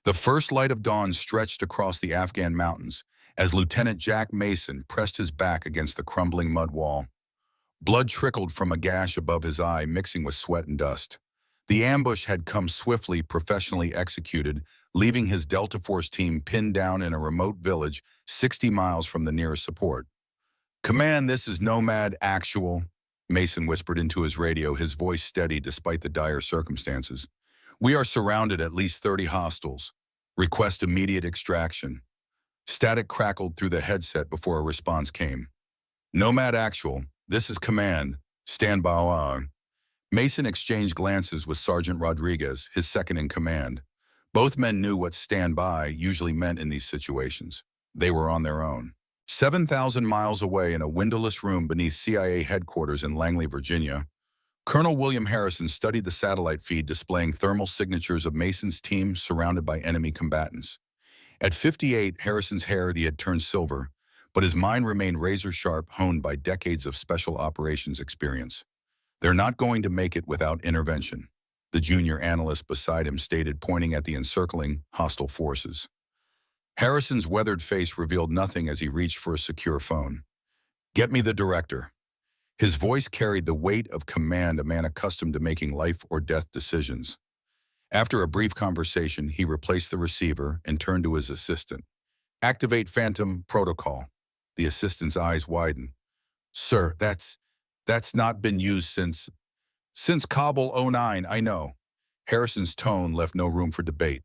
The first light of dawn stretched across the Afghan mountains as Lieutenant Jack Mason pressed his back against the crumbling mud wall. Blood trickled from a gash above his eye, mixing with sweat and dust. The ambush had come swiftly, professionally executed, leaving his Delta Force team pinned down in a remote village 60 miles from the nearest support. "Command, this is Nomad Actual," Mason whispered into his radio, his voice steady despite the dire circumstances. "We are surrounded, at least 30 hostiles. Request immediate extraction." Static crackled through the headset before a response came. "Nomad Actual, this is Command. Stand by." Mason exchanged glances with Sergeant Rodriguez, his second in command. Both men knew what stand by usually meant in these situations. They were on their own. 7,000 miles away in a windowless room beneath CIA headquarters in Langley, Virginia, Colonel William Harrison studied the satellite feed displaying thermal signatures of Mason's team surrounded by enemy combatants. At 58, Harrison's hair had turned silver, but his mind remained razor-sharp, honed by decades of special operations experience. "They're not going to make it without intervention," the junior analyst beside him stated, pointing at the encircling hostile forces. Harrison's weathered face revealed nothing as he reached for a secure phone. "Get me the director." His voice carried the weight of command, a man accustomed to making life-or-death decisions. After a brief conversation, he replaced the receiver and turned to his assistant. "Activate Phantom Protocol." The assistant's eyes widened. "Sir, that's not been used since Kabul '09, I know." Harrison's tone left no room for debate.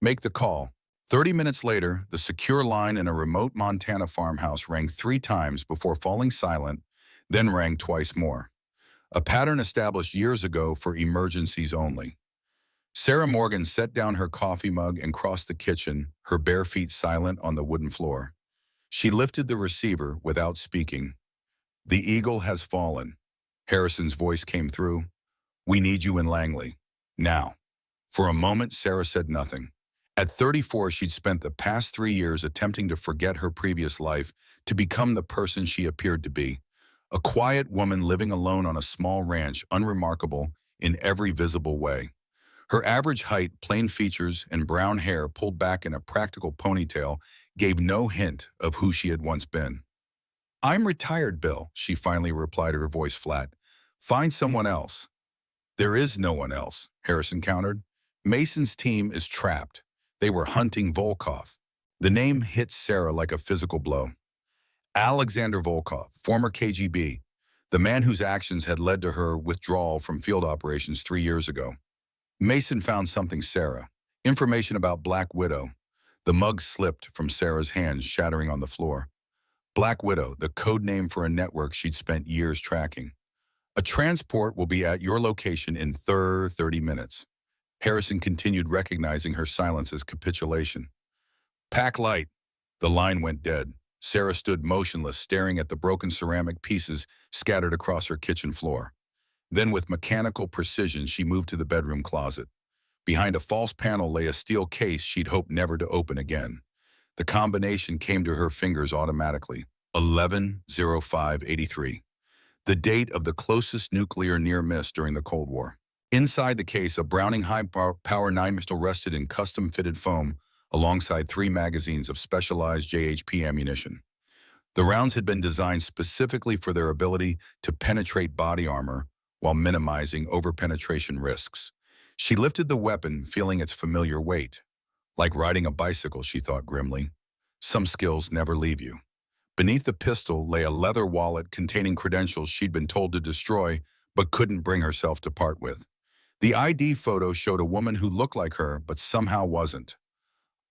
"Make the call." 30 minutes later, the secure line in a remote Montana farmhouse rang 3 times before falling silent, then rang twice more. A pattern established years ago for emergencies only. Sarah Morgan set down her coffee mug and crossed the kitchen, her bare feet silent on the wooden floor. She lifted the receiver without speaking. "The Eagle has fallen." Harrison's voice came through. "We need you in Langley. Now." For a moment, Sarah said nothing. At 34, she'd spent the past 3 years attempting to forget her previous life to become the person she appeared to be. A quiet woman living alone on a small ranch, unremarkable in every visible way. Her average height, plain features, and brown hair pulled back in a practical ponytail gave no hint of who she had once been. "I'm retired, Bill," she finally replied, her voice flat. "Find someone else." "There is no one else," Harrison countered. "Mason's team is trapped. They were hunting Volkov." The name hit Sarah like a physical blow. Alexander Volkov, former KGB, the man whose actions had led to her withdrawal from field operations 3 years ago. Mason found something, Sarah. Information about Black Widow. The mug slipped from Sarah's hands, shattering on the floor. Black Widow, the code name for a network she'd spent years tracking. "A transport will be at your location in 30 minutes. Harrison continued, recognizing her silence as capitulation. "Pack light." The line went dead. Sarah stood motionless, staring at the broken ceramic pieces scattered across her kitchen floor. Then, with mechanical precision, she moved to the bedroom closet. Behind a false panel lay a steel case she'd hoped never to open again. The combination came to her fingers automatically. 11/05/83. The date of the closest nuclear near-miss during the Cold War. Inside the case, a Browning high-power 9 pistol rested in custom-fitted foam alongside 3 magazines of specialized JHP ammunition. The rounds had been designed specifically for their ability to penetrate body armor while minimizing over-penetration risks. She lifted the weapon, feeling its familiar weight. Like riding a bicycle, she thought grimly. Some skills never leave you. Beneath the pistol lay a leather wallet containing credentials she'd been told to destroy but couldn't bring herself to part with. The ID photo showed a woman who looked like her but somehow wasn't.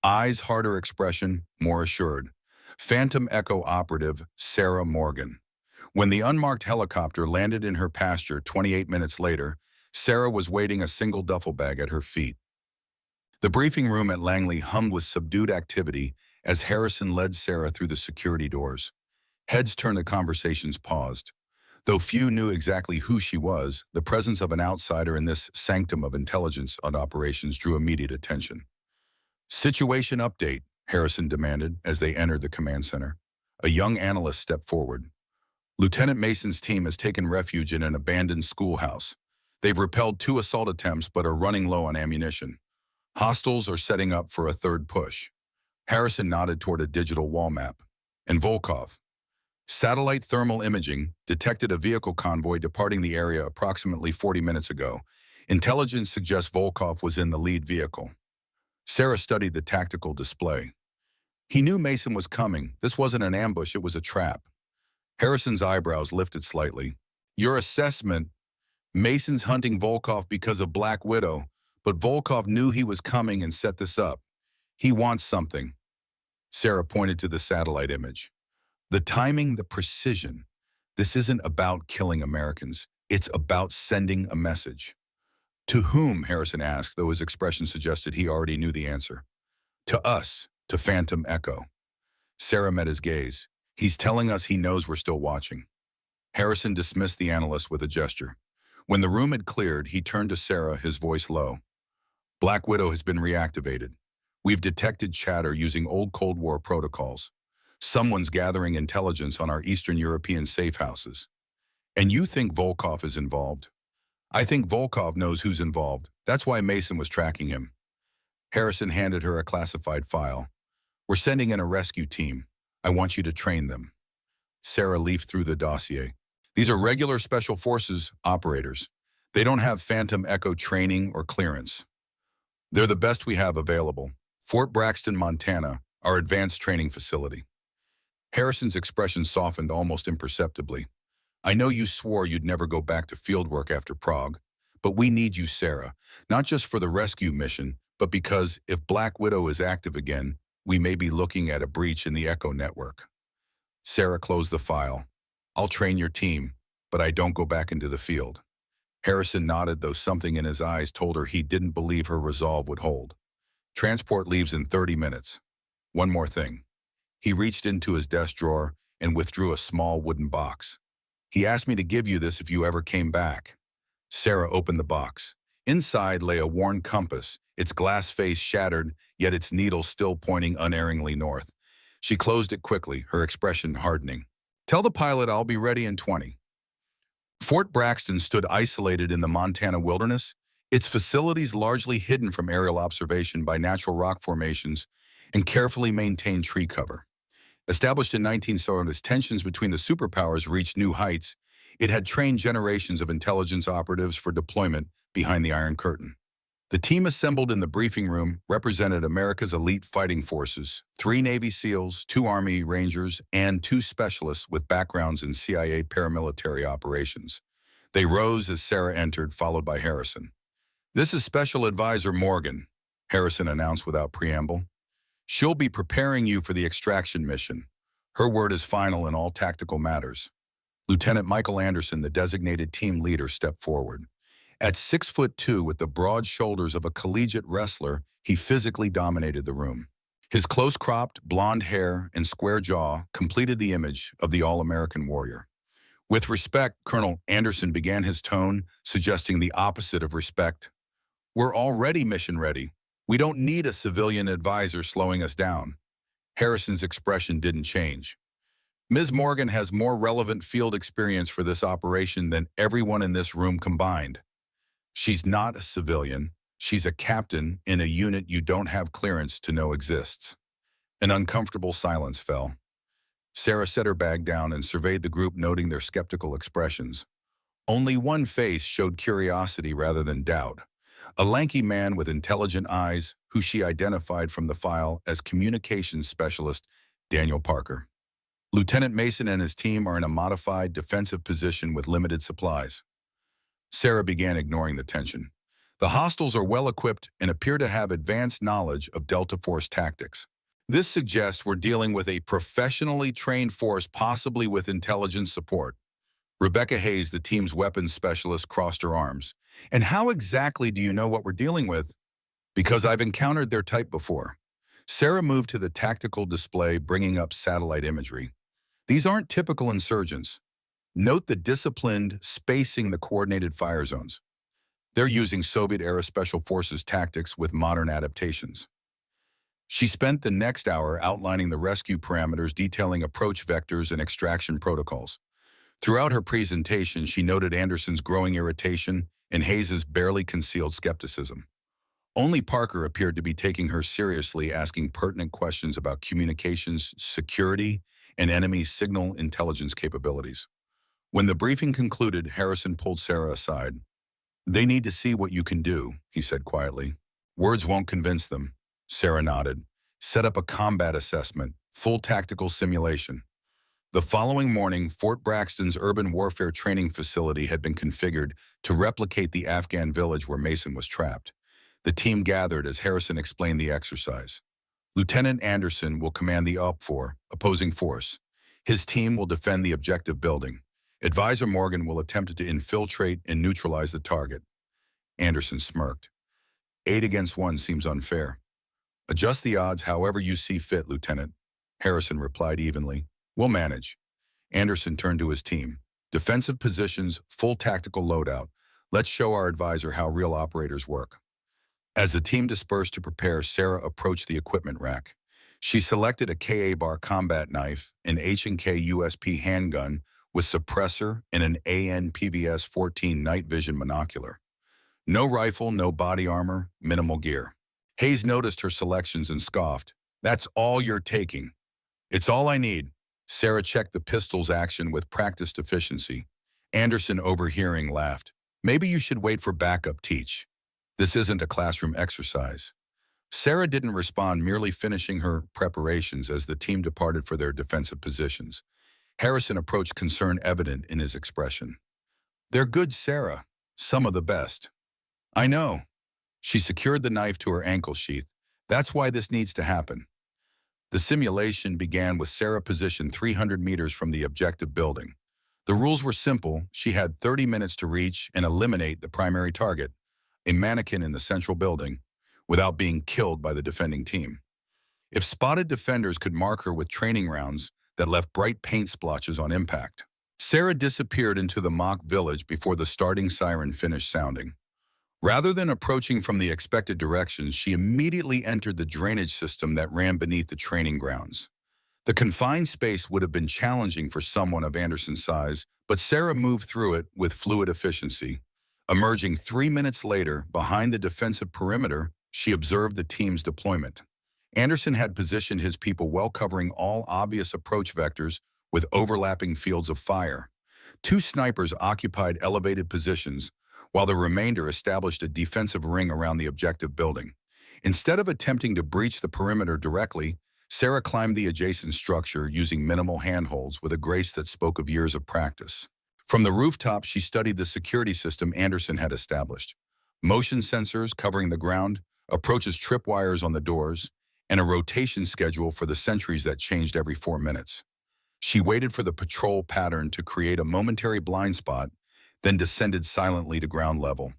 Eyes harder expression, more assured. Phantom Echo operative Sarah Morgan. When the unmarked helicopter landed in her pasture 28 minutes later, Sarah was waiting a single duffel bag at her feet. The briefing room at Langley hummed with subdued activity as Harrison led Sarah through the security doors. Heads turned, the conversations paused. Though few knew exactly who she was, the presence of an outsider in this sanctum of intelligence and operations drew immediate attention. "Situation update," Harrison demanded as they entered the command center. A young analyst stepped forward. "Lieutenant Mason's team has taken refuge in an abandoned schoolhouse. They've repelled 2 assault attempts but are running low on ammunition. Hostiles are setting up for a third push. Harrison nodded toward a digital wall map. And Volkov. Satellite thermal imaging detected a vehicle convoy departing the area approximately 40 minutes ago. Intelligence suggests Volkov was in the lead vehicle. Sarah studied the tactical display. He knew Mason was coming. This wasn't an ambush, it was a trap. Harrison's eyebrows lifted slightly. Your assessment? Mason's hunting Volkov because of Black Widow, but Volkov knew he was coming and set this up. He wants something. Sarah pointed to the satellite image. The timing, the precision. This isn't about killing Americans. It's about sending a message. To whom, Harrison asked, though his expression suggested he already knew the answer. To us, to Phantom Echo. Sarah met his gaze. He's telling us he knows we're still watching. Harrison dismissed the analyst with a gesture. When the room had cleared, he turned to Sarah, his voice low. Black Widow has been reactivated. We've detected chatter using old Cold War protocols. Someone's gathering intelligence on our Eastern European safe houses. And you think Volkov is involved? I think Volkov knows who's involved. That's why Mason was tracking him. Harrison handed her a classified file. We're sending in a rescue team. I want you to train them. Sarah leafed through the dossier. These are regular Special Forces operators. They don't have Phantom Echo training or clearance. They're the best we have available. Fort Braxton, Montana, our advanced training facility. Harrison's expression softened almost imperceptibly. I know you swore you'd never go back to field work after Prague, but we need you, Sarah, not just for the rescue mission, but because if Black Widow is active again, we may be looking at a breach in the Echo network. Sarah closed the file. I'll train your team, but I don't go back into the field. Harrison nodded, though something in his eyes told her he didn't believe her resolve would hold. Transport leaves in 30 minutes. One more thing. He reached into his desk drawer and withdrew a small wooden box. He asked me to give you this if you ever came back. Sarah opened the box. Inside lay a worn compass, its glass face shattered, yet its needle still pointing unerringly north. She closed it quickly, her expression hardening. Tell the pilot I'll be ready in 20. Fort Braxton stood isolated in the Montana wilderness, its facilities largely hidden from aerial observation by natural rock formations and carefully maintained tree cover. Established in 1970, as tensions between the superpowers reached new heights, it had trained generations of intelligence operatives for deployment behind the Iron Curtain. The team assembled in the briefing room represented America's elite fighting forces, 3 Navy SEALs, 2 Army Rangers, and 2 specialists with backgrounds in CIA paramilitary operations. They rose as Sarah entered, followed by Harrison. This is Special Advisor Morgan, Harrison announced without preamble. She'll be preparing you for the extraction mission. Her word is final in all tactical matters. Lieutenant Michael Anderson, the designated team leader, stepped forward. At 6'2", with the broad shoulders of a collegiate wrestler, he physically dominated the room. His close-cropped, blonde hair and square jaw completed the image of the all-American warrior. With respect, Colonel Anderson began his tone, suggesting the opposite of respect. We're already mission ready. We don't need a civilian advisor slowing us down. Harrison's expression didn't change. Ms. Morgan has more relevant field experience for this operation than everyone in this room combined. She's not a civilian. She's a captain in a unit you don't have clearance to know exists. An uncomfortable silence fell. Sarah set her bag down and surveyed the group, noting their skeptical expressions. Only one face showed curiosity rather than doubt. A lanky man with intelligent eyes, who she identified from the file as communications specialist Daniel Parker. Lieutenant Mason and his team are in a modified defensive position with limited supplies. Sarah began ignoring the tension. The hostiles are well-equipped and appear to have advanced knowledge of Delta Force tactics. This suggests we're dealing with a professionally trained force, possibly with intelligence support. Rebecca Hayes, the team's weapons specialist, crossed her arms. And how exactly do you know what we're dealing with? Because I've encountered their type before. Sarah moved to the tactical display, bringing up satellite imagery. These aren't typical insurgents. Note the disciplined spacing, the coordinated fire zones. They're using Soviet-era Special Forces tactics with modern adaptations. She spent the next hour outlining the rescue parameters, detailing approach vectors and extraction protocols. Throughout her presentation, she noted Anderson's growing irritation and Hayes's barely concealed skepticism. Only Parker appeared to be taking her seriously, asking pertinent questions about communications, security, and enemy signal intelligence capabilities. When the briefing concluded, Harrison pulled Sarah aside. "They need to see what you can do," he said quietly. "Words won't convince them." Sarah nodded. "Set up a combat assessment, full tactical simulation." The following morning, Fort Braxton's urban warfare training facility had been configured to replicate the Afghan village where Mason was trapped. The team gathered as Harrison explained the exercise. Lieutenant Anderson will command the opposing force. His team will defend the objective building. Advisor Morgan will attempt to infiltrate and neutralize the target. Anderson smirked. 8 against 1 seems unfair. "Adjust the odds however you see fit, Lieutenant," Harrison replied evenly. "We'll manage." Anderson turned to his team. "Defensive positions, full tactical loadout. Let's show our advisor how real operators work." As the team dispersed to prepare, Sarah approached the equipment rack. She selected a KA-bar combat knife, an H&K USP handgun with suppressor, and an AN-PVS-14 night vision monocular. No rifle, no body armor, minimal gear. Hayes noticed her selections and scoffed. "That's all you're taking." "It's all I need." Sarah checked the pistol's action with practiced efficiency. Anderson, overhearing, laughed. "Maybe you should wait for backup, Teach. This isn't a classroom exercise." Sarah didn't respond, merely finishing her preparations as the team departed for their defensive positions. Harrison approached, concern evident in his expression. "They're good, Sarah. Some of the best." "I know." She secured the knife to her ankle sheath. "That's why this needs to happen." The simulation began with Sarah positioned 300 meters from the objective building. The rules were simple. She had 30 minutes to reach and eliminate the primary target, a mannequin in the central building, without being killed by the defending team. If spotted, defenders could mark her with training rounds that left bright paint splotches on impact. Sarah disappeared into the mock village before the starting siren finished sounding. Rather than approaching from the expected directions, she immediately entered the drainage system that ran beneath the training grounds. The confined space would have been challenging for someone of Anderson's size, but Sarah moved through it with fluid efficiency. Emerging 3 minutes later, behind the defensive perimeter, she observed the team's deployment. Anderson had positioned his people well, covering all obvious approach vectors with overlapping fields of fire. 2 snipers occupied elevated positions, while the remainder established a defensive ring around the objective building. Instead of attempting to breach the perimeter directly, Sarah climbed the adjacent structure using minimal handholds with a grace that spoke of years of practice. From the rooftop, she studied the security system Anderson had established. Motion sensors covering the ground, approaches tripwires on the doors, and a rotation schedule for the sentries that changed every 4 minutes. She waited for the patrol pattern to create a momentary blind spot, then descended silently to ground level.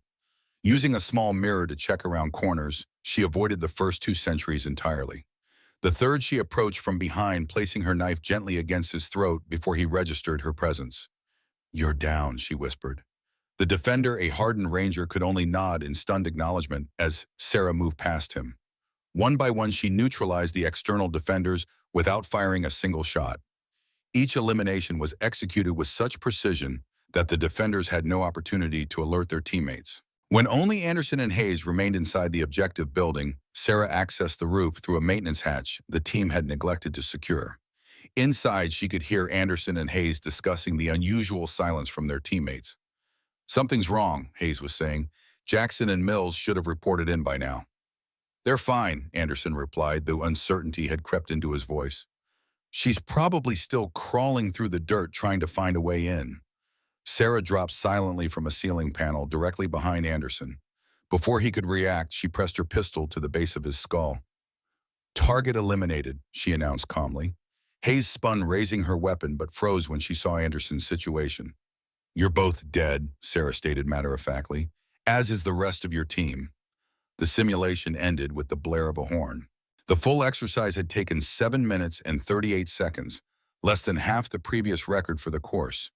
Using a small mirror to check around corners, she avoided the first 2 sentries entirely. The third she approached from behind, placing her knife gently against his throat before he registered her presence. "You're down," she whispered. The defender, a hardened ranger, could only nod in stunned acknowledgement as Sarah moved past him. One by one, she neutralized the external defenders without firing a single shot. Each elimination was executed with such precision that the defenders had no opportunity to alert their teammates. When only Anderson and Hayes remained inside the objective building, Sarah accessed the roof through a maintenance hatch the team had neglected to secure. Inside, she could hear Anderson and Hayes discussing the unusual silence from their teammates. "Something's wrong," Hayes was saying. "Jackson and Mills should have reported in by now." "They're fine," Anderson replied, though uncertainty had crept into his voice. "She's probably still crawling through the dirt trying to find a way in." Sarah dropped silently from a ceiling panel directly behind Anderson. Before he could react, she pressed her pistol to the base of his skull. "Target eliminated," she announced calmly. Hayes spun, raising her weapon, but froze when she saw Anderson's situation. "You're both dead," Sarah stated matter-of-factly, "as is the rest of your team." The simulation ended with the blare of a horn. The full exercise had taken 7 minutes and 38 seconds, less than half the previous record for the course.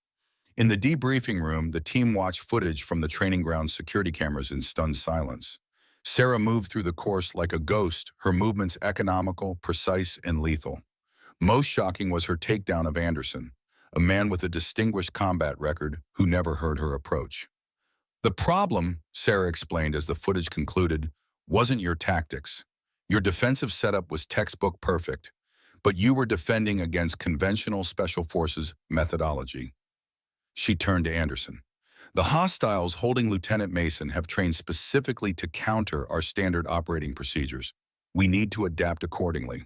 In the debriefing room, the team watched footage from the training ground security cameras in stunned silence. Sarah moved through the course like a ghost, her movements economical, precise, and lethal. Most shocking was her takedown of Anderson, a man with a distinguished combat record who never heard her approach. "The problem," Sarah explained as the footage concluded, wasn't your tactics. Your defensive setup was textbook perfect, but you were defending against conventional special forces methodology. She turned to Anderson. The hostiles holding Lieutenant Mason have trained specifically to counter our standard operating procedures. We need to adapt accordingly.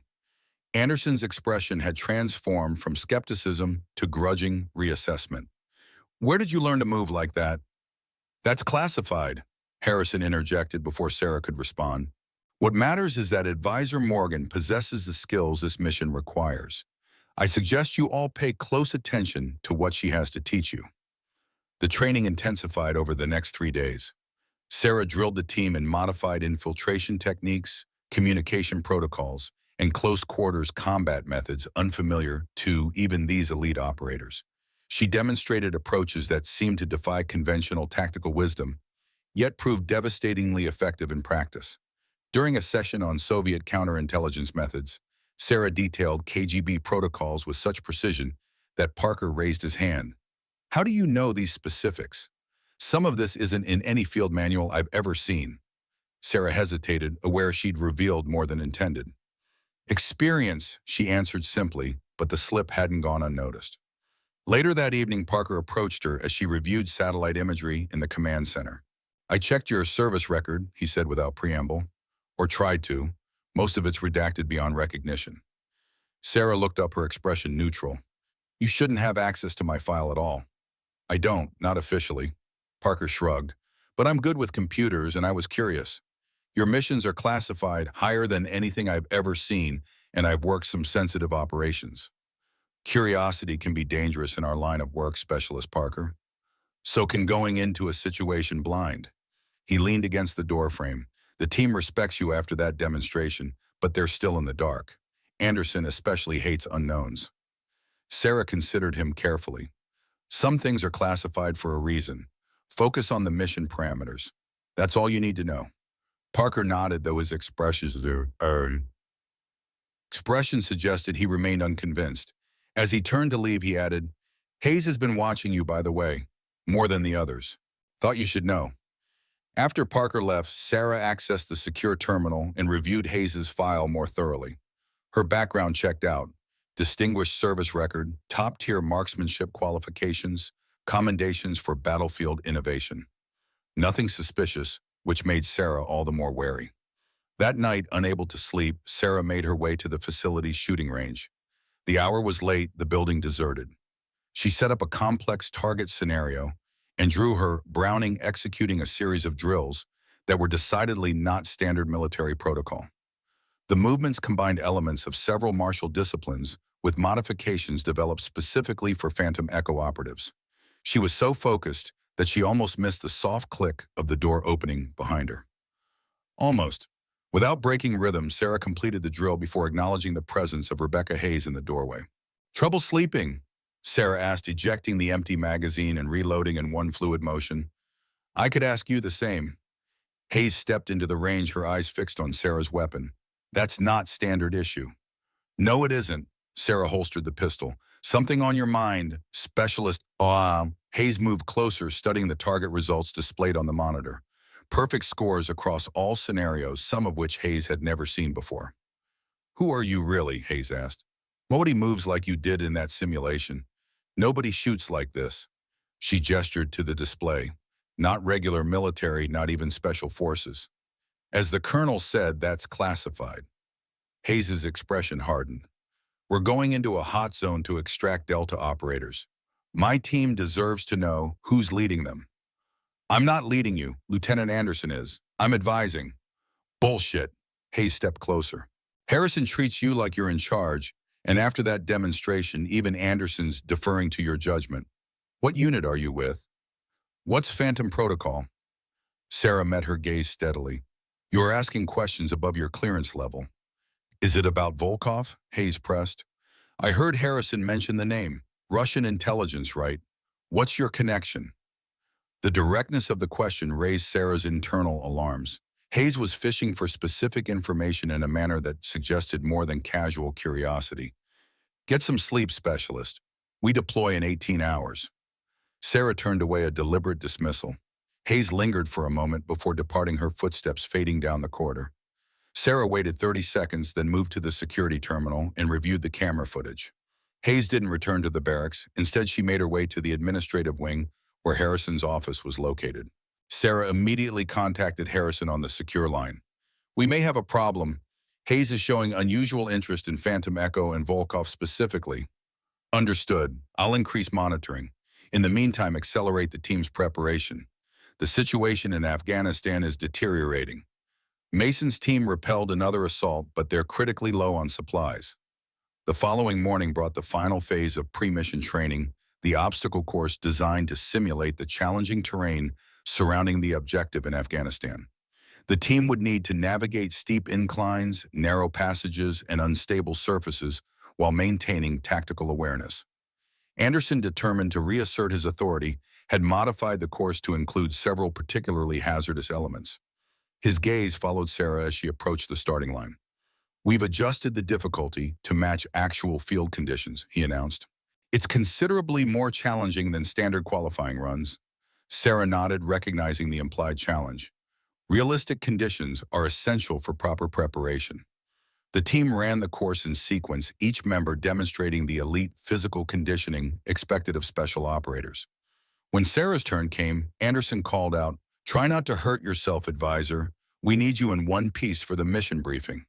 Anderson's expression had transformed from skepticism to grudging reassessment. Where did you learn to move like that? That's classified, Harrison interjected before Sarah could respond. What matters is that Advisor Morgan possesses the skills this mission requires. I suggest you all pay close attention to what she has to teach you. The training intensified over the next 3 days. Sarah drilled the team in modified infiltration techniques, communication protocols, and close-quarters combat methods unfamiliar to even these elite operators. She demonstrated approaches that seemed to defy conventional tactical wisdom, yet proved devastatingly effective in practice. During a session on Soviet counterintelligence methods, Sarah detailed KGB protocols with such precision that Parker raised his hand. How do you know these specifics? Some of this isn't in any field manual I've ever seen. Sarah hesitated, aware she'd revealed more than intended. Experience, she answered simply, but the slip hadn't gone unnoticed. Later that evening, Parker approached her as she reviewed satellite imagery in the command center. I checked your service record, he said without preamble, or tried to. Most of it's redacted beyond recognition. Sarah looked up, her expression neutral. You shouldn't have access to my file at all. I don't, not officially. Parker shrugged. But I'm good with computers and I was curious. Your missions are classified higher than anything I've ever seen, and I've worked some sensitive operations. Curiosity can be dangerous in our line of work, Specialist Parker. So can going into a situation blind. He leaned against the doorframe. The team respects you after that demonstration, but they're still in the dark. Anderson especially hates unknowns. Sarah considered him carefully. Some things are classified for a reason. Focus on the mission parameters. That's all you need to know. Parker nodded, though his expression suggested he remained unconvinced. As he turned to leave, he added, Hayes has been watching you, by the way, more than the others. Thought you should know. After Parker left, Sarah accessed the secure terminal and reviewed Hayes' file more thoroughly. Her background checked out. Distinguished service record, top-tier marksmanship qualifications, commendations for battlefield innovation. Nothing suspicious, which made Sarah all the more wary. That night, unable to sleep, Sarah made her way to the facility's shooting range. The hour was late, the building deserted. She set up a complex target scenario and drew her Browning executing a series of drills that were decidedly not standard military protocol. The movements combined elements of several martial disciplines with modifications developed specifically for Phantom Echo operatives. She was so focused that she almost missed the soft click of the door opening behind her. Almost. Without breaking rhythm, Sarah completed the drill before acknowledging the presence of Rebecca Hayes in the doorway. Trouble sleeping? Sarah asked, ejecting the empty magazine and reloading in one fluid motion. I could ask you the same. Hayes stepped into the range, her eyes fixed on Sarah's weapon. That's not standard issue. No, it isn't. Sarah holstered the pistol. Something on your mind, Specialist. Hayes moved closer, studying the target results displayed on the monitor. Perfect scores across all scenarios, some of which Hayes had never seen before. Who are you really? Hayes asked. Nobody moves like you did in that simulation. Nobody shoots like this. She gestured to the display. Not regular military, not even special forces. As the colonel said, that's classified. Hayes' expression hardened. We're going into a hot zone to extract Delta operators. My team deserves to know who's leading them. I'm not leading you. Lieutenant Anderson is. I'm advising. Bullshit. Hayes stepped closer. Harrison treats you like you're in charge, and after that demonstration, even Anderson's deferring to your judgment. What unit are you with? What's Phantom Protocol? Sarah met her gaze steadily. You are asking questions above your clearance level. Is it about Volkov? Hayes pressed. I heard Harrison mention the name. Russian intelligence, right? What's your connection? The directness of the question raised Sarah's internal alarms. Hayes was fishing for specific information in a manner that suggested more than casual curiosity. Get some sleep, Specialist. We deploy in 18 hours. Sarah turned away, a deliberate dismissal. Hayes lingered for a moment before departing, her footsteps fading down the corridor. Sarah waited 30 seconds, then moved to the security terminal and reviewed the camera footage. Hayes didn't return to the barracks. Instead, she made her way to the administrative wing where Harrison's office was located. Sarah immediately contacted Harrison on the secure line. "We may have a problem. Hayes is showing unusual interest in Phantom Echo and Volkov specifically." "Understood. I'll increase monitoring. In the meantime, accelerate the team's preparation. The situation in Afghanistan is deteriorating. Mason's team repelled another assault, but they're critically low on supplies." The following morning brought the final phase of pre-mission training, the obstacle course designed to simulate the challenging terrain surrounding the objective in Afghanistan. The team would need to navigate steep inclines, narrow passages, and unstable surfaces while maintaining tactical awareness. Anderson, determined to reassert his authority, had modified the course to include several particularly hazardous elements. His gaze followed Sarah as she approached the starting line. "We've adjusted the difficulty to match actual field conditions," he announced. "It's considerably more challenging than standard qualifying runs." Sarah nodded, recognizing the implied challenge. Realistic conditions are essential for proper preparation. The team ran the course in sequence, each member demonstrating the elite physical conditioning expected of special operators. When Sarah's turn came, Anderson called out, "Try not to hurt yourself, advisor. We need you in one piece for the mission briefing."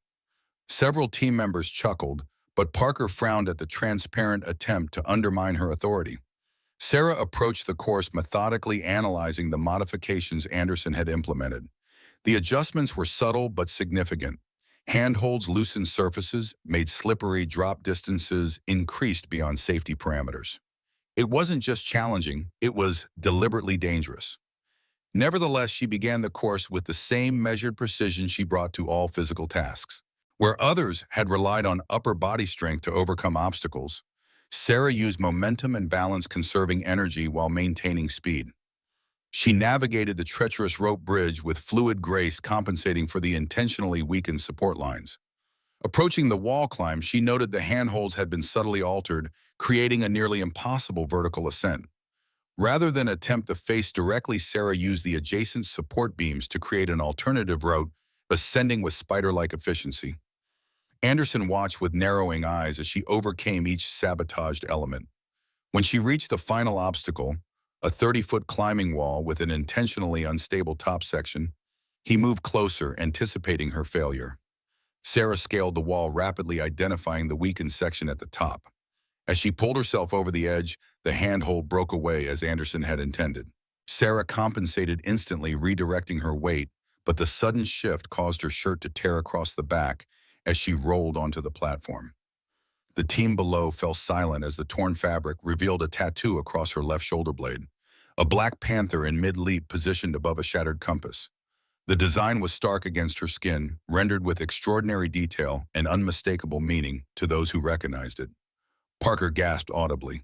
Several team members chuckled, but Parker frowned at the transparent attempt to undermine her authority. Sarah approached the course methodically, analyzing the modifications Anderson had implemented. The adjustments were subtle but significant. Handholds loosened surfaces, made slippery drop distances increased beyond safety parameters. It wasn't just challenging, it was deliberately dangerous. Nevertheless, she began the course with the same measured precision she brought to all physical tasks. Where others had relied on upper body strength to overcome obstacles, Sarah used momentum and balance, conserving energy while maintaining speed. She navigated the treacherous rope bridge with fluid grace, compensating for the intentionally weakened support lines. Approaching the wall climb, she noted the handholds had been subtly altered, creating a nearly impossible vertical ascent. Rather than attempt the face directly, Sarah used the adjacent support beams to create an alternative route, ascending with spider-like efficiency. Anderson watched with narrowing eyes as she overcame each sabotaged element. When she reached the final obstacle, a 30-foot climbing wall with an intentionally unstable top section, he moved closer, anticipating her failure. Sarah scaled the wall rapidly, identifying the weakened section at the top. As she pulled herself over the edge, the handhold broke away as Anderson had intended. Sarah compensated instantly, redirecting her weight, but the sudden shift caused her shirt to tear across the back as she rolled onto the platform. The team below fell silent as the torn fabric revealed a tattoo across her left shoulder blade, a black panther in mid-leap positioned above a shattered compass. The design was stark against her skin, rendered with extraordinary detail and unmistakable meaning to those who recognized it. Parker gasped audibly.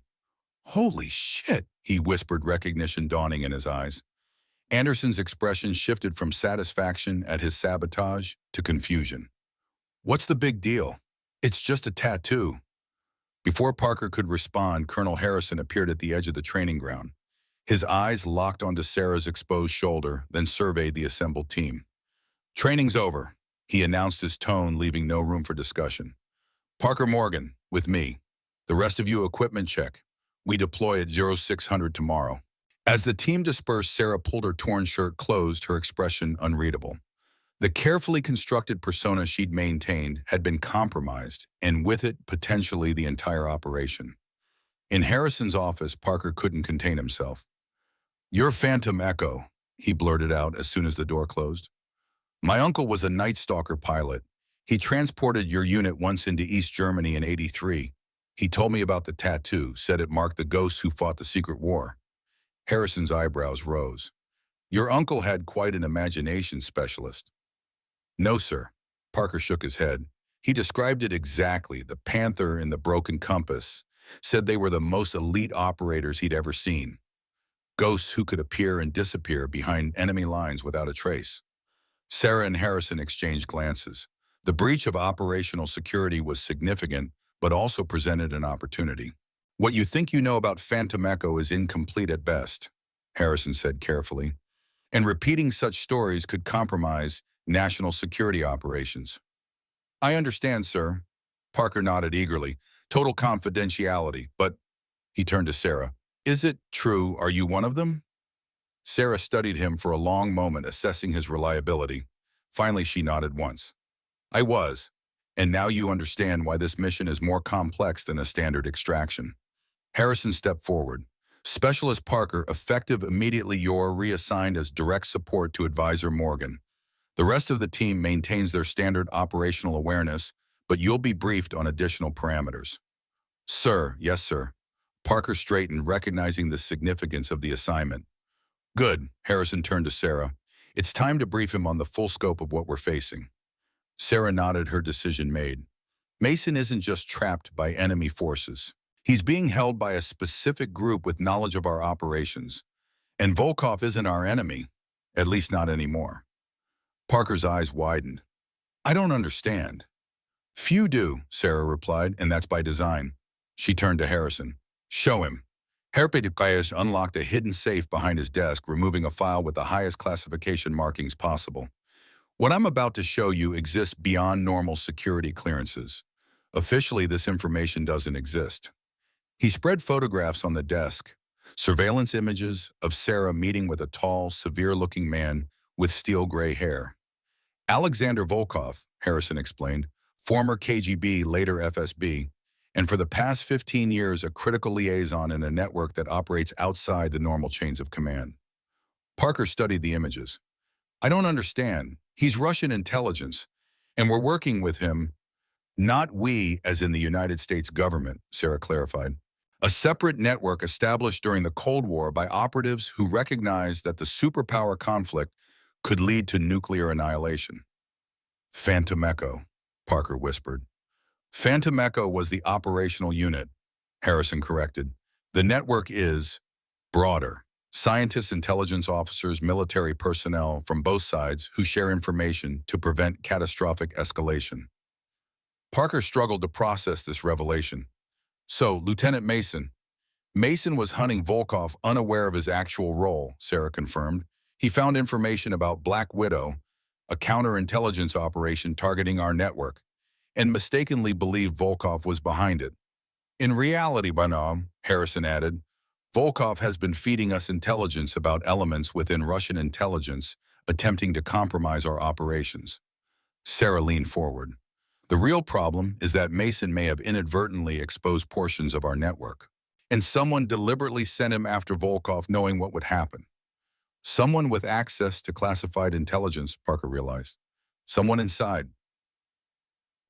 "Holy shit," he whispered, recognition dawning in his eyes. Anderson's expression shifted from satisfaction at his sabotage to confusion. "What's the big deal? It's just a tattoo." Before Parker could respond, Colonel Harrison appeared at the edge of the training ground. His eyes locked onto Sarah's exposed shoulder, then surveyed the assembled team. "Training's over," he announced, his tone leaving no room for discussion. "Parker Morgan, with me. The rest of you, equipment check. We deploy at 0600 tomorrow." As the team dispersed, Sarah pulled her torn shirt closed, her expression unreadable. The carefully constructed persona she'd maintained had been compromised, and with it, potentially the entire operation. In Harrison's office, Parker couldn't contain himself. "You're Phantom Echo," he blurted out as soon as the door closed. "My uncle was a Night Stalker pilot. He transported your unit once into East Germany in '83. He told me about the tattoo, said it marked the ghosts who fought the secret war." Harrison's eyebrows rose. "Your uncle had quite an imagination, specialist." "No, sir." Parker shook his head. "He described it exactly. The panther and the broken compass. Said they were the most elite operators he'd ever seen. Ghosts who could appear and disappear behind enemy lines without a trace." Sarah and Harrison exchanged glances. The breach of operational security was significant, but also presented an opportunity. "What you think you know about Phantom Echo is incomplete at best," Harrison said carefully. and repeating such stories could compromise national security operations. I understand, sir. Parker nodded eagerly. Total confidentiality, but he turned to Sarah. Is it true? Are you one of them? Sarah studied him for a long moment, assessing his reliability. Finally, she nodded once. I was. And now you understand why this mission is more complex than a standard extraction. Harrison stepped forward. Specialist Parker, effective immediately, you're reassigned as direct support to Advisor Morgan. The rest of the team maintains their standard operational awareness, but you'll be briefed on additional parameters. Sir, yes, sir. Parker straightened, recognizing the significance of the assignment. Good, Harrison turned to Sarah. It's time to brief him on the full scope of what we're facing. Sarah nodded, her decision made. Mason isn't just trapped by enemy forces. He's being held by a specific group with knowledge of our operations. And Volkov isn't our enemy, at least not anymore. Parker's eyes widened. I don't understand. Few do, Sarah replied, and that's by design. She turned to Harrison. Show him. Herpedicaius unlocked a hidden safe behind his desk, removing a file with the highest classification markings possible. What I'm about to show you exists beyond normal security clearances. Officially, this information doesn't exist. He spread photographs on the desk, surveillance images of Sarah meeting with a tall, severe-looking man with steel gray hair. Alexander Volkov, Harrison explained, former KGB, later FSB, and for the past 15 years a critical liaison in a network that operates outside the normal chains of command. Parker studied the images. I don't understand. He's Russian intelligence, and we're working with him. Not we, as in the United States government, Sarah clarified. A separate network established during the Cold War by operatives who recognized that the superpower conflict could lead to nuclear annihilation. Phantom Echo, Parker whispered. Phantom Echo was the operational unit, Harrison corrected. The network is broader. Scientists, intelligence officers, military personnel from both sides who share information to prevent catastrophic escalation. Parker struggled to process this revelation. So, Lieutenant Mason. Mason was hunting Volkov unaware of his actual role, Sarah confirmed. He found information about Black Widow, a counterintelligence operation targeting our network, and mistakenly believed Volkov was behind it. In reality, Banam, Harrison added, Volkov has been feeding us intelligence about elements within Russian intelligence attempting to compromise our operations. Sarah leaned forward. The real problem is that Mason may have inadvertently exposed portions of our network. And someone deliberately sent him after Volkov knowing what would happen. Someone with access to classified intelligence, Parker realized. Someone inside.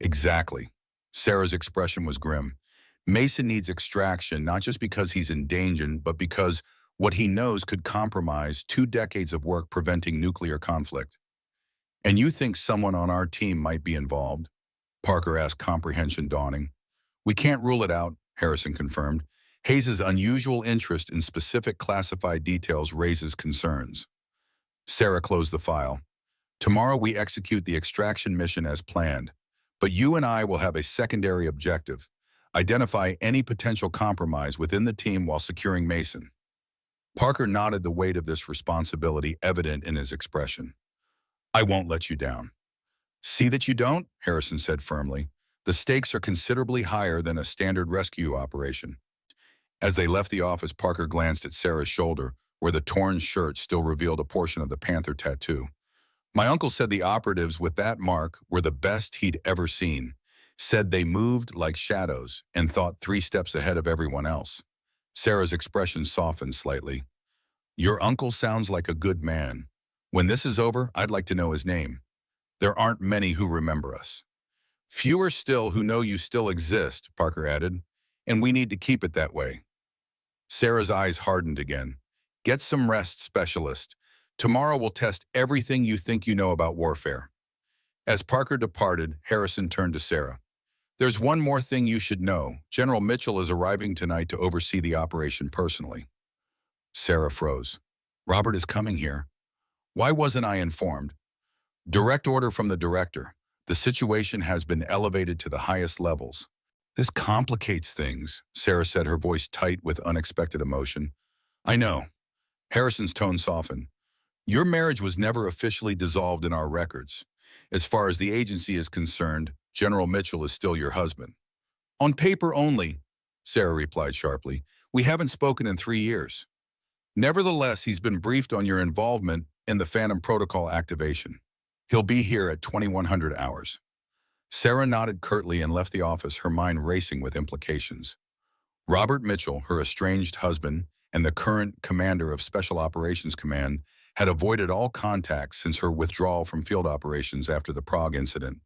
Exactly. Sarah's expression was grim. Mason needs extraction, not just because he's in danger, but because what he knows could compromise 2 decades of work preventing nuclear conflict. And you think someone on our team might be involved? Parker asked, comprehension dawning. We can't rule it out, Harrison confirmed. Hayes's unusual interest in specific classified details raises concerns. Sarah closed the file. Tomorrow we execute the extraction mission as planned, but you and I will have a secondary objective. Identify any potential compromise within the team while securing Mason. Parker nodded, the weight of this responsibility evident in his expression. I won't let you down. See that you don't, Harrison said firmly. The stakes are considerably higher than a standard rescue operation. As they left the office, Parker glanced at Sarah's shoulder, where the torn shirt still revealed a portion of the panther tattoo. My uncle said the operatives with that mark were the best he'd ever seen. Said they moved like shadows and thought 3 steps ahead of everyone else. Sarah's expression softened slightly. Your uncle sounds like a good man. When this is over, I'd like to know his name. There aren't many who remember us. Fewer still who know you still exist, Parker added, and we need to keep it that way. Sarah's eyes hardened again. Get some rest, specialist. Tomorrow we'll test everything you think you know about warfare. As Parker departed, Harrison turned to Sarah. There's one more thing you should know. General Mitchell is arriving tonight to oversee the operation personally. Sarah froze. Robert is coming here. Why wasn't I informed? Direct order from the director. The situation has been elevated to the highest levels. This complicates things, Sarah said, her voice tight with unexpected emotion. I know. Harrison's tone softened. Your marriage was never officially dissolved in our records. As far as the agency is concerned, General Mitchell is still your husband. On paper only, Sarah replied sharply. We haven't spoken in 3 years. Nevertheless, he's been briefed on your involvement in the Phantom Protocol activation. He'll be here at 2100 hours. Sarah nodded curtly and left the office, her mind racing with implications. Robert Mitchell, her estranged husband and the current commander of Special Operations Command, had avoided all contact since her withdrawal from field operations after the Prague incident.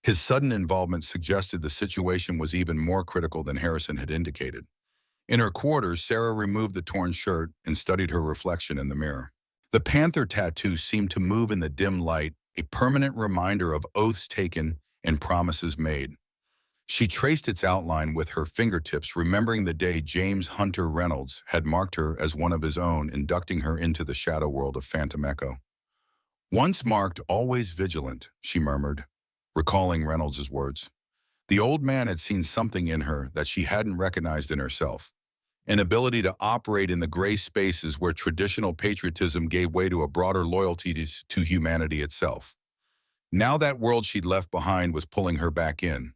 His sudden involvement suggested the situation was even more critical than Harrison had indicated. In her quarters, Sarah removed the torn shirt and studied her reflection in the mirror. The panther tattoo seemed to move in the dim light, a permanent reminder of oaths taken and promises made. She traced its outline with her fingertips, remembering the day James Hunter Reynolds had marked her as one of his own, inducting her into the shadow world of Phantom Echo. Once marked, always vigilant, she murmured, recalling Reynolds's words. The old man had seen something in her that she hadn't recognized in herself, an ability to operate in the gray spaces where traditional patriotism gave way to a broader loyalty to humanity itself. Now that world she'd left behind was pulling her back in.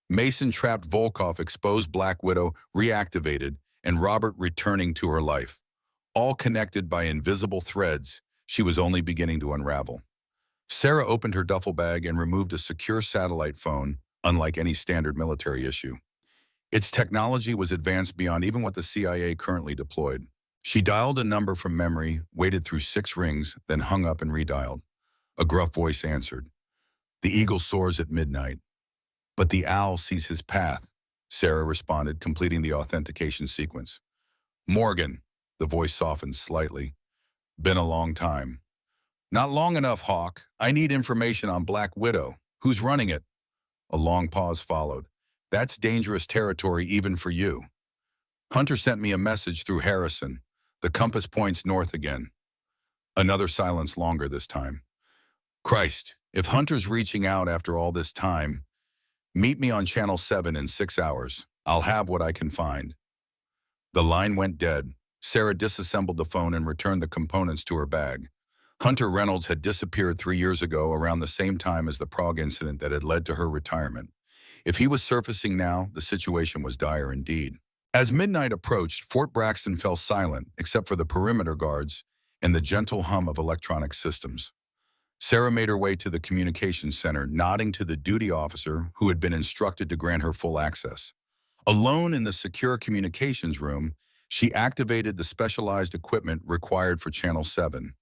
Mason trapped Volkov, exposed Black Widow, reactivated, and Robert returning to her life. All connected by invisible threads she was only beginning to unravel. Sarah opened her duffel bag and removed a secure satellite phone, unlike any standard military issue. Its technology was advanced beyond even what the CIA currently deployed. She dialed a number from memory, waited through 6 rings, then hung up and redialed. A gruff voice answered. The eagle soars at midnight, but the owl sees his path, Sarah responded, completing the authentication sequence. Morgan, the voice softened slightly. Been a long time. Not long enough, Hawk. I need information on Black Widow. Who's running it? A long pause followed. That's dangerous territory even for you. Hunter sent me a message through Harrison. The compass points north again. Another silence, longer this time. Christ, if Hunter's reaching out after all this time, meet me on Channel 7 in 6 hours. I'll have what I can find. The line went dead. Sarah disassembled the phone and returned the components to her bag. Hunter Reynolds had disappeared 3 years ago, around the same time as the Prague incident that had led to her retirement. If he was surfacing now, the situation was dire indeed. As midnight approached, Fort Braxton fell silent, except for the perimeter guards and the gentle hum of electronic systems. Sarah made her way to the communications center, nodding to the duty officer who had been instructed to grant her full access. Alone in the secure communications room, she activated the specialized equipment required for Channel 7,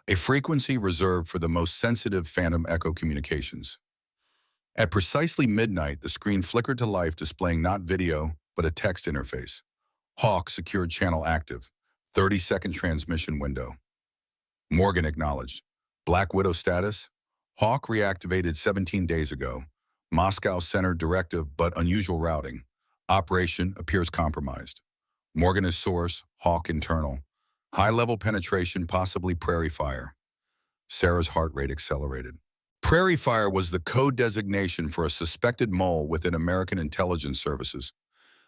a frequency reserved for the most sensitive Phantom Echo communications. At precisely midnight, the screen flickered to life, displaying not video, but a text interface. Hawk secured channel active. 30-second transmission window. Morgan acknowledged. Black Widow status? Hawk reactivated 17 days ago. Moscow Center directive but unusual routing. Operation appears compromised. Morgan is source, Hawk internal. High-level penetration, possibly prairie fire. Sarah's heart rate accelerated. Prairie fire was the code designation for a suspected mole within American intelligence services,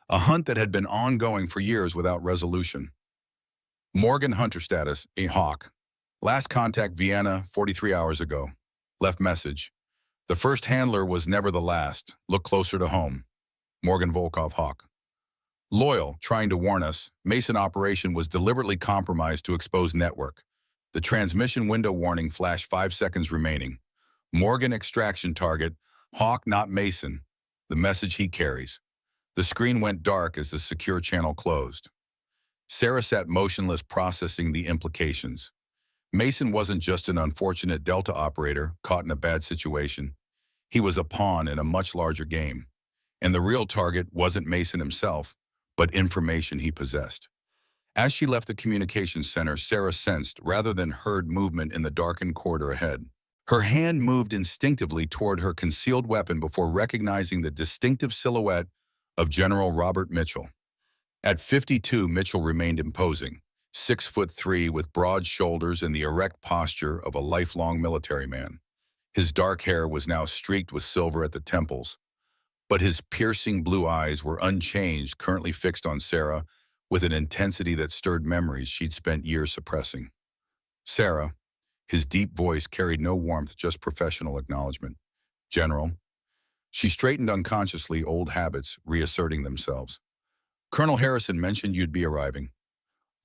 a hunt that had been ongoing for years without resolution. Morgan Hunter status, a Hawk. Last contact Vienna 43 hours ago. Left message. The first handler was never the last. Look closer to home. Morgan Volkov Hawk. Loyal, trying to warn us, Mason operation was deliberately compromised to expose network. The transmission window warning flashed 5 seconds remaining. Morgan extraction target, Hawk not Mason. The message he carries. The screen went dark as the secure channel closed. Sarah sat motionless, processing the implications. Mason wasn't just an unfortunate Delta operator caught in a bad situation. He was a pawn in a much larger game. And the real target wasn't Mason himself, but information he possessed. As she left the communications center, Sarah sensed, rather than heard, movement in the darkened corridor ahead. Her hand moved instinctively toward her concealed weapon before recognizing the distinctive silhouette of General Robert Mitchell. At 52, Mitchell remained imposing. 6'3" with broad shoulders and the erect posture of a lifelong military man. His dark hair was now streaked with silver at the temples, but his piercing blue eyes were unchanged, currently fixed on Sarah with an intensity that stirred memories she'd spent years suppressing. Sarah, His deep voice carried no warmth, just professional acknowledgement. General. She straightened unconsciously, old habits reasserting themselves. Colonel Harrison mentioned you'd be arriving.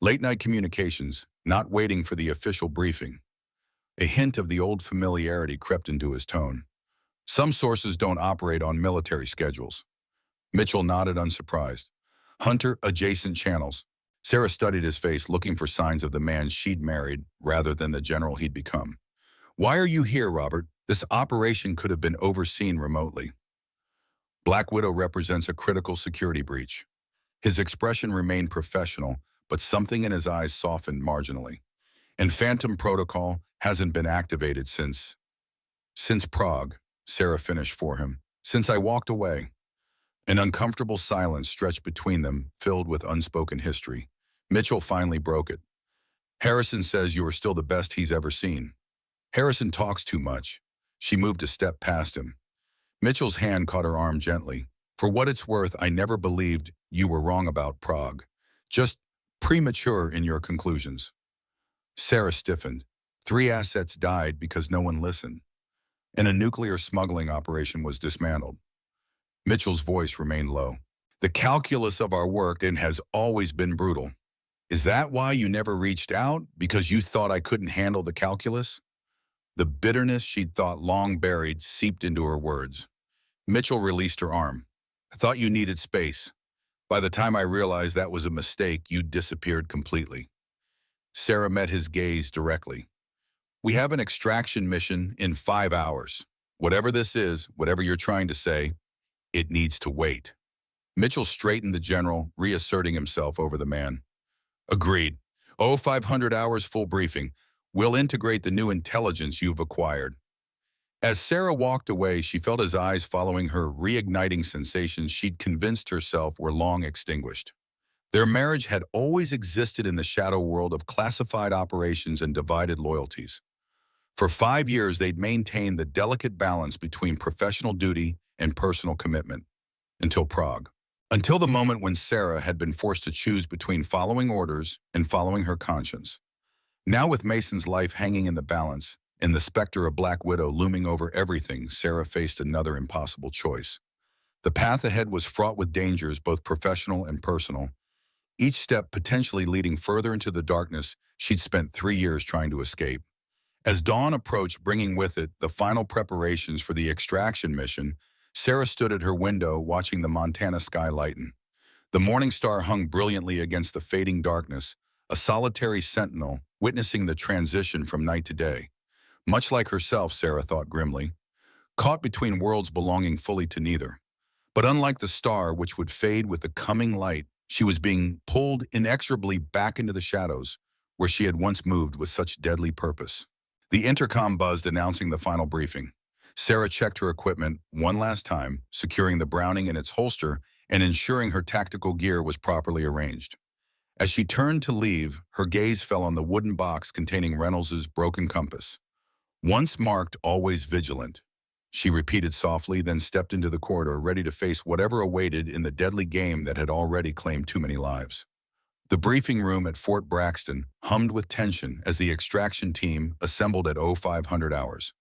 Late-night communications, not waiting for the official briefing. A hint of the old familiarity crept into his tone. Some sources don't operate on military schedules. Mitchell nodded unsurprised. Hunter-adjacent channels. Sarah studied his face, looking for signs of the man she'd married rather than the general he'd become. Why are you here, Robert? This operation could have been overseen remotely. Black Widow represents a critical security breach. His expression remained professional, but something in his eyes softened marginally. And Phantom Protocol hasn't been activated since Prague, Sarah finished for him. Since I walked away. An uncomfortable silence stretched between them, filled with unspoken history. Mitchell finally broke it. Harrison says you are still the best he's ever seen. Harrison talks too much. She moved a step past him. Mitchell's hand caught her arm gently. For what it's worth, I never believed you were wrong about Prague. Just premature in your conclusions. Sarah stiffened. 3 assets died because no one listened. And a nuclear smuggling operation was dismantled. Mitchell's voice remained low. The calculus of our work then has always been brutal. Is that why you never reached out? Because you thought I couldn't handle the calculus? The bitterness she'd thought long buried seeped into her words. Mitchell released her arm. I thought you needed space. By the time I realized that was a mistake, you'd disappeared completely. Sarah met his gaze directly. We have an extraction mission in 5 hours. Whatever this is, whatever you're trying to say, it needs to wait. Mitchell straightened the general, reasserting himself over the man. Agreed. 500 hours full briefing. We'll integrate the new intelligence you've acquired. As Sarah walked away, she felt his eyes following her, reigniting sensations she'd convinced herself were long extinguished. Their marriage had always existed in the shadow world of classified operations and divided loyalties. For 5 years, they'd maintained the delicate balance between professional duty and personal commitment. Until Prague. Until the moment when Sarah had been forced to choose between following orders and following her conscience. Now with Mason's life hanging in the balance, and the specter of Black Widow looming over everything, Sarah faced another impossible choice. The path ahead was fraught with dangers, both professional and personal, each step potentially leading further into the darkness she'd spent 3 years trying to escape. As dawn approached, bringing with it the final preparations for the extraction mission, Sarah stood at her window watching the Montana sky lighten. The morning star hung brilliantly against the fading darkness, a solitary sentinel witnessing the transition from night to day. Much like herself, Sarah thought grimly, caught between worlds belonging fully to neither. But unlike the star, which would fade with the coming light, she was being pulled inexorably back into the shadows, where she had once moved with such deadly purpose. The intercom buzzed, announcing the final briefing. Sarah checked her equipment one last time, securing the Browning in its holster and ensuring her tactical gear was properly arranged. As she turned to leave, her gaze fell on the wooden box containing Reynolds's broken compass. Once marked, always vigilant. She repeated softly, then stepped into the corridor, ready to face whatever awaited in the deadly game that had already claimed too many lives. The briefing room at Fort Braxton hummed with tension as the extraction team assembled at 0500 hours.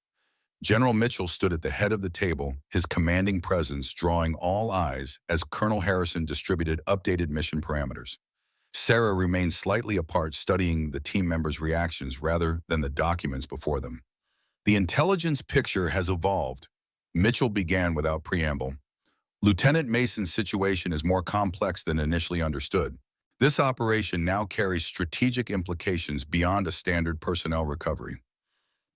General Mitchell stood at the head of the table, his commanding presence drawing all eyes as Colonel Harrison distributed updated mission parameters. Sarah remained slightly apart, studying the team members' reactions rather than the documents before them. The intelligence picture has evolved. Mitchell began without preamble. Lieutenant Mason's situation is more complex than initially understood. This operation now carries strategic implications beyond a standard personnel recovery.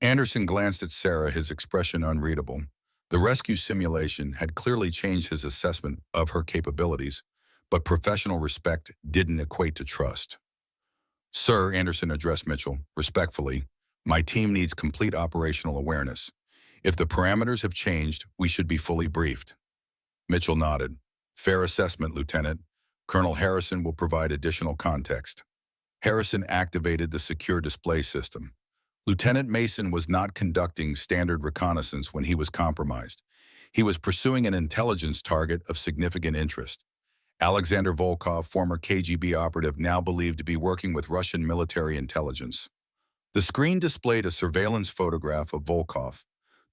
Anderson glanced at Sarah, his expression unreadable. The rescue simulation had clearly changed his assessment of her capabilities, but professional respect didn't equate to trust. Sir, Anderson addressed Mitchell, respectfully, my team needs complete operational awareness. If the parameters have changed, we should be fully briefed. Mitchell nodded. Fair assessment, Lieutenant. Colonel Harrison will provide additional context. Harrison activated the secure display system. Lieutenant Mason was not conducting standard reconnaissance when he was compromised. He was pursuing an intelligence target of significant interest. Alexander Volkov, former KGB operative, now believed to be working with Russian military intelligence. The screen displayed a surveillance photograph of Volkov,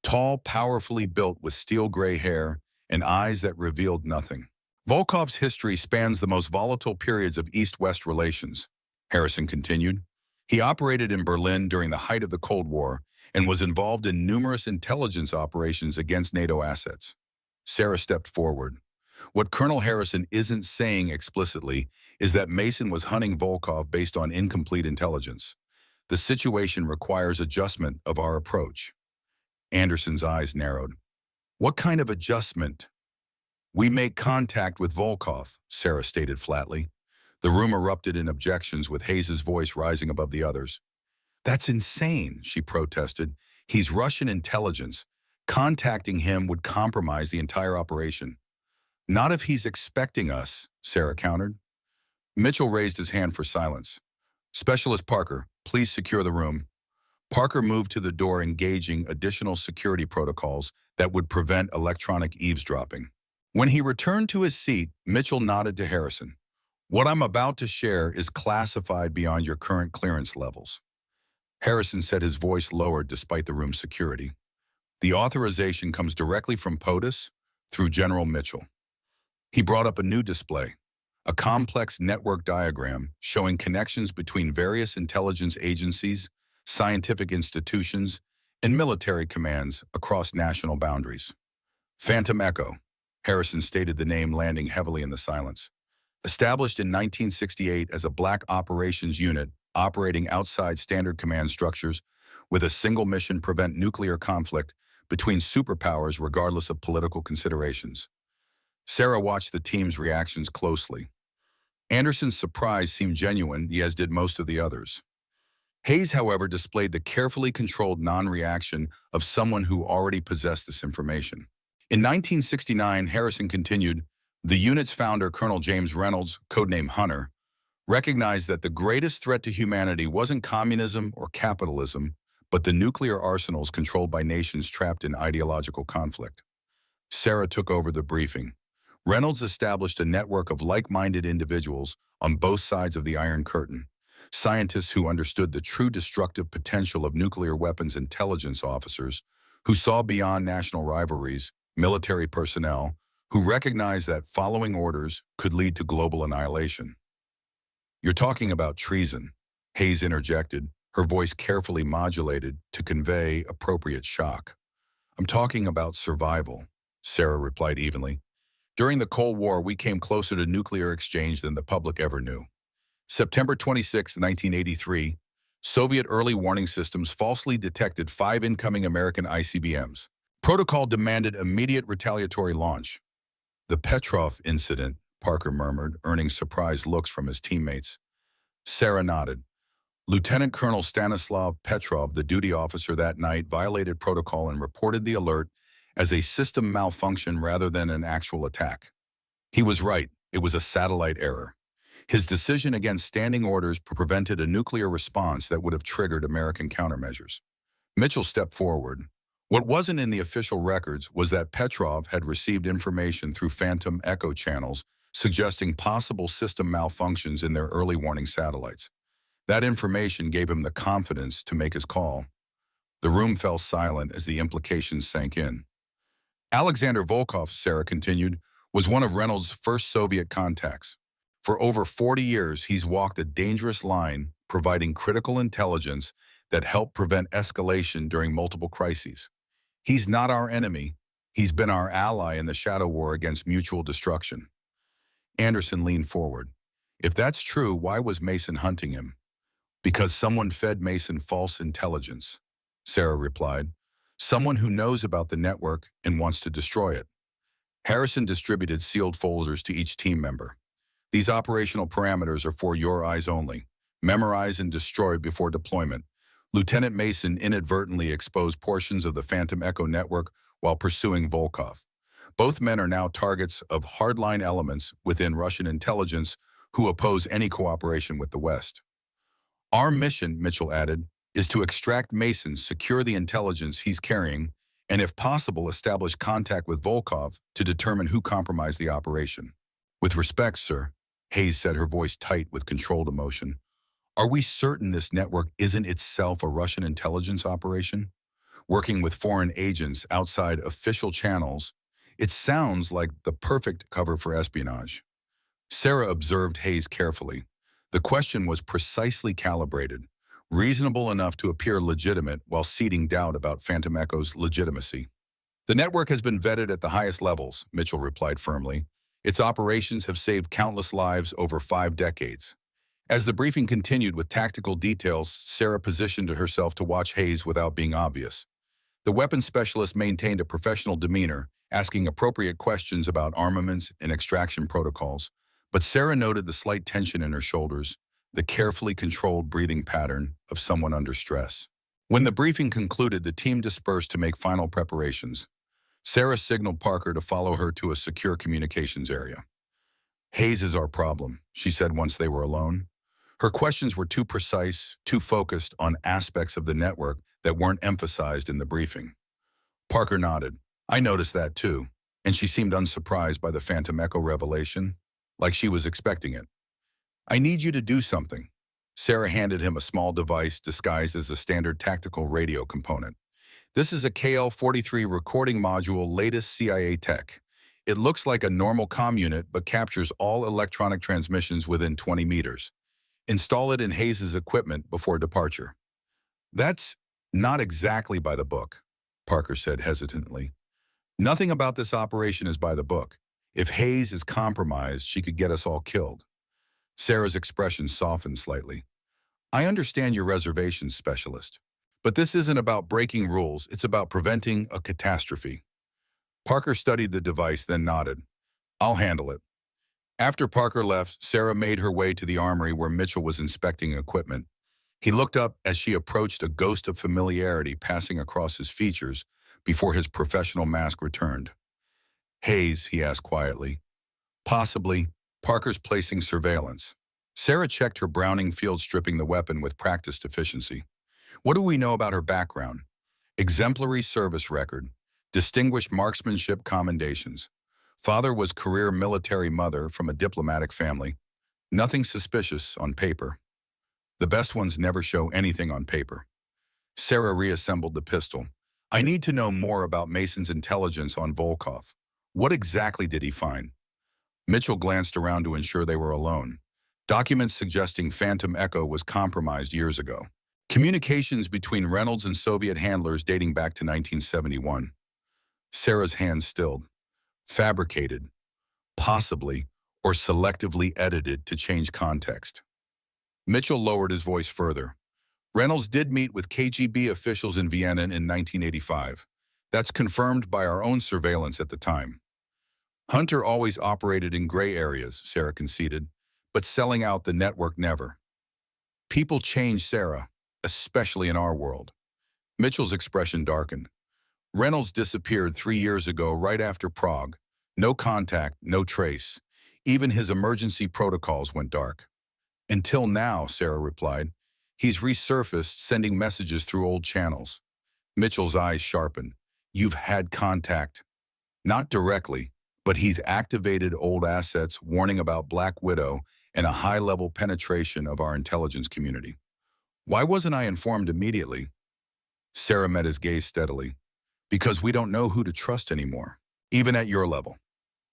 tall, powerfully built with steel gray hair and eyes that revealed nothing. Volkov's history spans the most volatile periods of East-West relations, Harrison continued. He operated in Berlin during the height of the Cold War and was involved in numerous intelligence operations against NATO assets. Sarah stepped forward. What Colonel Harrison isn't saying explicitly is that Mason was hunting Volkov based on incomplete intelligence. The situation requires adjustment of our approach. Anderson's eyes narrowed. What kind of adjustment? We make contact with Volkov, Sarah stated flatly. The room erupted in objections with Hayes's voice rising above the others. That's insane, she protested. He's Russian intelligence. Contacting him would compromise the entire operation. Not if he's expecting us, Sarah countered. Mitchell raised his hand for silence. Specialist Parker, please secure the room. Parker moved to the door, engaging additional security protocols that would prevent electronic eavesdropping. When he returned to his seat, Mitchell nodded to Harrison. What I'm about to share is classified beyond your current clearance levels. Harrison said, his voice lowered despite the room's security. The authorization comes directly from POTUS through General Mitchell. He brought up a new display, a complex network diagram showing connections between various intelligence agencies, scientific institutions, and military commands across national boundaries. Phantom Echo, Harrison stated, the name landing heavily in the silence. Established in 1968 as a black operations unit operating outside standard command structures with a single mission: prevent nuclear conflict between superpowers regardless of political considerations. Sarah watched the team's reactions closely. Anderson's surprise seemed genuine, as did most of the others. Hayes, however, displayed the carefully controlled non-reaction of someone who already possessed this information. In 1969, Harrison continued, the unit's founder, Colonel James Reynolds, codename Hunter, recognized that the greatest threat to humanity wasn't communism or capitalism, but the nuclear arsenals controlled by nations trapped in ideological conflict. Sarah took over the briefing. Reynolds established a network of like-minded individuals on both sides of the Iron Curtain, scientists who understood the true destructive potential of nuclear weapons, intelligence officers who saw beyond national rivalries, military personnel who recognized that following orders could lead to global annihilation. You're talking about treason, Hayes interjected, her voice carefully modulated to convey appropriate shock. I'm talking about survival, Sarah replied evenly. During the Cold War, we came closer to nuclear exchange than the public ever knew. September 26, 1983, Soviet early warning systems falsely detected 5 incoming American ICBMs. Protocol demanded immediate retaliatory launch. The Petrov incident, Parker murmured, earning surprised looks from his teammates. Sarah nodded. Lieutenant Colonel Stanislav Petrov, the duty officer that night, violated protocol and reported the alert as a system malfunction rather than an actual attack. He was right. It was a satellite error. His decision against standing orders prevented a nuclear response that would have triggered American countermeasures. Mitchell stepped forward. What wasn't in the official records was that Petrov had received information through Phantom Echo channels suggesting possible system malfunctions in their early warning satellites. That information gave him the confidence to make his call. The room fell silent as the implications sank in. Alexander Volkov, Sarah continued, was one of Reynolds' first Soviet contacts. For over 40 years, he's walked a dangerous line, providing critical intelligence that helped prevent escalation during multiple crises. He's not our enemy. He's been our ally in the shadow war against mutual destruction. Anderson leaned forward. If that's true, why was Mason hunting him? Because someone fed Mason false intelligence, Sarah replied. Someone who knows about the network and wants to destroy it. Harrison distributed sealed folders to each team member. These operational parameters are for your eyes only. Memorize and destroy before deployment. Lieutenant Mason inadvertently exposed portions of the Phantom Echo network while pursuing Volkov. Both men are now targets of hardline elements within Russian intelligence who oppose any cooperation with the West. Our mission, Mitchell added, is to extract Mason, secure the intelligence he's carrying, and if possible, establish contact with Volkov to determine who compromised the operation. With respect, sir, Hayes said, her voice tight with controlled emotion, Are we certain this network isn't itself a Russian intelligence operation? Working with foreign agents outside official channels, it sounds like the perfect cover for espionage. Sarah observed Hayes carefully. The question was precisely calibrated, reasonable enough to appear legitimate while seeding doubt about Phantom Echo's legitimacy. The network has been vetted at the highest levels, Mitchell replied firmly. Its operations have saved countless lives over 5 decades. As the briefing continued with tactical details, Sarah positioned herself to watch Hayes without being obvious. The weapons specialist maintained a professional demeanor, asking appropriate questions about armaments and extraction protocols, but Sarah noted the slight tension in her shoulders, the carefully controlled breathing pattern of someone under stress. When the briefing concluded, the team dispersed to make final preparations. Sarah signaled Parker to follow her to a secure communications area. "Hayes is our problem," she said once they were alone. Her questions were too precise, too focused on aspects of the network that weren't emphasized in the briefing. Parker nodded. "I noticed that too," and she seemed unsurprised by the Phantom Echo revelation, like she was expecting it. "I need you to do something." Sarah handed him a small device disguised as a standard tactical radio component. "This is a KL-43 recording module, latest CIA tech. It looks like a normal comm unit but captures all electronic transmissions within 20 meters. Install it in Hayes' equipment before departure." "That's not exactly by the book," Parker said hesitantly. "Nothing about this operation is by the book. If Hayes is compromised, she could get us all killed." Sarah's expression softened slightly. "I understand your reservations, specialist. But this isn't about breaking rules, it's about preventing a catastrophe." Parker studied the device, then nodded. "I'll handle it." After Parker left, Sarah made her way to the armory where Mitchell was inspecting equipment. He looked up as she approached, a ghost of familiarity passing across his features before his professional mask returned. "Hayes," he asked quietly. "Possibly. Parker's placing surveillance." Sarah checked her Browning field, stripping the weapon with practiced efficiency. "What do we know about her background?" "Exemplary service record. Distinguished marksmanship commendations. Father was career military, mother from a diplomatic family. Nothing suspicious on paper." "The best ones never show anything on paper." Sarah reassembled the pistol. "I need to know more about Mason's intelligence on Volkov. What exactly did he find?" Mitchell glanced around to ensure they were alone. "Documents suggesting Phantom Echo was compromised years ago. Communications between Reynolds and Soviet handlers dating back to 1971. Sarah's hands stilled. "Fabricated, possibly, or selectively edited to change context." Mitchell lowered his voice further. "Reynolds did meet with KGB officials in Vienna in 1985. That's confirmed by our own surveillance at the time." "Hunter always operated in gray areas," Sarah conceded, "but selling out the network never." "People change, Sarah, especially in our world." Mitchell's expression darkened. "Reynolds disappeared 3 years ago, right after Prague. No contact, no trace. Even his emergency protocols went dark." "Until now," Sarah replied. "He's resurfaced, sending messages through old channels." Mitchell's eyes sharpened. "You've had contact?" "Not directly, but he's activated old assets, warning about Black Widow and a high-level penetration of our intelligence community." "Why wasn't I informed immediately?" Sarah met his gaze steadily. "Because we don't know who to trust anymore, even at your level."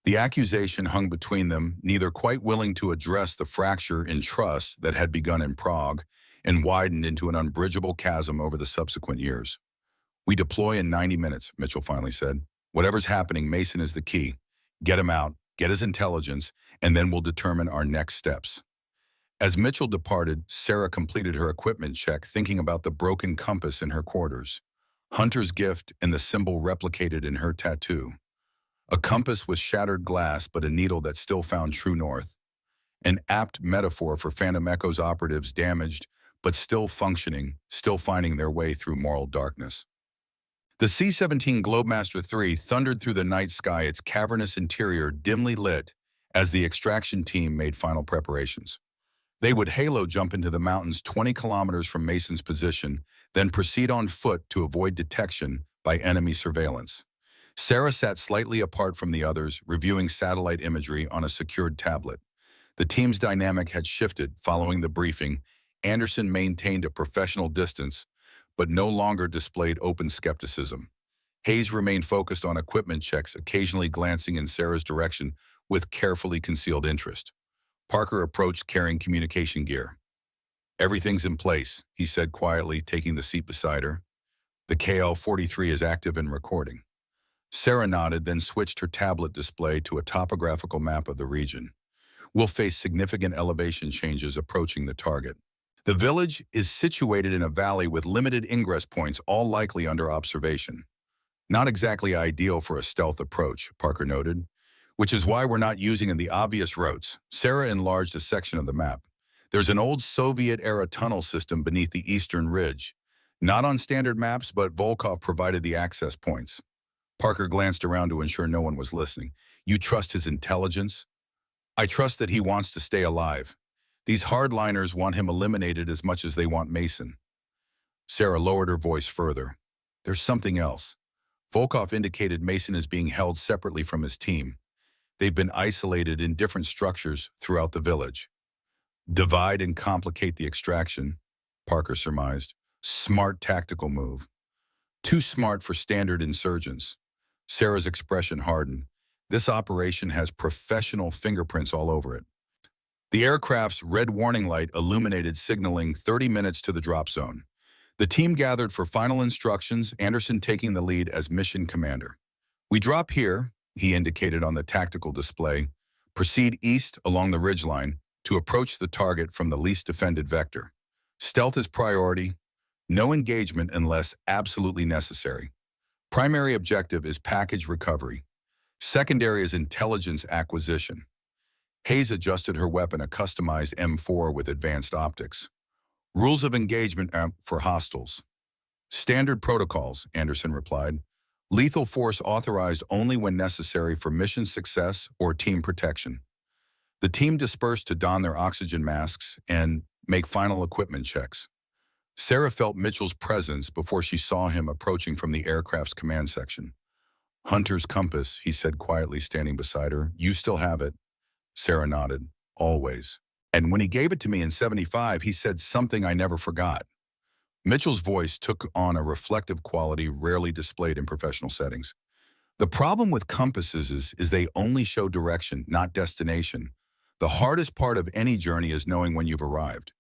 The accusation hung between them, neither quite willing to address the fracture in trust that had begun in Prague and widened into an unbridgeable chasm over the subsequent years. "We deploy in 90 minutes, Mitchell finally said. "Whatever's happening, Mason is the key. Get him out, get his intelligence, and then we'll determine our next steps." As Mitchell departed, Sarah completed her equipment check, thinking about the broken compass in her quarters. Hunter's gift and the symbol replicated in her tattoo. A compass with shattered glass, but a needle that still found true north. An apt metaphor for Phantom Echo's operatives, damaged, but still functioning, still finding their way through moral darkness. The C-17 Globemaster III thundered through the night sky, its cavernous interior dimly lit as the extraction team made final preparations. They would halo jump into the mountains 20 kilometers from Mason's position, then proceed on foot to avoid detection by enemy surveillance. Sarah sat slightly apart from the others, reviewing satellite imagery on a secured tablet. The team's dynamic had shifted following the briefing, Anderson maintained a professional distance, but no longer displayed open skepticism. Hayes remained focused on equipment checks, occasionally glancing in Sarah's direction with carefully concealed interest. Parker approached carrying communication gear. "Everything's in place," he said quietly, taking the seat beside her. "The KL-43 is active and recording." Sarah nodded, then switched her tablet display to a topographical map of the region. "We'll face significant elevation changes approaching the target. The village is situated in a valley with limited ingress points, all likely under observation. Not exactly ideal for a stealth approach," Parker noted, "which is why we're not using the obvious routes." Sarah enlarged a section of the map. "There's an old Soviet-era tunnel system beneath the eastern ridge. Not on standard maps, but Volkov provided the access points." Parker glanced around to ensure no one was listening. "You trust his intelligence?" "I trust that he wants to stay alive. These hardliners want him eliminated as much as they want Mason." Sarah lowered her voice further. "There's something else." Volkov indicated Mason is being held separately from his team. "They've been isolated in different structures throughout the village." "Divide and complicate the extraction," Parker surmised. "Smart tactical move. Too smart for standard insurgents." Sarah's expression hardened. "This operation has professional fingerprints all over it." The aircraft's red warning light illuminated, signaling 30 minutes to the drop zone. The team gathered for final instructions, Anderson taking the lead as mission commander. "We drop here," he indicated on the tactical display. "Proceed east along the ridgeline to approach the target from the least defended vector. Stealth is priority. No engagement unless absolutely necessary. Primary objective is package recovery. Secondary is intelligence acquisition." Hayes adjusted her weapon, a customized M4 with advanced optics. "Rules of engagement for hostiles." "Standard protocols," Anderson replied. "Lethal force authorized only when necessary for mission success or team protection." The team dispersed to don their oxygen masks and make final equipment checks. Sarah felt Mitchell's presence before she saw him approaching from the aircraft's command section. "Hunter's compass," he said quietly, standing beside her. "You still have it?" Sarah nodded. "Always. And when he gave it to me in '75, he said something I never forgot." Mitchell's voice took on a reflective quality rarely displayed in professional settings. "The problem with compasses is they only show direction, not destination. The hardest part of any journey is knowing when you've arrived."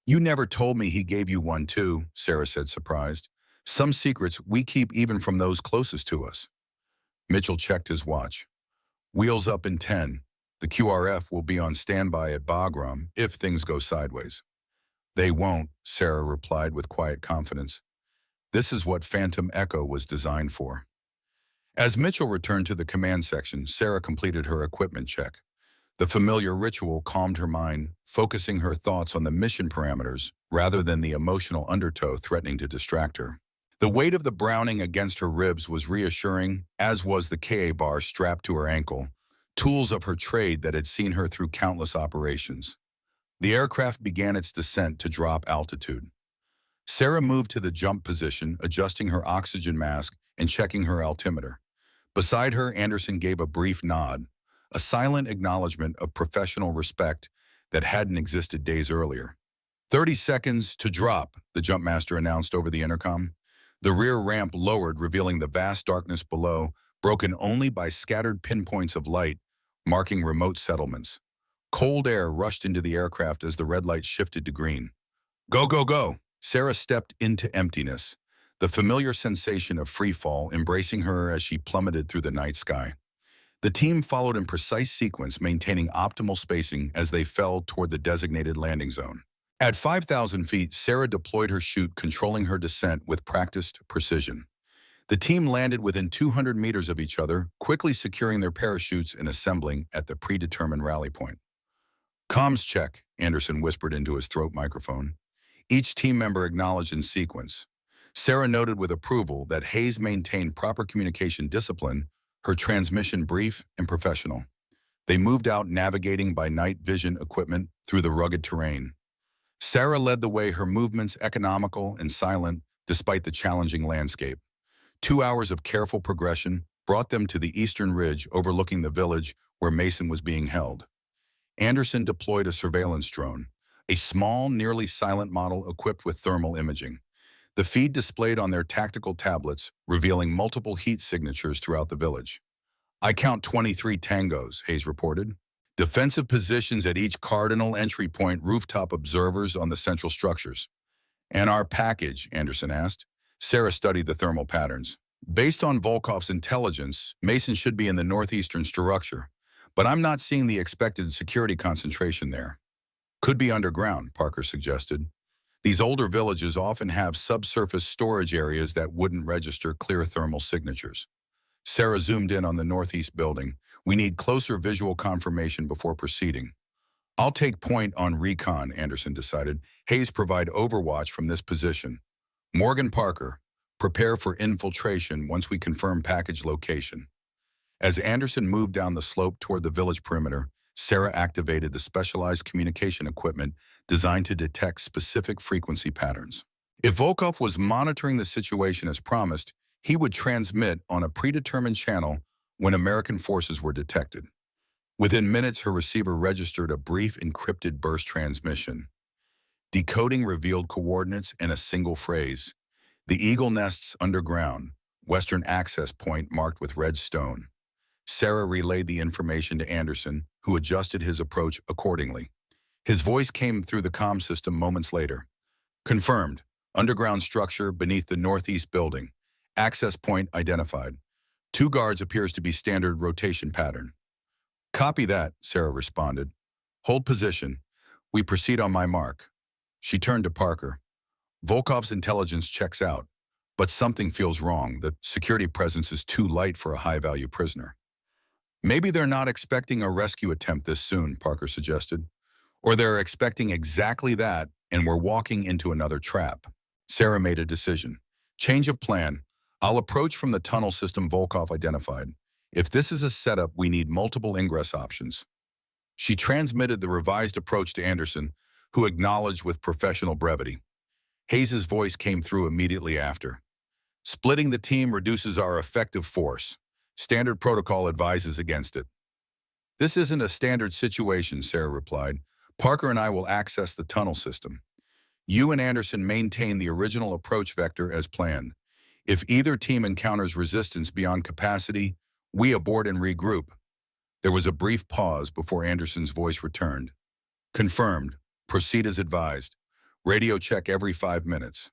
"You never told me he gave you one too," Sarah said, surprised. "Some secrets we keep even from those closest to us." Mitchell checked his watch. "Wheels up in 10. The QRF will be on standby at Bagram if things go sideways." "They won't," Sarah replied with quiet confidence. "This is what Phantom Echo was designed for." As Mitchell returned to the command section, Sarah completed her equipment check. The familiar ritual calmed her mind, focusing her thoughts on the mission parameters rather than the emotional undertow threatening to distract her. The weight of the Browning against her ribs was reassuring, as was the KA bar strapped to her ankle, tools of her trade that had seen her through countless operations. The aircraft began its descent to drop altitude. Sarah moved to the jump position, adjusting her oxygen mask and checking her altimeter. Beside her, Anderson gave a brief nod, a silent acknowledgement of professional respect that hadn't existed days earlier. 30 seconds to drop," the jumpmaster announced over the intercom. The rear ramp lowered, revealing the vast darkness below, broken only by scattered pinpoints of light, marking remote settlements. Cold air rushed into the aircraft as the red light shifted to green. "Go, go, go!" Sarah stepped into emptiness, the familiar sensation of free fall embracing her as she plummeted through the night sky. The team followed in precise sequence, maintaining optimal spacing as they fell toward the designated landing zone. At 5,000 feet, Sarah deployed her chute, controlling her descent with practiced precision. The team landed within 200 meters of each other, quickly securing their parachutes and assembling at the predetermined rally point. "Comms check," Anderson whispered into his throat microphone. Each team member acknowledged in sequence. Sarah noted with approval that Hayes maintained proper communication discipline, her transmission brief and professional. They moved out, navigating by night vision equipment through the rugged terrain. Sarah led the way, her movements economical and silent despite the challenging landscape. 2 hours of careful progression brought them to the eastern ridge overlooking the village where Mason was being held. Anderson deployed a surveillance drone, a small, nearly silent model equipped with thermal imaging. The feed displayed on their tactical tablets, revealing multiple heat signatures throughout the village. I count 23 tangos, Hayes reported. Defensive positions at each cardinal entry point, rooftop observers on the central structures. And our package, Anderson asked. Sarah studied the thermal patterns. Based on Volkov's intelligence, Mason should be in the northeastern structure, but I'm not seeing the expected security concentration there. Could be underground, Parker suggested. These older villages often have subsurface storage areas that wouldn't register clear thermal signatures. Sarah zoomed in on the northeast building. We need closer visual confirmation before proceeding. I'll take point on recon, Anderson decided. Hayes provide overwatch from this position. Morgan Parker, prepare for infiltration once we confirm package location. As Anderson moved down the slope toward the village perimeter, Sarah activated the specialized communication equipment designed to detect specific frequency patterns. If Volkov was monitoring the situation as promised, he would transmit on a predetermined channel when American forces were detected. Within minutes, her receiver registered a brief encrypted burst transmission. Decoding revealed coordinates in a single phrase. The eagle nests underground, western access point marked with red stone. Sarah relayed the information to Anderson, who adjusted his approach accordingly. His voice came through the comm system moments later. Confirmed. Underground structure beneath the northeast building. Access point identified. 2 guards appears to be standard rotation pattern. Copy that, Sarah responded. Hold position. We proceed on my mark. She turned to Parker. Volkov's intelligence checks out, but something feels wrong. The security presence is too light for a high-value prisoner. Maybe they're not expecting a rescue attempt this soon, Parker suggested. Or they're expecting exactly that, and we're walking into another trap. Sarah made a decision. Change of plan. I'll approach from the tunnel system Volkov identified. If this is a setup, we need multiple ingress options. She transmitted the revised approach to Anderson, who acknowledged with professional brevity. Hayes's voice came through immediately after. Splitting the team reduces our effective force. Standard protocol advises against it. This isn't a standard situation, Sarah replied. Parker and I will access the tunnel system. You and Anderson maintain the original approach vector as planned. If either team encounters resistance beyond capacity, we abort and regroup. There was a brief pause before Anderson's voice returned. Confirmed. Proceed as advised. Radio check every 5 minutes.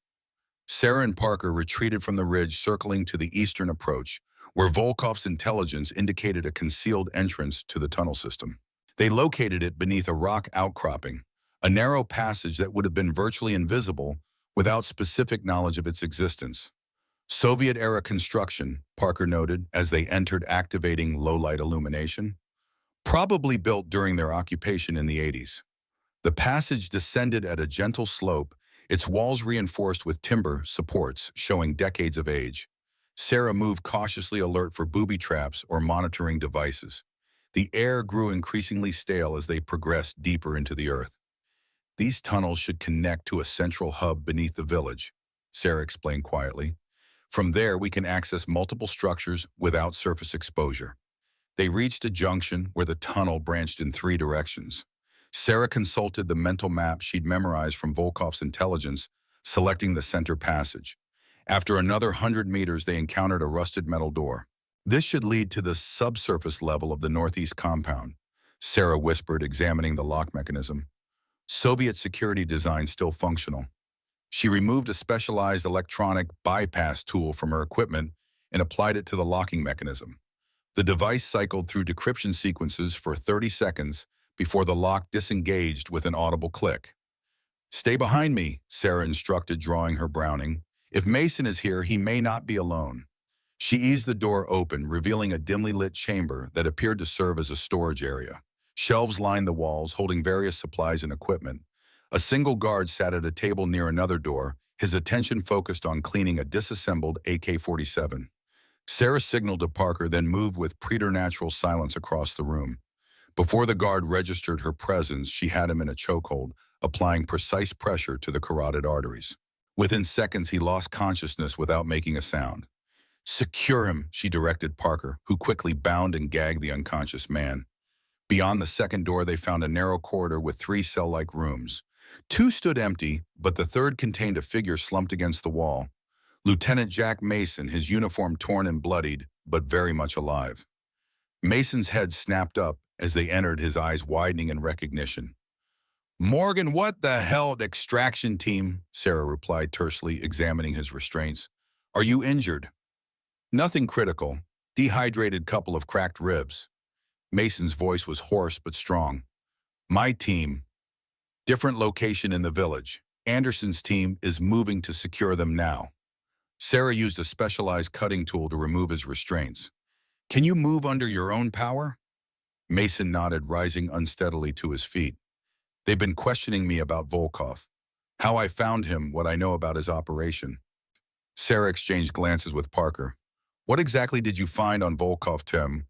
Sarah and Parker retreated from the ridge, circling to the eastern approach, where Volkov's intelligence indicated a concealed entrance to the tunnel system. They located it beneath a rock outcropping, a narrow passage that would have been virtually invisible without specific knowledge of its existence. Soviet-era construction, Parker noted as they entered, activating low-light illumination, probably built during their occupation in the 80s. The passage descended at a gentle slope, its walls reinforced with timber supports showing decades of age. Sarah moved cautiously, alert for booby traps or monitoring devices. The air grew increasingly stale as they progressed deeper into the earth. These tunnels should connect to a central hub beneath the village, Sarah explained quietly. From there, we can access multiple structures without surface exposure. They reached a junction where the tunnel branched in 3 directions. Sarah consulted the mental map she'd memorized from Volkov's intelligence, selecting the center passage. After another 100 meters, they encountered a rusted metal door. This should lead to the subsurface level of the northeast compound, Sarah whispered, examining the lock mechanism. Soviet security design still functional. She removed a specialized electronic bypass tool from her equipment and applied it to the locking mechanism. The device cycled through decryption sequences for 30 seconds before the lock disengaged with an audible click. Stay behind me, Sarah instructed, drawing her Browning. If Mason is here, he may not be alone. She eased the door open, revealing a dimly lit chamber that appeared to serve as a storage area. Shelves lined the walls, holding various supplies and equipment. A single guard sat at a table near another door, his attention focused on cleaning a disassembled AK-47. Sarah signaled to Parker, then moved with preternatural silence across the room. Before the guard registered her presence, she had him in a chokehold, applying precise pressure to the carotid arteries. Within seconds, he lost consciousness without making a sound. Secure him, she directed Parker, who quickly bound and gagged the unconscious man. Beyond the second door, they found a narrow corridor with 3 cell-like rooms. Two stood empty, but the third contained a figure slumped against the wall. Lieutenant Jack Mason, his uniform torn and bloodied, but very much alive. Mason's head snapped up as they entered, his eyes widening in recognition. "Morgan, what the hell, extraction team?" Sarah replied tersely, examining his restraints. "Are you injured?" "Nothing critical. Dehydrated couple of cracked ribs." Mason's voice was hoarse but strong. "My team. Different location in the village. Anderson's team is moving to secure them now." Sarah used a specialized cutting tool to remove his restraints. "Can you move under your own power?" Mason nodded, rising unsteadily to his feet. "They've been questioning me about Volkov. How I found him, what I know about his operation." Sarah exchanged glances with Parker. "What exactly did you find on Volkov, Tim?"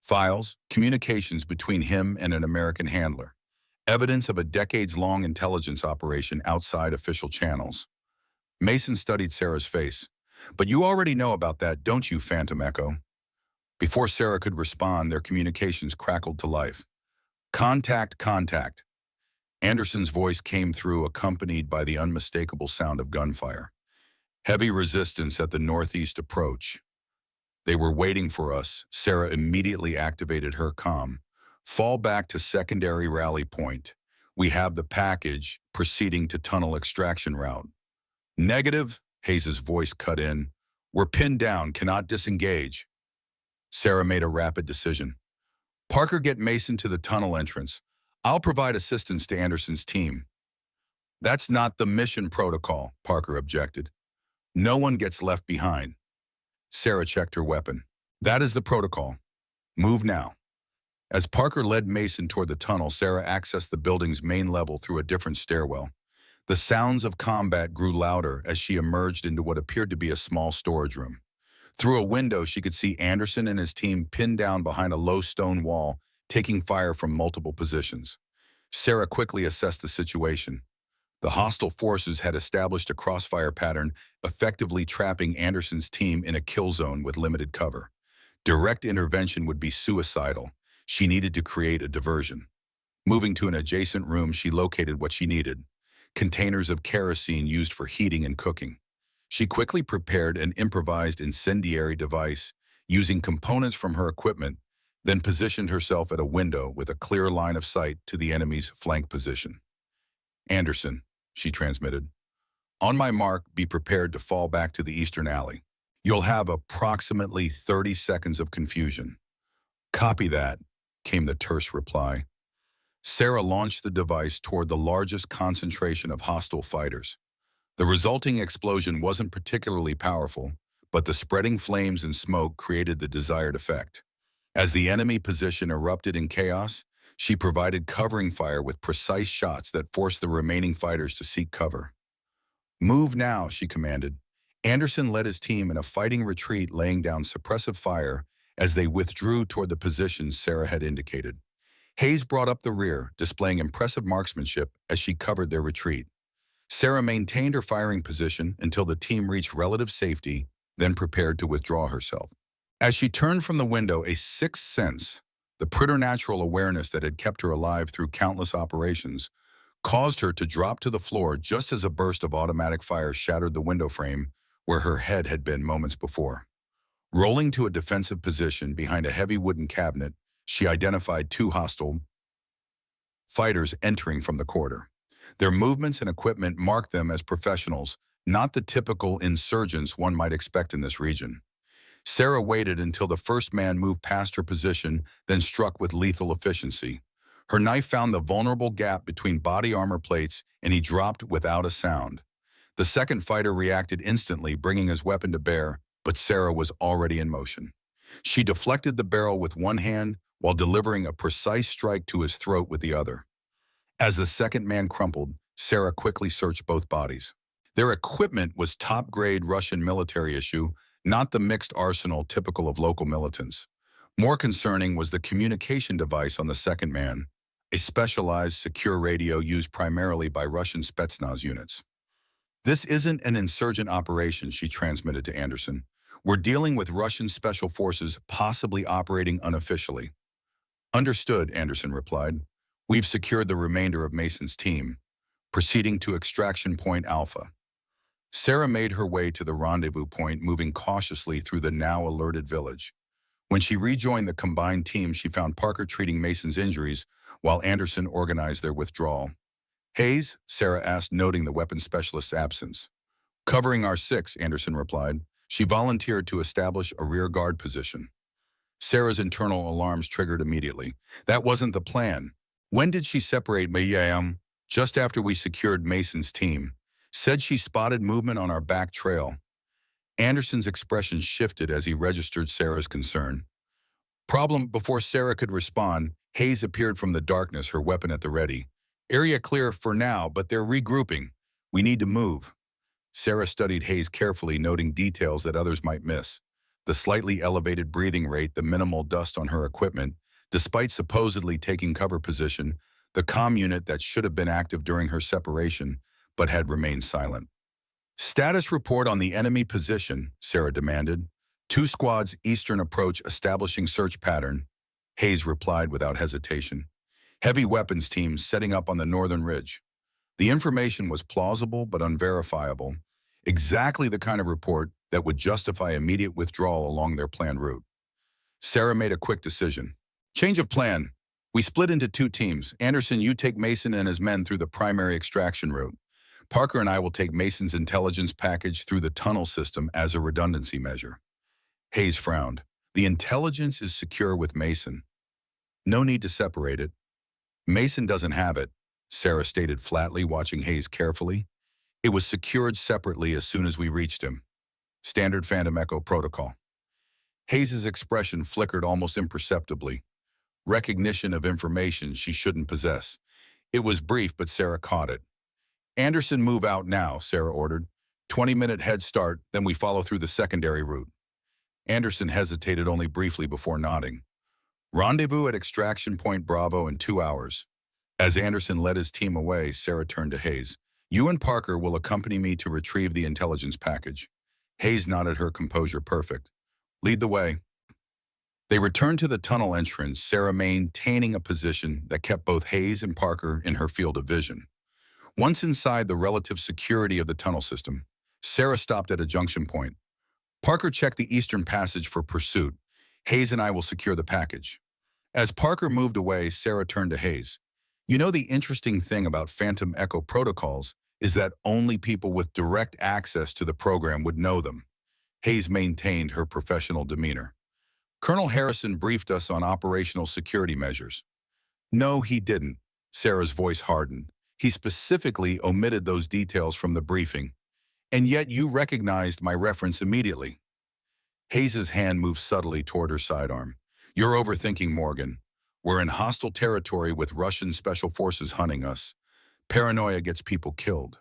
"Files, communications between him and an American handler. Evidence of a decades-long intelligence operation outside official channels." Mason studied Sarah's face. "But you already know about that, don't you, Phantom Echo?" Before Sarah could respond, their communications crackled to life. "Contact, contact." Anderson's voice came through, accompanied by the unmistakable sound of gunfire. "Heavy resistance at the northeast approach. They were waiting for us." Sarah immediately activated her comm. "Fall back to secondary rally point. We have the package proceeding to tunnel extraction route." "Negative," Hayes' voice cut in. "We're pinned down, cannot disengage." Sarah made a rapid decision. "Parker, get Mason to the tunnel entrance. I'll provide assistance to Anderson's team." "That's not the mission protocol," Parker objected. "No one gets left behind." Sarah checked her weapon. "That is the protocol. Move now." As Parker led Mason toward the tunnel, Sarah accessed the building's main level through a different stairwell. The sounds of combat grew louder as she emerged into what appeared to be a small storage room. Through a window, she could see Anderson and his team pinned down behind a low stone wall, taking fire from multiple positions. Sarah quickly assessed the situation. The hostile forces had established a crossfire pattern, effectively trapping Anderson's team in a kill zone with limited cover. Direct intervention would be suicidal. She needed to create a diversion. Moving to an adjacent room, she located what she needed: containers of kerosene used for heating and cooking. She quickly prepared an improvised incendiary device using components from her equipment, then positioned herself at a window with a clear line of sight to the enemy's flank position. "Anderson," she transmitted. "On my mark, be prepared to fall back to the eastern alley. You'll have approximately 30 seconds of confusion." "Copy that," came the terse reply. Sarah launched the device toward the largest concentration of hostile fighters. The resulting explosion wasn't particularly powerful, but the spreading flames and smoke created the desired effect. As the enemy position erupted in chaos, she provided covering fire with precise shots that forced the remaining fighters to seek cover. "Move now," she commanded. Anderson led his team in a fighting retreat, laying down suppressive fire as they withdrew toward the positions Sarah had indicated. Hayes brought up the rear, displaying impressive marksmanship as she covered their retreat. Sarah maintained her firing position until the team reached relative safety, then prepared to withdraw herself. As she turned from the window, a sixth sense, the preternatural awareness that had kept her alive through countless operations, caused her to drop to the floor just as a burst of automatic fire shattered the window frame where her head had been moments before. Rolling to a defensive position behind a heavy wooden cabinet, she identified two hostile fighters entering from the corridor. Their movements and equipment marked them as professionals, not the typical insurgents one might expect in this region. Sarah waited until the first man moved past her position, then struck with lethal efficiency. Her knife found the vulnerable gap between body armor plates, and he dropped without a sound. The second fighter reacted instantly, bringing his weapon to bear, but Sarah was already in motion. She deflected the barrel with one hand while delivering a precise strike to his throat with the other. As the second man crumpled, Sarah quickly searched both bodies. Their equipment was top-grade Russian military issue, not the mixed arsenal typical of local militants. More concerning was the communication device on the second man, a specialized secure radio used primarily by Russian Spetsnaz units. "This isn't an insurgent operation," she transmitted to Anderson. "We're dealing with Russian special forces possibly operating unofficially." "Understood," Anderson replied. "We've secured the remainder of Mason's team. proceeding to Extraction Point Alpha. Sarah made her way to the rendezvous point, moving cautiously through the now alerted village. When she rejoined the combined team, she found Parker treating Mason's injuries while Anderson organized their withdrawal. "Hayes?" Sarah asked, noting the weapons specialist's absence. "Covering our six," Anderson replied. She volunteered to establish a rear guard position. Sarah's internal alarms triggered immediately. That wasn't the plan. When did she separate me? Just after we secured Mason's team. Said she spotted movement on our back trail. Anderson's expression shifted as he registered Sarah's concern. Problem. Before Sarah could respond, Hayes appeared from the darkness, her weapon at the ready. "Area clear for now, but they're regrouping. We need to move." Sarah studied Hayes carefully, noting details that others might miss. The slightly elevated breathing rate, the minimal dust on her equipment, despite supposedly taking cover position, the comm unit that should have been active during her separation, but had remained silent. "Status report on the enemy position," Sarah demanded. "Two squads eastern approach establishing search pattern," Hayes replied without hesitation. "Heavy weapons teams setting up on the northern ridge." The information was plausible but unverifiable, exactly the kind of report that would justify immediate withdrawal along their planned route. Sarah made a quick decision. "Change of plan. We split into two teams. Anderson, you take Mason and his men through the primary extraction route. Parker and I will take Mason's intelligence package through the tunnel system as a redundancy measure." Hayes frowned. "The intelligence is secure with Mason. No need to separate it." "Mason doesn't have it," Sarah stated flatly, watching Hayes carefully. "It was secured separately as soon as we reached him. Standard Phantom Echo protocol." Hayes's expression flickered almost imperceptibly. Recognition of information she shouldn't possess. It was brief, but Sarah caught it. "Anderson, move out now," Sarah ordered. 20-minute head start, then we follow through the secondary route." Anderson hesitated only briefly before nodding. "Rendezvous at Extraction Point Bravo in 2 hours." As Anderson led his team away, Sarah turned to Hayes. "You and Parker will accompany me to retrieve the intelligence package." Hayes nodded, her composure perfect. "Lead the way." They returned to the tunnel entrance, Sarah maintaining a position that kept both Hayes and Parker in her field of vision. Once inside the relative security of the tunnel system, Sarah stopped at a junction point. "Parker, check the eastern passage for pursuit. Hayes and I will secure the package." As Parker moved away, Sarah turned to Hayes. "You know, the interesting thing about Phantom Echo protocols is that only people with direct access to the program would know them." Hayes maintained her professional demeanor. "Colonel Harrison briefed us on operational security measures." "No, he didn't." Sarah's voice hardened. "He specifically omitted those details from the briefing. And yet you recognized my reference immediately." Hayes's hand moved subtly toward her sidearm. "You're overthinking, Morgan. We're in hostile territory with Russian special forces hunting us. Paranoia gets people killed.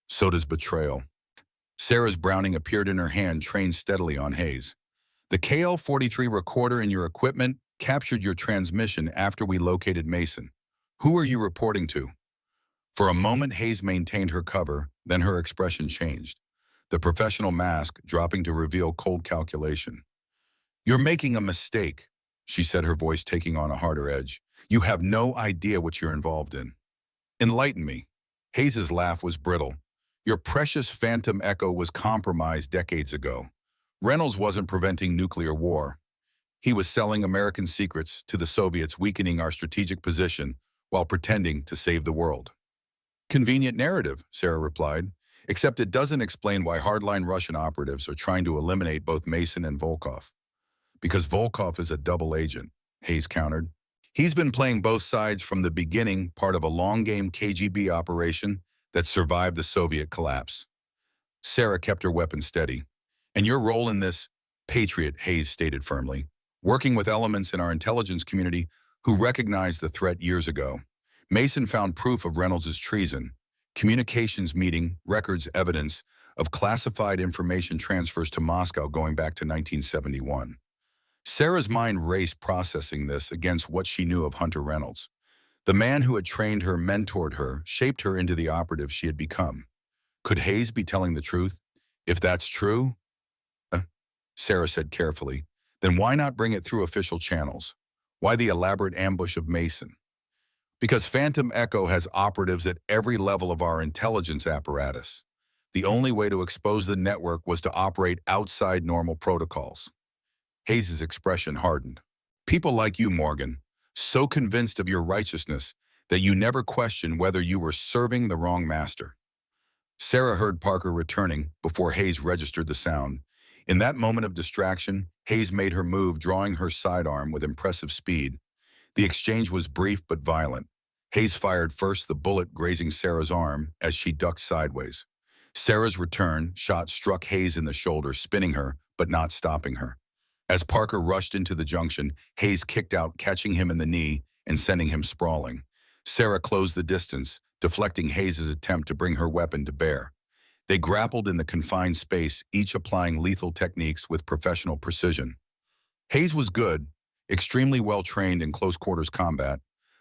So does betrayal." Sarah's Browning appeared in her hand, trained steadily on Hayes. "The KL-43 recorder in your equipment captured your transmission after we located Mason. Who are you reporting to?" For a moment, Hayes maintained her cover, then her expression changed, the professional mask dropping to reveal cold calculation. "You're making a mistake," she said, her voice taking on a harder edge. "You have no idea what you're involved in." "Enlighten me." Hayes's laugh was brittle. "Your precious Phantom Echo was compromised decades ago. Reynolds wasn't preventing nuclear war. He was selling American secrets to the Soviets, weakening our strategic position while pretending to save the world." "Convenient narrative," Sarah replied, "except it doesn't explain why hardline Russian operatives are trying to eliminate both Mason and Volkov." "Because Volkov is a double agent," Hayes countered. "He's been playing both sides from the beginning, part of a long-game KGB operation that survived the Soviet collapse." Sarah kept her weapon steady. "And your role in this?" "Patriot," Hayes stated firmly. "Working with elements in our intelligence community who recognized the threat years ago. Mason found proof of Reynolds' treason, communications meeting, records, evidence of classified information transfers to Moscow going back to 1971. Sarah's mind raced, processing this against what she knew of Hunter Reynolds. The man who had trained her, mentored her, shaped her into the operative she had become. Could Hayes be telling the truth? If that's true, Sarah said carefully, then why not bring it through official channels? Why the elaborate ambush of Mason? Because Phantom Echo has operatives at every level of our intelligence apparatus. The only way to expose the network was to operate outside normal protocols. Hayes's expression hardened. People like you, Morgan, so convinced of your righteousness that you never questioned whether you were serving the wrong master. Sarah heard Parker returning before Hayes registered the sound. In that moment of distraction, Hayes made her move, drawing her sidearm with impressive speed. The exchange was brief but violent. Hayes fired first, the bullet grazing Sarah's arm as she ducked sideways. Sarah's return shot struck Hayes in the shoulder, spinning her, but not stopping her. As Parker rushed into the junction, Hayes kicked out, catching him in the knee and sending him sprawling. Sarah closed the distance, deflecting Hayes' attempt to bring her weapon to bear. They grappled in the confined space, each applying lethal techniques with professional precision. Hayes was good, extremely well-trained in close-quarters combat,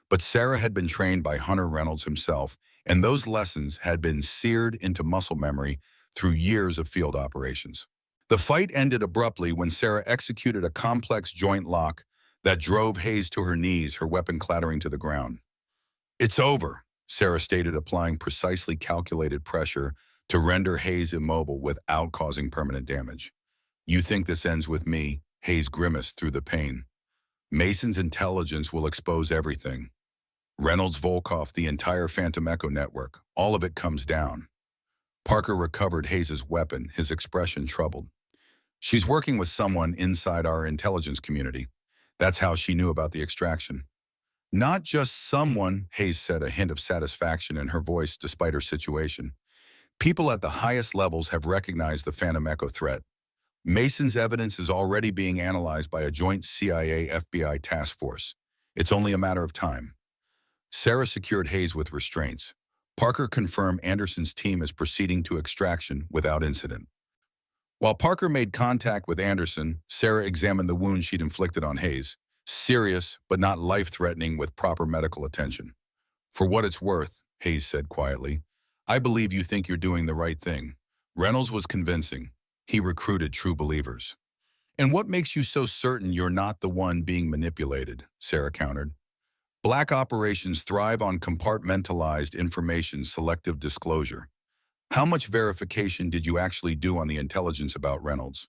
but Sarah had been trained by Hunter Reynolds himself, and those lessons had been seared into muscle memory through years of field operations. The fight ended abruptly when Sarah executed a complex joint lock that drove Hayes to her knees, her weapon clattering to the ground. "It's over," Sarah stated, applying precisely calculated pressure to render Hayes immobile without causing permanent damage. "You think this ends with me?" Hayes grimaced through the pain. "Mason's intelligence will expose everything. Reynolds, Volkov, the entire Phantom Echo network, all of it comes down." Parker recovered Hayes' weapon, his expression troubled. "She's working with someone inside our intelligence community. That's how she knew about the extraction." "Not just someone," Hayes said, a hint of satisfaction in her voice despite her situation. "People at the highest levels have recognized the Phantom Echo threat. Mason's evidence is already being analyzed by a joint CIA-FBI task force. It's only a matter of time." Sarah secured Hayes with restraints. Parker confirmed Anderson's team is proceeding to extraction without incident. While Parker made contact with Anderson, Sarah examined the wound she'd inflicted on Hayes. Serious, but not life-threatening, with proper medical attention. "For what it's worth," Hayes said quietly, "I believe you think you're doing the right thing." Reynolds was convincing. He recruited true believers. "And what makes you so certain you're not the one being manipulated?" Sarah countered. "Black operations thrive on compartmentalized information, selective disclosure. How much verification did you actually do on the intelligence about Reynolds?"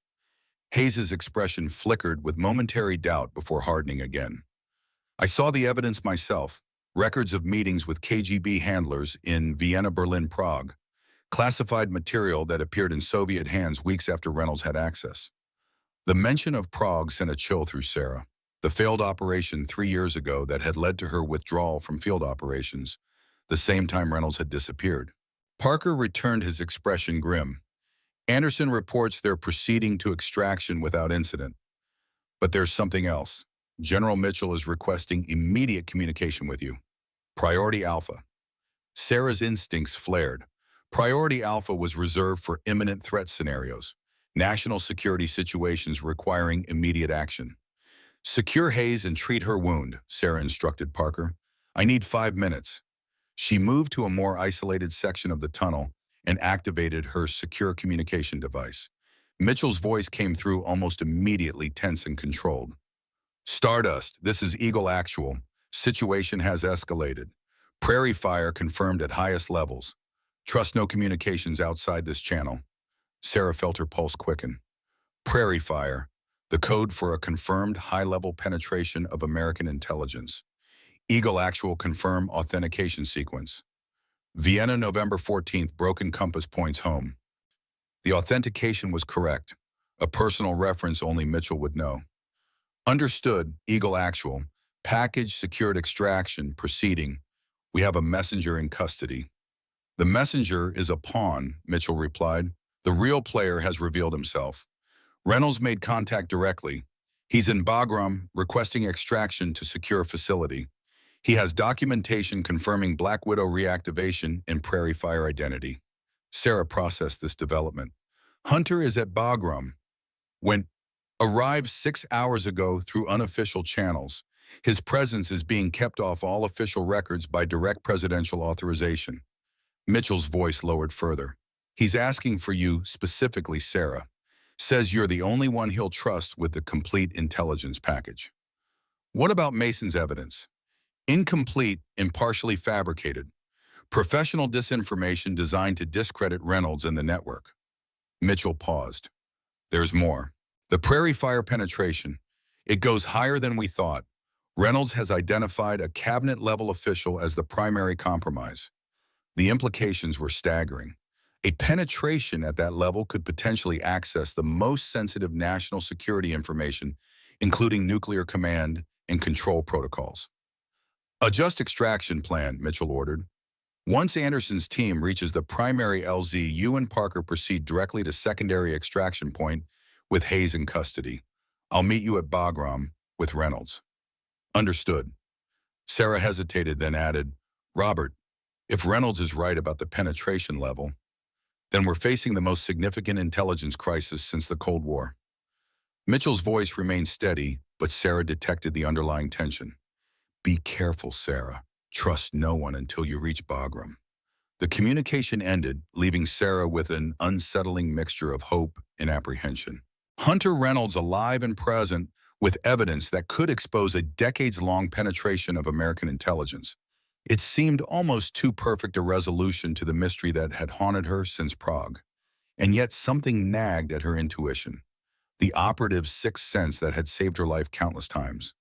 Hayes' expression flickered with momentary doubt before hardening again. "I saw the evidence myself. Records of meetings with KGB handlers in Vienna, Berlin, Prague. Classified material that appeared in Soviet hands weeks after Reynolds had access." The mention of Prague sent a chill through Sarah. The failed operation 3 years ago that had led to her withdrawal from field operations, the same time Reynolds had disappeared. Parker returned, his expression grim. "Anderson reports they're proceeding to extraction without incident. But there's something else. General Mitchell is requesting immediate communication with you. Priority Alpha." Sarah's instincts flared. Priority Alpha was reserved for imminent threat scenarios, national security situations requiring immediate action. "Secure Hayes and treat her wound," Sarah instructed Parker. "I need 5 minutes." She moved to a more isolated section of the tunnel and activated her secure communication device. Mitchell's voice came through almost immediately, tense and controlled. "Stardust, this is Eagle Actual. Situation has escalated. Prairie fire confirmed at highest levels. Trust no communications outside this channel." Sarah felt her pulse quicken. Prairie fire, the code for a confirmed high-level penetration of American intelligence. Eagle Actual confirm authentication sequence. Vienna, November 14th, broken compass points home. The authentication was correct. A personal reference only Mitchell would know. Understood, Eagle Actual. Package secured extraction proceeding. We have a messenger in custody. The messenger is a pawn, Mitchell replied. The real player has revealed himself. Reynolds made contact directly. He's in Bagram, requesting extraction to secure facility. He has documentation confirming Black Widow reactivation and Prairie Fire identity. Sarah processed this development. Hunter is at Bagram. Arrived 6 hours ago through unofficial channels. His presence is being kept off all official records by direct presidential authorization. Mitchell's voice lowered further. He's asking for you, specifically Sarah. Says you're the only one he'll trust with the complete intelligence package. What about Mason's evidence? Incomplete and partially fabricated. Professional disinformation designed to discredit Reynolds and the network. Mitchell paused. There's more. The Prairie Fire penetration. It goes higher than we thought. Reynolds has identified a cabinet-level official as the primary compromise. The implications were staggering. A penetration at that level could potentially access the most sensitive national security information, including nuclear command and control protocols. Adjust extraction plan, Mitchell ordered. Once Anderson's team reaches the primary LZ, you and Parker proceed directly to secondary extraction point with Hayes in custody. I'll meet you at Bagram with Reynolds. Understood. Sarah hesitated, then added, Robert, if Reynolds is right about the penetration level, then we're facing the most significant intelligence crisis since the Cold War. Mitchell's voice remained steady, but Sarah detected the underlying tension. Be careful, Sarah. Trust no one until you reach Bagram. The communication ended, leaving Sarah with an unsettling mixture of hope and apprehension. Hunter Reynolds alive and present, with evidence that could expose a decades-long penetration of American intelligence. It seemed almost too perfect a resolution to the mystery that had haunted her since Prague. And yet something nagged at her intuition, the operative sixth sense that had saved her life countless times.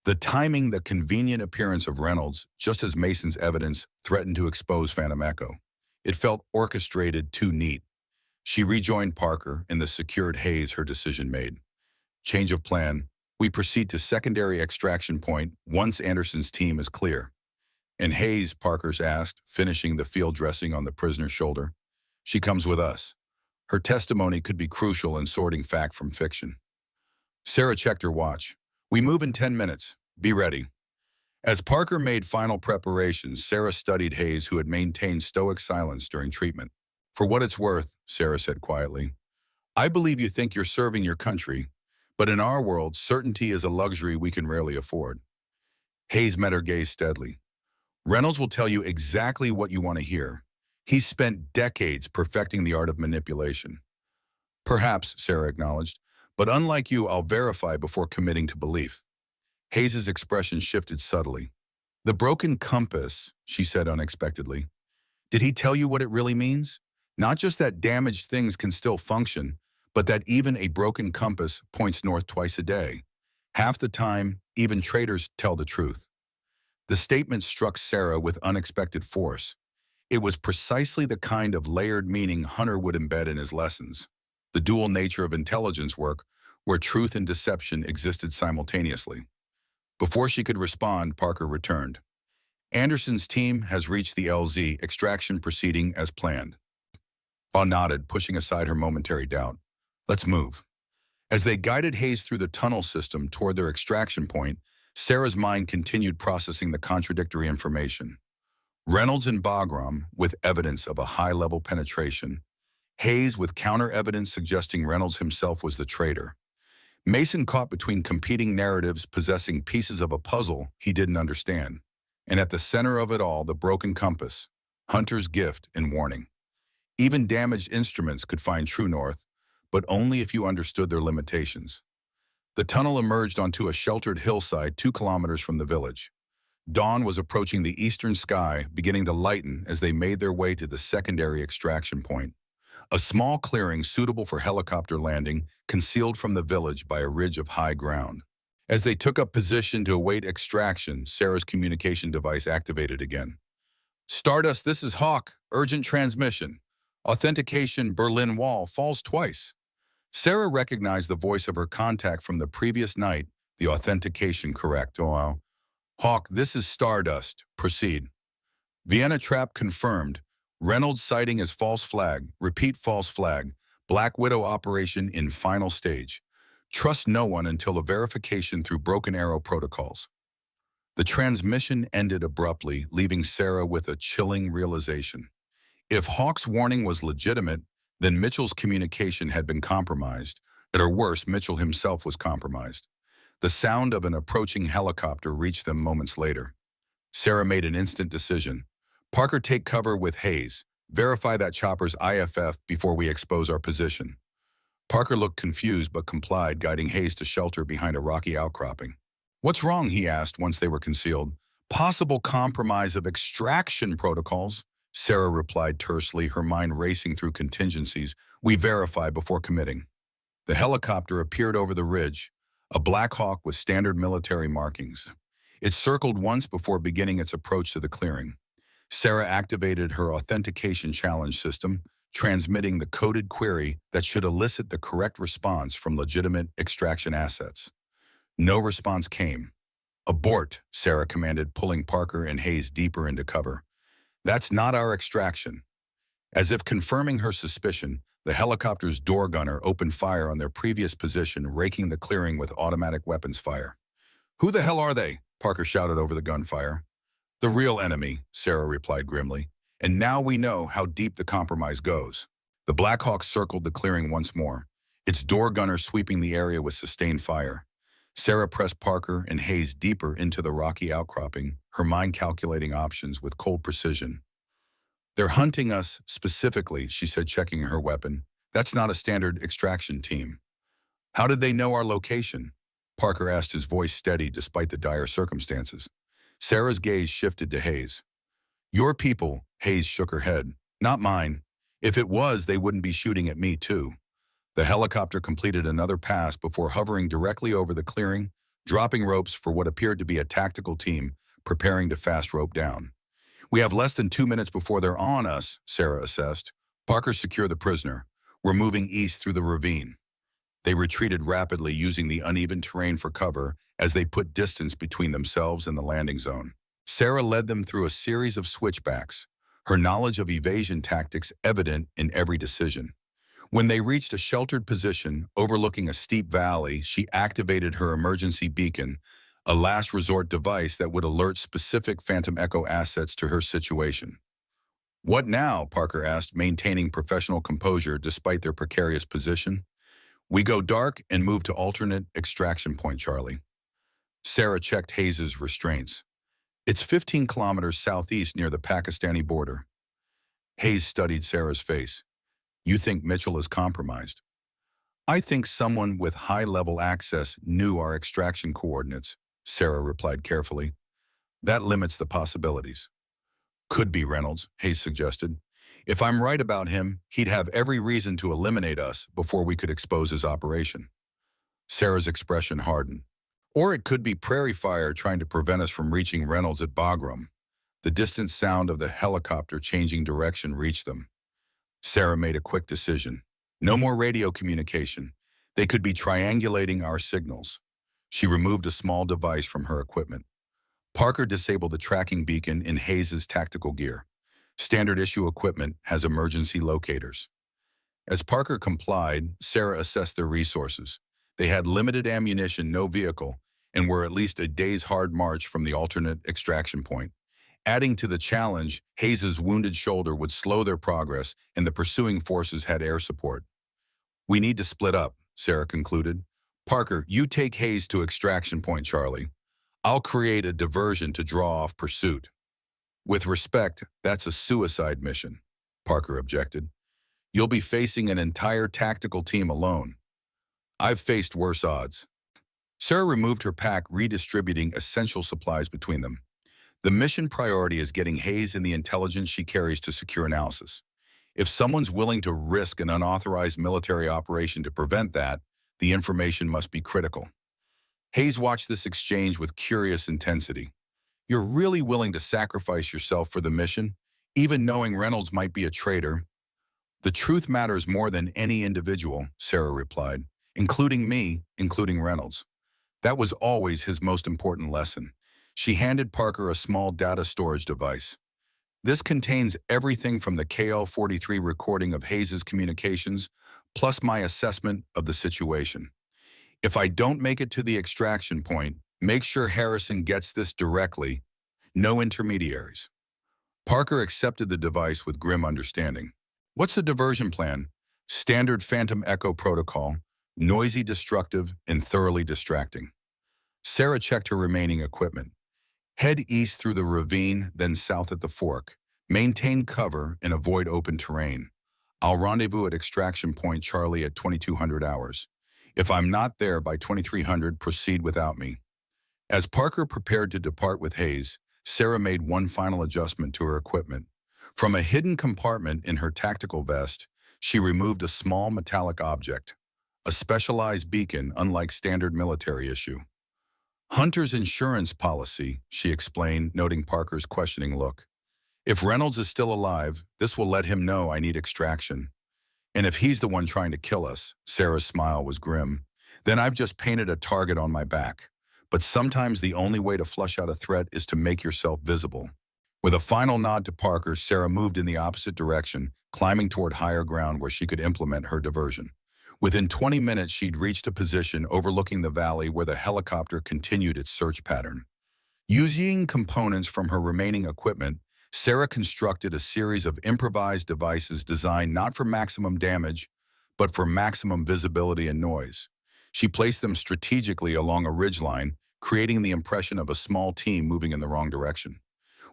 The timing, the convenient appearance of Reynolds, just as Mason's evidence threatened to expose Phantom Echo. It felt orchestrated, too neat. She rejoined Parker. In the secured haze, her decision made. Change of plan. We proceed to secondary extraction point once Anderson's team is clear. And Hayes, Parker's asked, finishing the field dressing on the prisoner's shoulder. She comes with us. Her testimony could be crucial in sorting fact from fiction. Sarah checked her watch. We move in 10 minutes. Be ready. As Parker made final preparations, Sarah studied Hayes, who had maintained stoic silence during treatment. For what it's worth, Sarah said quietly, I believe you think you're serving your country, but in our world, certainty is a luxury we can rarely afford. Hayes met her gaze steadily. Reynolds will tell you exactly what you want to hear. He's spent decades perfecting the art of manipulation. Perhaps, Sarah acknowledged, but unlike you, I'll verify before committing to belief. Hayes's expression shifted subtly. The broken compass, she said unexpectedly. Did he tell you what it really means? Not just that damaged things can still function, but that even a broken compass points north twice a day. Half the time, even traitors tell the truth. The statement struck Sarah with unexpected force. It was precisely the kind of layered meaning Hunter would embed in his lessons. The dual nature of intelligence work, where truth and deception existed simultaneously. Before she could respond, Parker returned. Anderson's team has reached the LZ, extraction proceeding as planned. Aw nodded, pushing aside her momentary doubt. Let's move. As they guided Hayes through the tunnel system toward their extraction point, Sarah's mind continued processing the contradictory information. Reynolds and Bagram with evidence of a high-level penetration. Hayes with counter-evidence suggesting Reynolds himself was the traitor. Mason caught between competing narratives possessing pieces of a puzzle he didn't understand. And at the center of it all, the broken compass, Hunter's gift and warning. Even damaged instruments could find true north, but only if you understood their limitations. The tunnel emerged onto a sheltered hillside 2 kilometers from the village. Dawn was approaching the eastern sky, beginning to lighten as they made their way to the secondary extraction point. A small clearing suitable for helicopter landing, concealed from the village by a ridge of high ground. As they took up position to await extraction, Sarah's communication device activated again. Stardust, this is Hawk. Urgent transmission. Authentication Berlin Wall falls twice. Sarah recognized the voice of her contact from the previous night, the authentication correct. Oh, wow. Hawk, this is Stardust. Proceed. Vienna trap confirmed. Reynolds sighting as false flag. Repeat false flag. Black Widow operation in final stage. Trust no one until a verification through Broken Arrow protocols. The transmission ended abruptly, leaving Sarah with a chilling realization. If Hawk's warning was legitimate, then Mitchell's communication had been compromised, or worse, Mitchell himself was compromised. The sound of an approaching helicopter reached them moments later. Sarah made an instant decision. Parker, take cover with Hayes. Verify that chopper's IFF before we expose our position. Parker looked confused but complied, guiding Hayes to shelter behind a rocky outcropping. What's wrong, he asked once they were concealed. Possible compromise of extraction protocols, Sarah replied tersely, her mind racing through contingencies. We verify before committing. The helicopter appeared over the ridge, a Black Hawk with standard military markings. It circled once before beginning its approach to the clearing. Sarah activated her authentication challenge system, transmitting the coded query that should elicit the correct response from legitimate extraction assets. No response came. Abort, Sarah commanded, pulling Parker and Hayes deeper into cover. That's not our extraction. As if confirming her suspicion, the helicopter's door gunner opened fire on their previous position, raking the clearing with automatic weapons fire. Who the hell are they? Parker shouted over the gunfire. The real enemy, Sarah replied grimly. And now we know how deep the compromise goes. The Black Hawk circled the clearing once more, its door gunner sweeping the area with sustained fire. Sarah pressed Parker and Hayes deeper into the rocky outcropping, her mind calculating options with cold precision. They're hunting us specifically, she said, checking her weapon. That's not a standard extraction team. How did they know our location? Parker asked, his voice steady despite the dire circumstances. Sarah's gaze shifted to Hayes. Your people, Hayes shook her head. Not mine. If it was, they wouldn't be shooting at me too. The helicopter completed another pass before hovering directly over the clearing, dropping ropes for what appeared to be a tactical team preparing to fast rope down. We have less than 2 minutes before they're on us, Sarah assessed. Parker, secure the prisoner. We're moving east through the ravine. They retreated rapidly, using the uneven terrain for cover as they put distance between themselves and the landing zone. Sarah led them through a series of switchbacks, her knowledge of evasion tactics evident in every decision. When they reached a sheltered position overlooking a steep valley, she activated her emergency beacon, a last resort device that would alert specific Phantom Echo assets to her situation. What now? Parker asked, maintaining professional composure despite their precarious position. We go dark and move to alternate extraction point, Charlie. Sarah checked Hayes' restraints. It's 15 kilometers southeast near the Pakistani border. Hayes studied Sarah's face. You think Mitchell is compromised? I think someone with high-level access knew our extraction coordinates, Sarah replied carefully. That limits the possibilities. Could be Reynolds, Hayes suggested. If I'm right about him, he'd have every reason to eliminate us before we could expose his operation. Sarah's expression hardened. Or it could be Prairie Fire trying to prevent us from reaching Reynolds at Bagram. The distant sound of the helicopter changing direction reached them. Sarah made a quick decision. No more radio communication. They could be triangulating our signals. She removed a small device from her equipment. Parker disabled the tracking beacon in Hayes' tactical gear. Standard issue equipment has emergency locators. As Parker complied, Sarah assessed their resources. They had limited ammunition, no vehicle, and were at least a day's hard march from the alternate extraction point. Adding to the challenge, Hayes' wounded shoulder would slow their progress, and the pursuing forces had air support. We need to split up, Sarah concluded. Parker, you take Hayes to extraction point, Charlie. I'll create a diversion to draw off pursuit. With respect, that's a suicide mission, Parker objected. You'll be facing an entire tactical team alone. I've faced worse odds. Sarah removed her pack, redistributing essential supplies between them. The mission priority is getting Hayes and the intelligence she carries to secure analysis. If someone's willing to risk an unauthorized military operation to prevent that, the information must be critical. Hayes watched this exchange with curious intensity. You're really willing to sacrifice yourself for the mission, even knowing Reynolds might be a traitor? The truth matters more than any individual, Sarah replied, including me, including Reynolds. That was always his most important lesson. She handed Parker a small data storage device. This contains everything from the KL-43 recording of Hayes' communications, plus my assessment of the situation. If I don't make it to the extraction point, make sure Harrison gets this directly. No intermediaries. Parker accepted the device with grim understanding. What's the diversion plan? Standard Phantom Echo protocol, noisy, destructive, and thoroughly distracting. Sarah checked her remaining equipment. Head east through the ravine, then south at the fork. Maintain cover and avoid open terrain. I'll rendezvous at extraction point Charlie at 2200 hours. If I'm not there by 2300, proceed without me. As Parker prepared to depart with Hayes, Sarah made one final adjustment to her equipment. From a hidden compartment in her tactical vest, she removed a small metallic object, a specialized beacon unlike standard military issue. Hunter's insurance policy, she explained, noting Parker's questioning look. If Reynolds is still alive, this will let him know I need extraction. And if he's the one trying to kill us, Sarah's smile was grim, then I've just painted a target on my back. But sometimes the only way to flush out a threat is to make yourself visible. With a final nod to Parker, Sarah moved in the opposite direction, climbing toward higher ground where she could implement her diversion. Within 20 minutes, she'd reached a position overlooking the valley where the helicopter continued its search pattern. Using components from her remaining equipment, Sarah constructed a series of improvised devices designed not for maximum damage, but for maximum visibility and noise. She placed them strategically along a ridgeline, creating the impression of a small team moving in the wrong direction.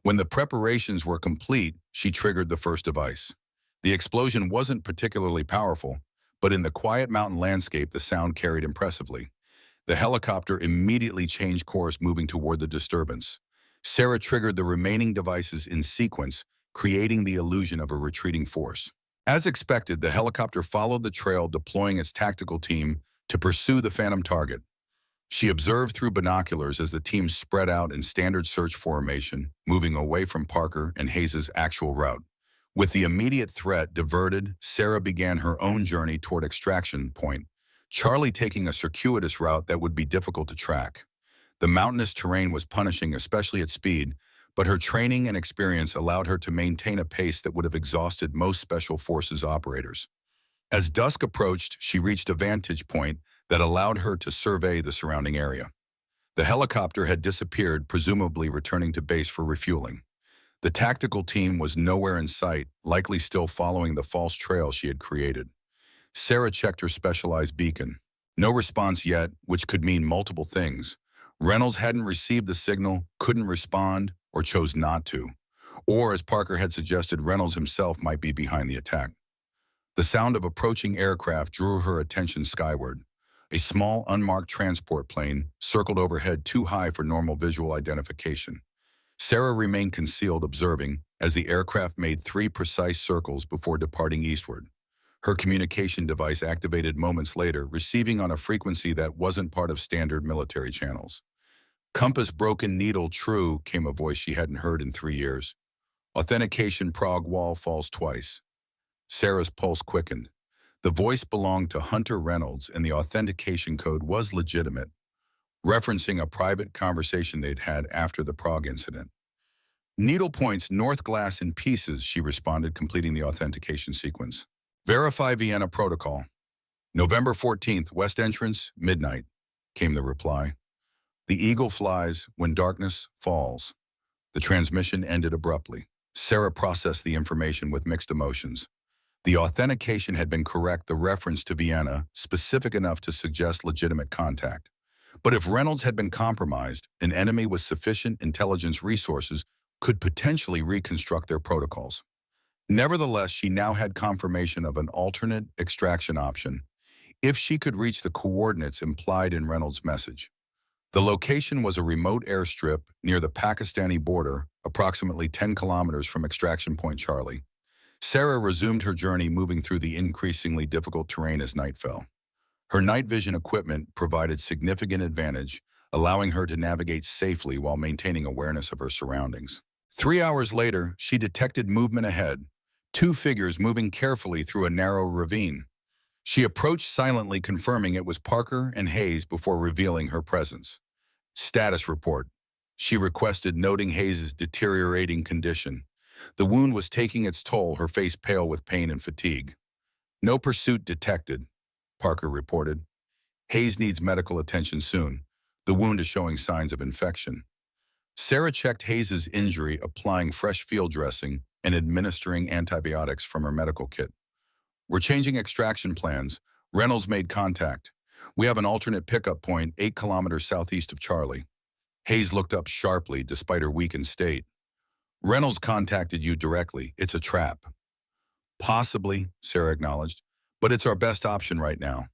When the preparations were complete, she triggered the first device. The explosion wasn't particularly powerful, but in the quiet mountain landscape, the sound carried impressively. The helicopter immediately changed course, moving toward the disturbance. Sarah triggered the remaining devices in sequence, creating the illusion of a retreating force. As expected, the helicopter followed the trail, deploying its tactical team to pursue the phantom target. She observed through binoculars as the team spread out in standard search formation, moving away from Parker and Hayes' actual route. With the immediate threat diverted, Sarah began her own journey toward extraction point, Charlie taking a circuitous route that would be difficult to track. The mountainous terrain was punishing, especially at speed, but her training and experience allowed her to maintain a pace that would have exhausted most Special Forces operators. As dusk approached, she reached a vantage point that allowed her to survey the surrounding area. The helicopter had disappeared, presumably returning to base for refueling. The tactical team was nowhere in sight, likely still following the false trail she had created. Sarah checked her specialized beacon. No response yet, which could mean multiple things. Reynolds hadn't received the signal, couldn't respond, or chose not to. Or, as Parker had suggested, Reynolds himself might be behind the attack. The sound of approaching aircraft drew her attention skyward. A small, unmarked transport plane circled overhead too high for normal visual identification. Sarah remained concealed, observing, as the aircraft made 3 precise circles before departing eastward. Her communication device activated moments later, receiving on a frequency that wasn't part of standard military channels. "Compass broken, needle true," came a voice she hadn't heard in 3 years. "Authentication prog wall falls twice." Sarah's pulse quickened. The voice belonged to Hunter Reynolds, and the authentication code was legitimate, referencing a private conversation they'd had after the Prague incident. "Needle points north, glass in pieces," she responded, completing the authentication sequence. "Verify Vienna protocol. November 14th, west entrance, midnight," came the reply. "The eagle flies when darkness falls." The transmission ended abruptly. Sarah processed the information with mixed emotions. The authentication had been correct, the reference to Vienna specific enough to suggest legitimate contact. But if Reynolds had been compromised, an enemy with sufficient intelligence resources could potentially reconstruct their protocols. Nevertheless, she now had confirmation of an alternate extraction option, if she could reach the coordinates implied in Reynolds' message. The location was a remote airstrip near the Pakistani border, approximately 10 kilometers from extraction point Charlie. Sarah resumed her journey, moving through the increasingly difficult terrain as night fell. Her night vision equipment provided significant advantage, allowing her to navigate safely while maintaining awareness of her surroundings. 3 hours later, she detected movement ahead, 2 figures moving carefully through a narrow ravine. She approached silently, confirming it was Parker and Hayes before revealing her presence. "Status report," she requested, noting Hayes' deteriorating condition. The wound was taking its toll, her face pale with pain and fatigue. "No pursuit detected," Parker reported. "Hayes needs medical attention soon. The wound is showing signs of infection." Sarah checked Hayes' injury, applying fresh field dressing and administering antibiotics from her medical kit. "We're changing extraction plans." Reynolds made contact. "We have an alternate pickup point 8 kilometers southeast of Charlie." Hayes looked up sharply, despite her weakened state. "Reynolds contacted you directly. It's a trap." "Possibly," Sarah acknowledged, "but it's our best option right now.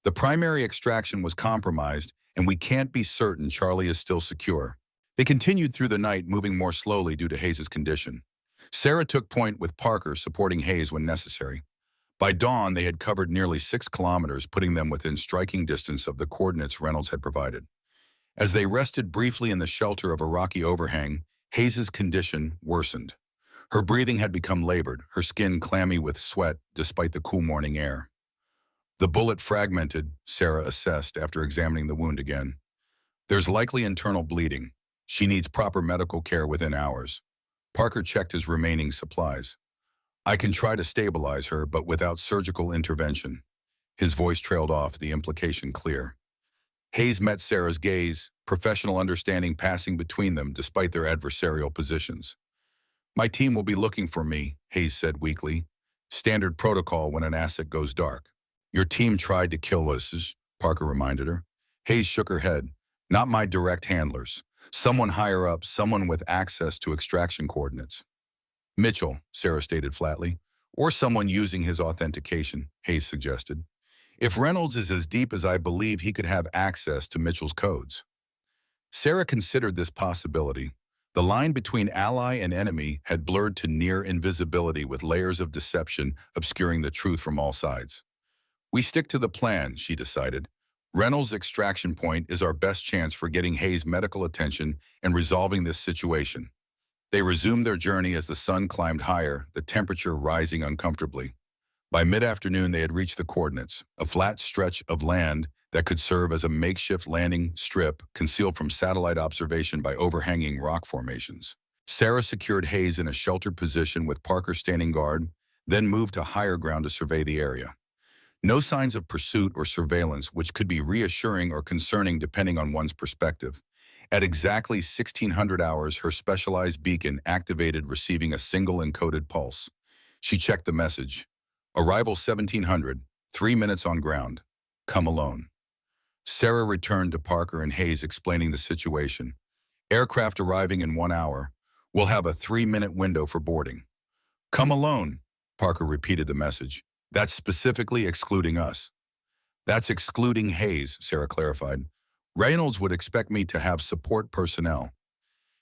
The primary extraction was compromised, and we can't be certain Charlie is still secure." They continued through the night, moving more slowly due to Hayes' condition. Sarah took point with Parker, supporting Hayes when necessary. By dawn, they had covered nearly 6 kilometers, putting them within striking distance of the coordinates Reynolds had provided. As they rested briefly in the shelter of a rocky overhang, Hayes' condition worsened. Her breathing had become labored, her skin clammy with sweat despite the cool morning air. The bullet fragmented, Sarah assessed after examining the wound again. There's likely internal bleeding. She needs proper medical care within hours. Parker checked his remaining supplies. I can try to stabilize her, but without surgical intervention. His voice trailed off, the implication clear. Hayes met Sarah's gaze, professional understanding passing between them despite their adversarial positions. My team will be looking for me, Hayes said weakly. Standard protocol when an asset goes dark. Your team tried to kill us, Parker reminded her. Hayes shook her head. Not my direct handlers. Someone higher up, someone with access to extraction coordinates. Mitchell, Sarah stated flatly. Or someone using his authentication, Hayes suggested. If Reynolds is as deep as I believe, he could have access to Mitchell's codes. Sarah considered this possibility. The line between ally and enemy had blurred to near invisibility with layers of deception obscuring the truth from all sides. We stick to the plan, she decided. Reynolds' extraction point is our best chance for getting Hayes medical attention and resolving this situation. They resumed their journey as the sun climbed higher, the temperature rising uncomfortably. By mid-afternoon, they had reached the coordinates, a flat stretch of land that could serve as a makeshift landing strip concealed from satellite observation by overhanging rock formations. Sarah secured Hayes in a sheltered position with Parker standing guard, then moved to higher ground to survey the area. No signs of pursuit or surveillance, which could be reassuring or concerning depending on one's perspective. At exactly 1600 hours, her specialized beacon activated, receiving a single encoded pulse. She checked the message. Arrival 1700, 3 minutes on ground. Come alone. Sarah returned to Parker and Hayes, explaining the situation. Aircraft arriving in 1 hour. We'll have a 3-minute window for boarding. Come alone, Parker repeated the message. That's specifically excluding us. That's excluding Hayes, Sarah clarified. Reynolds would expect me to have support personnel.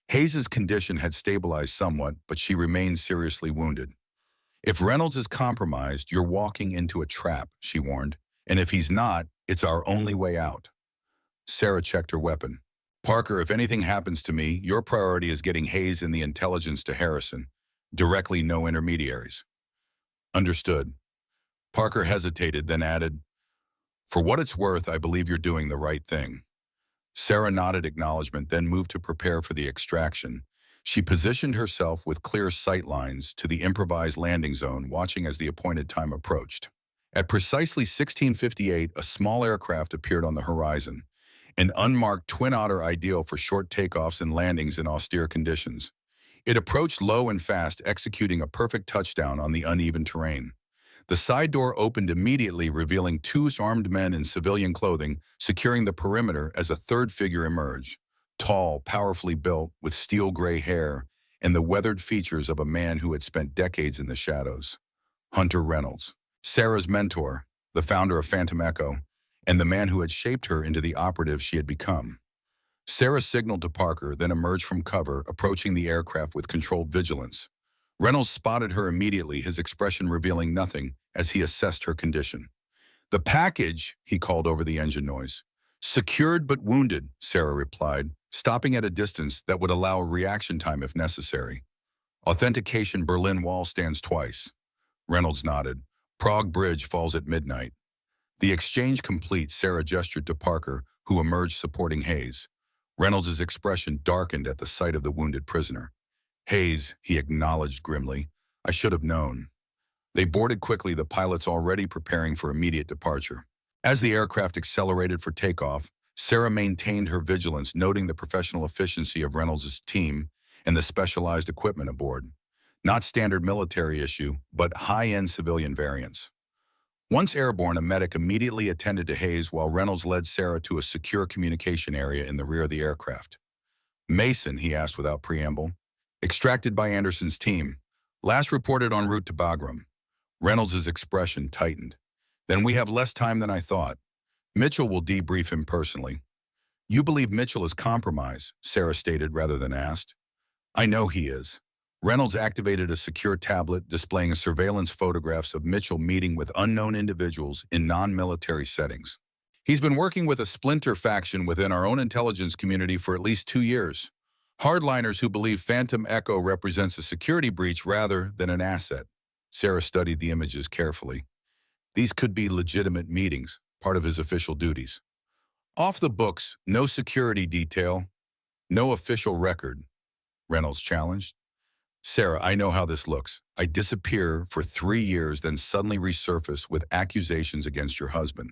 Hayes' condition had stabilized somewhat, but she remained seriously wounded. If Reynolds is compromised, you're walking into a trap, she warned. And if he's not, it's our only way out. Sarah checked her weapon. Parker, if anything happens to me, your priority is getting Hayes and the intelligence to Harrison. Directly, no intermediaries. Understood. Parker hesitated, then added, For what it's worth, I believe you're doing the right thing. Sarah nodded acknowledgement, then moved to prepare for the extraction. She positioned herself with clear sight lines to the improvised landing zone, watching as the appointed time approached. At precisely 1658, a small aircraft appeared on the horizon, an unmarked Twin Otter ideal for short takeoffs and landings in austere conditions. It approached low and fast, executing a perfect touchdown on the uneven terrain. The side door opened immediately, revealing 2 armed men in civilian clothing, securing the perimeter as a third figure emerged. Tall, powerfully built, with steel gray hair, and the weathered features of a man who had spent decades in the shadows. Hunter Reynolds, Sarah's mentor, the founder of Phantom Echo, and the man who had shaped her into the operative she had become. Sarah signaled to Parker, then emerged from cover, approaching the aircraft with controlled vigilance. Reynolds spotted her immediately, his expression revealing nothing as he assessed her condition. The package, he called over the engine noise. Secured but wounded, Sarah replied, stopping at a distance that would allow reaction time if necessary. Authentication, Berlin Wall stands twice. Reynolds nodded. Prague Bridge falls at midnight. The exchange complete, Sarah gestured to Parker, who emerged supporting Hayes. Reynolds' expression darkened at the sight of the wounded prisoner. Hayes, he acknowledged grimly. I should have known. They boarded quickly, the pilots already preparing for immediate departure. As the aircraft accelerated for takeoff, Sarah maintained her vigilance, noting the professional efficiency of Reynolds' team and the specialized equipment aboard. Not standard military issue, but high-end civilian variants. Once airborne, a medic immediately attended to Hayes while Reynolds led Sarah to a secure communication area in the rear of the aircraft. Mason, he asked without preamble. Extracted by Anderson's team. Last reported en route to Bagram. Reynolds' expression tightened. Then we have less time than I thought. Mitchell will debrief him personally. You believe Mitchell is compromised, Sarah stated rather than asked. I know he is. Reynolds activated a secure tablet displaying surveillance photographs of Mitchell meeting with unknown individuals in non-military settings. He's been working with a splinter faction within our own intelligence community for at least 2 years. Hardliners who believe Phantom Echo represents a security breach rather than an asset. Sarah studied the images carefully. These could be legitimate meetings, part of his official duties. Off the books, no security detail, no official record, Reynolds challenged. Sarah, I know how this looks. I disappear for 3 years, then suddenly resurface with accusations against your husband.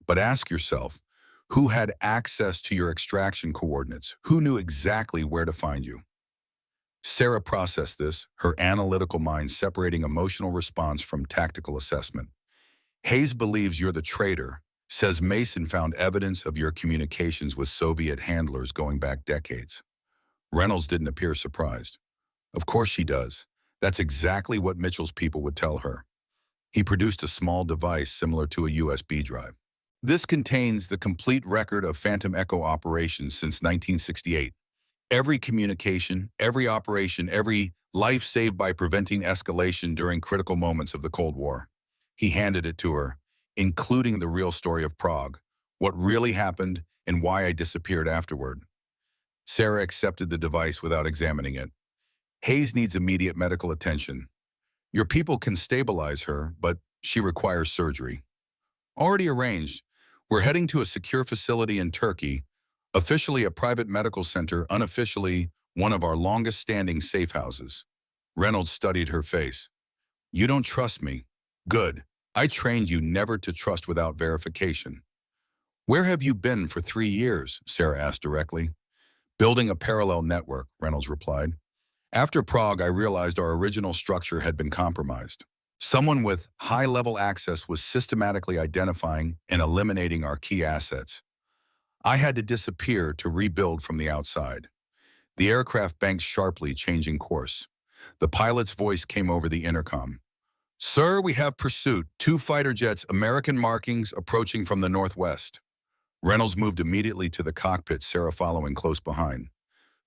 But ask yourself, who had access to your extraction coordinates? Who knew exactly where to find you? Sarah processed this, her analytical mind separating emotional response from tactical assessment. Hayes believes you're the traitor, says Mason found evidence of your communications with Soviet handlers going back decades. Reynolds didn't appear surprised. Of course she does. That's exactly what Mitchell's people would tell her. He produced a small device similar to a USB drive. This contains the complete record of Phantom Echo operations since 1968. Every communication, every operation, every life saved by preventing escalation during critical moments of the Cold War. He handed it to her, including the real story of Prague, what really happened, and why I disappeared afterward. Sarah accepted the device without examining it. Hayes needs immediate medical attention. Your people can stabilize her, but she requires surgery. Already arranged. We're heading to a secure facility in Turkey, officially a private medical center, unofficially one of our longest-standing safe houses. Reynolds studied her face. You don't trust me. Good. I trained you never to trust without verification. Where have you been for 3 years? Sarah asked directly. Building a parallel network, Reynolds replied. After Prague, I realized our original structure had been compromised. Someone with high-level access was systematically identifying and eliminating our key assets. I had to disappear to rebuild from the outside. The aircraft banked sharply, changing course. The pilot's voice came over the intercom. Sir, we have pursuit. 2 fighter jets, American markings, approaching from the northwest. Reynolds moved immediately to the cockpit, Sarah following close behind.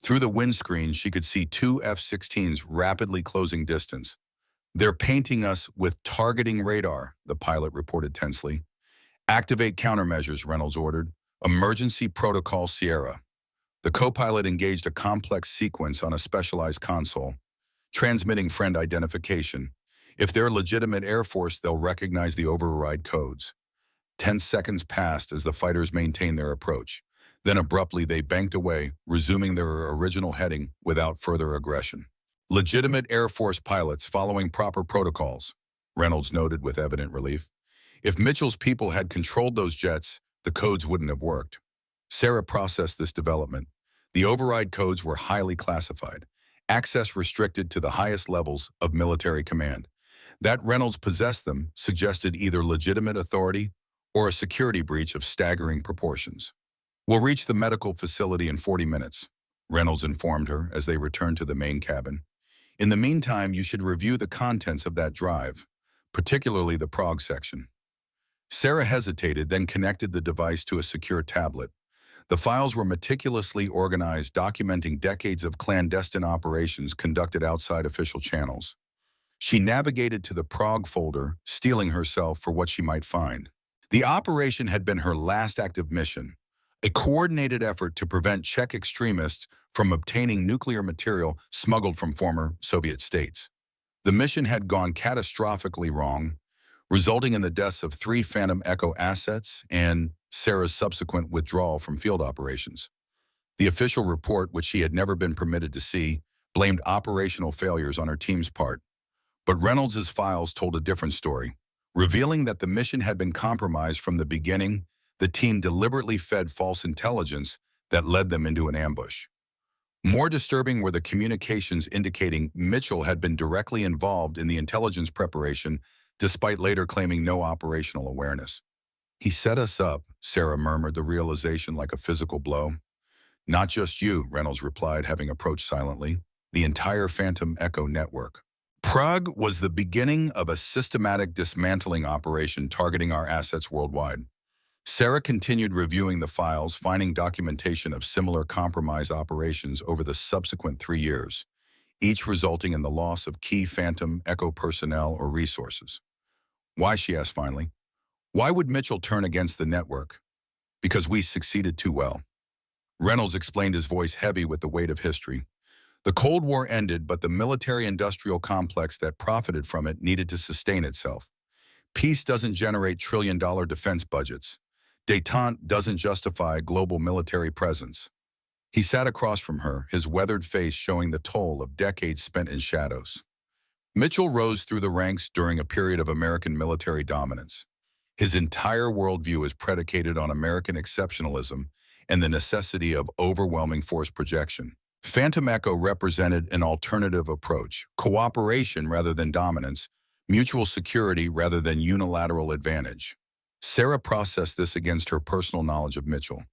Through the windscreen, she could see 2 F-16s rapidly closing distance. They're painting us with targeting radar, the pilot reported tensely. Activate countermeasures, Reynolds ordered. Emergency Protocol Sierra. The co-pilot engaged a complex sequence on a specialized console, transmitting friend identification. If they're legitimate Air Force, they'll recognize the override codes. 10 seconds passed as the fighters maintained their approach. Then abruptly they banked away, resuming their original heading without further aggression. Legitimate Air Force pilots following proper protocols, Reynolds noted with evident relief. If Mitchell's people had controlled those jets, the codes wouldn't have worked. Sarah processed this development. The override codes were highly classified, access restricted to the highest levels of military command. That Reynolds possessed them suggested either legitimate authority or a security breach of staggering proportions. We'll reach the medical facility in 40 minutes, Reynolds informed her as they returned to the main cabin. In the meantime, you should review the contents of that drive, particularly the Prague section. Sarah hesitated, then connected the device to a secure tablet. The files were meticulously organized, documenting decades of clandestine operations conducted outside official channels. She navigated to the Prague folder, steeling herself for what she might find. The operation had been her last active mission, a coordinated effort to prevent Czech extremists from obtaining nuclear material smuggled from former Soviet states. The mission had gone catastrophically wrong, resulting in the deaths of 3 Phantom Echo assets and Sarah's subsequent withdrawal from field operations. The official report, which she had never been permitted to see, blamed operational failures on her team's part. But Reynolds' files told a different story, revealing that the mission had been compromised from the beginning. The team deliberately fed false intelligence that led them into an ambush. More disturbing were the communications indicating Mitchell had been directly involved in the intelligence preparation, despite later claiming no operational awareness. He set us up, Sarah murmured, the realization like a physical blow. Not just you, Reynolds replied, having approached silently. The entire Phantom Echo network. Prague was the beginning of a systematic dismantling operation targeting our assets worldwide. Sarah continued reviewing the files, finding documentation of similar compromise operations over the subsequent 3 years, each resulting in the loss of key Phantom Echo personnel or resources. Why, she asked finally. Why would Mitchell turn against the network? Because we succeeded too well. Reynolds explained, his voice heavy with the weight of history. The Cold War ended, but the military-industrial complex that profited from it needed to sustain itself. Peace doesn't generate trillion-dollar defense budgets. Détente doesn't justify global military presence. He sat across from her, his weathered face showing the toll of decades spent in shadows. Mitchell rose through the ranks during a period of American military dominance. His entire worldview is predicated on American exceptionalism and the necessity of overwhelming force projection. Phantom Echo represented an alternative approach, cooperation rather than dominance, mutual security rather than unilateral advantage. Sarah processed this against her personal knowledge of Mitchell,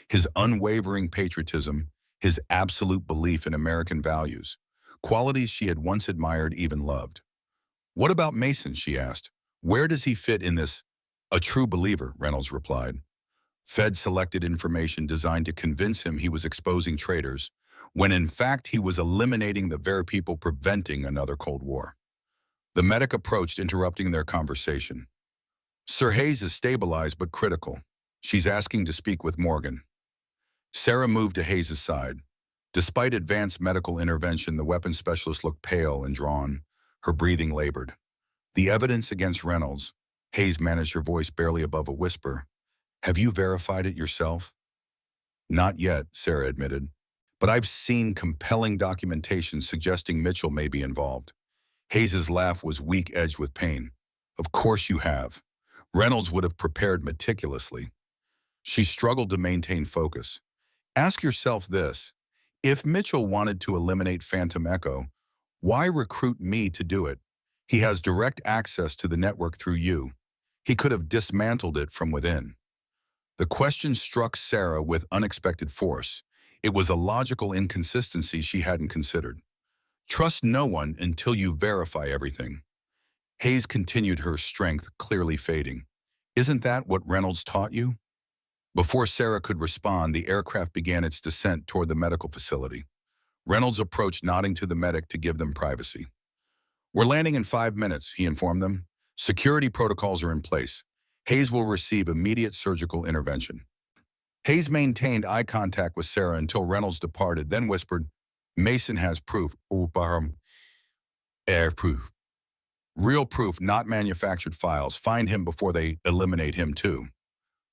his unwavering patriotism, his absolute belief in American values, qualities she had once admired, even loved. What about Mason, she asked. Where does he fit in this? A true believer, Reynolds replied. Fed selected information designed to convince him he was exposing traitors, when in fact he was eliminating the very people preventing another Cold War. The medic approached, interrupting their conversation. Sir Hayes is stabilized but critical. She's asking to speak with Morgan. Sarah moved to Hayes' side. Despite advanced medical intervention, the weapons specialist looked pale and drawn, her breathing labored. The evidence against Reynolds, Hayes managed her voice barely above a whisper. Have you verified it yourself? Not yet, Sarah admitted. But I've seen compelling documentation suggesting Mitchell may be involved. Hayes' laugh was weak, edged with pain. Of course you have. Reynolds would have prepared meticulously. She struggled to maintain focus. Ask yourself this. If Mitchell wanted to eliminate Phantom Echo, why recruit me to do it? He has direct access to the network through you. He could have dismantled it from within. The question struck Sarah with unexpected force. It was a logical inconsistency she hadn't considered. Trust no one until you verify everything. Hayes continued, her strength clearly fading. Isn't that what Reynolds taught you? Before Sarah could respond, the aircraft began its descent toward the medical facility. Reynolds approached, nodding to the medic to give them privacy. We're landing in 5 minutes, he informed them. Security protocols are in place. Hayes will receive immediate surgical intervention. Hayes maintained eye contact with Sarah until Reynolds departed, then whispered, Mason has proof. Air proof. Real proof, not manufactured files. Find him before they eliminate him too.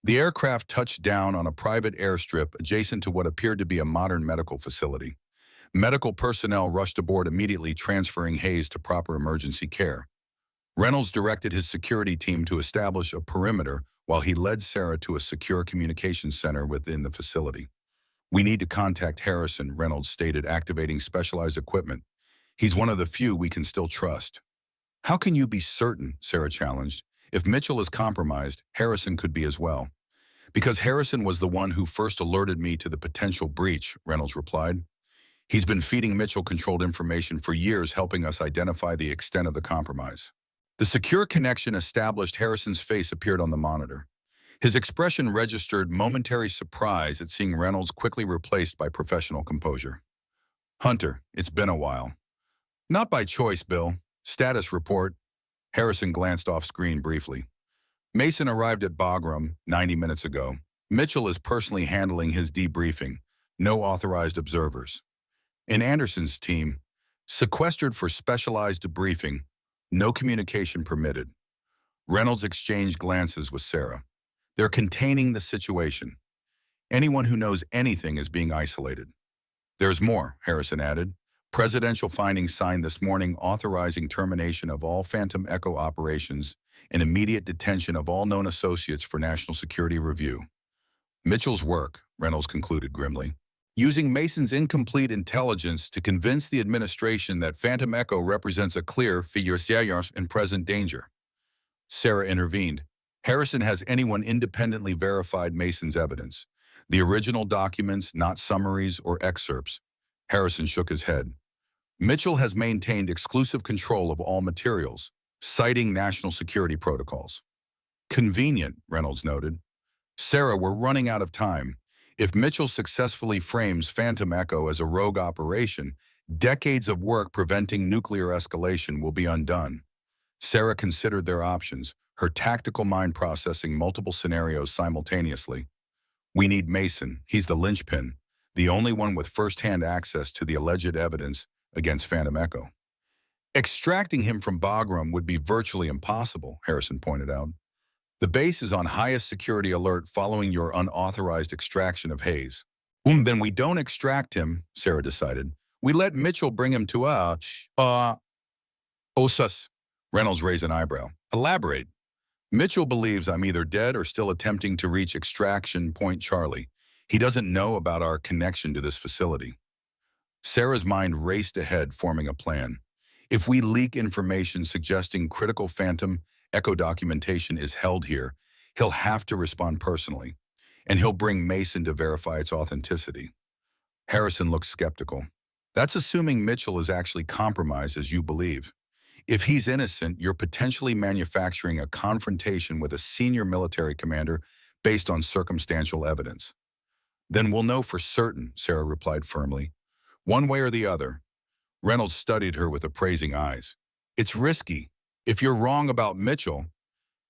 The aircraft touched down on a private airstrip adjacent to what appeared to be a modern medical facility. Medical personnel rushed aboard immediately, transferring Hayes to proper emergency care. Reynolds directed his security team to establish a perimeter while he led Sarah to a secure communications center within the facility. We need to contact Harrison, Reynolds stated, activating specialized equipment. He's one of the few we can still trust. How can you be certain? Sarah challenged. If Mitchell is compromised, Harrison could be as well. Because Harrison was the one who first alerted me to the potential breach, Reynolds replied. He's been feeding Mitchell-controlled information for years, helping us identify the extent of the compromise. The secure connection established, Harrison's face appeared on the monitor. His expression registered momentary surprise at seeing Reynolds quickly replaced by professional composure. Hunter, it's been a while. Not by choice, Bill. Status report. Harrison glanced off screen briefly. Mason arrived at Bagram 90 minutes ago. Mitchell is personally handling his debriefing. No authorized observers. In Anderson's team, sequestered for specialized debriefing. No communication permitted. Reynolds exchanged glances with Sarah. They're containing the situation. Anyone who knows anything is being isolated. There's more, Harrison added. Presidential findings signed this morning authorizing termination of all Phantom Echo operations and immediate detention of all known associates for national security review. Mitchell's work, Reynolds concluded grimly, using Mason's incomplete intelligence to convince the administration that Phantom Echo represents a clear figure and present danger. Sarah intervened. Harrison has anyone independently verified Mason's evidence. The original documents, not summaries or excerpts. Harrison shook his head. Mitchell has maintained exclusive control of all materials, citing national security protocols. Convenient, Reynolds noted. Sarah, we're running out of time. If Mitchell successfully frames Phantom Echo as a rogue operation, decades of work preventing nuclear escalation will be undone. Sarah considered their options, her tactical mind processing multiple scenarios simultaneously. We need Mason. He's the linchpin, the only one with first-hand access to the alleged evidence against Phantom Echo. Extracting him from Bagram would be virtually impossible, Harrison pointed out. The base is on highest security alert following your unauthorized extraction of Hayes. Then we don't extract him, Sarah decided. We let Mitchell bring him to us. OSUS. Reynolds raised an eyebrow. Elaborate. Mitchell believes I'm either dead or still attempting to reach extraction point Charlie. He doesn't know about our connection to this facility. Sarah's mind raced ahead, forming a plan. If we leak information suggesting critical Phantom Echo documentation is held here, he'll have to respond personally, and he'll bring Mason to verify its authenticity. Harrison looked skeptical. That's assuming Mitchell is actually compromised as you believe. If he's innocent, you're potentially manufacturing a confrontation with a senior military commander based on circumstantial evidence. Then we'll know for certain, Sarah replied firmly. One way or the other. Reynolds studied her with appraising eyes. It's risky. If you're wrong about Mitchell,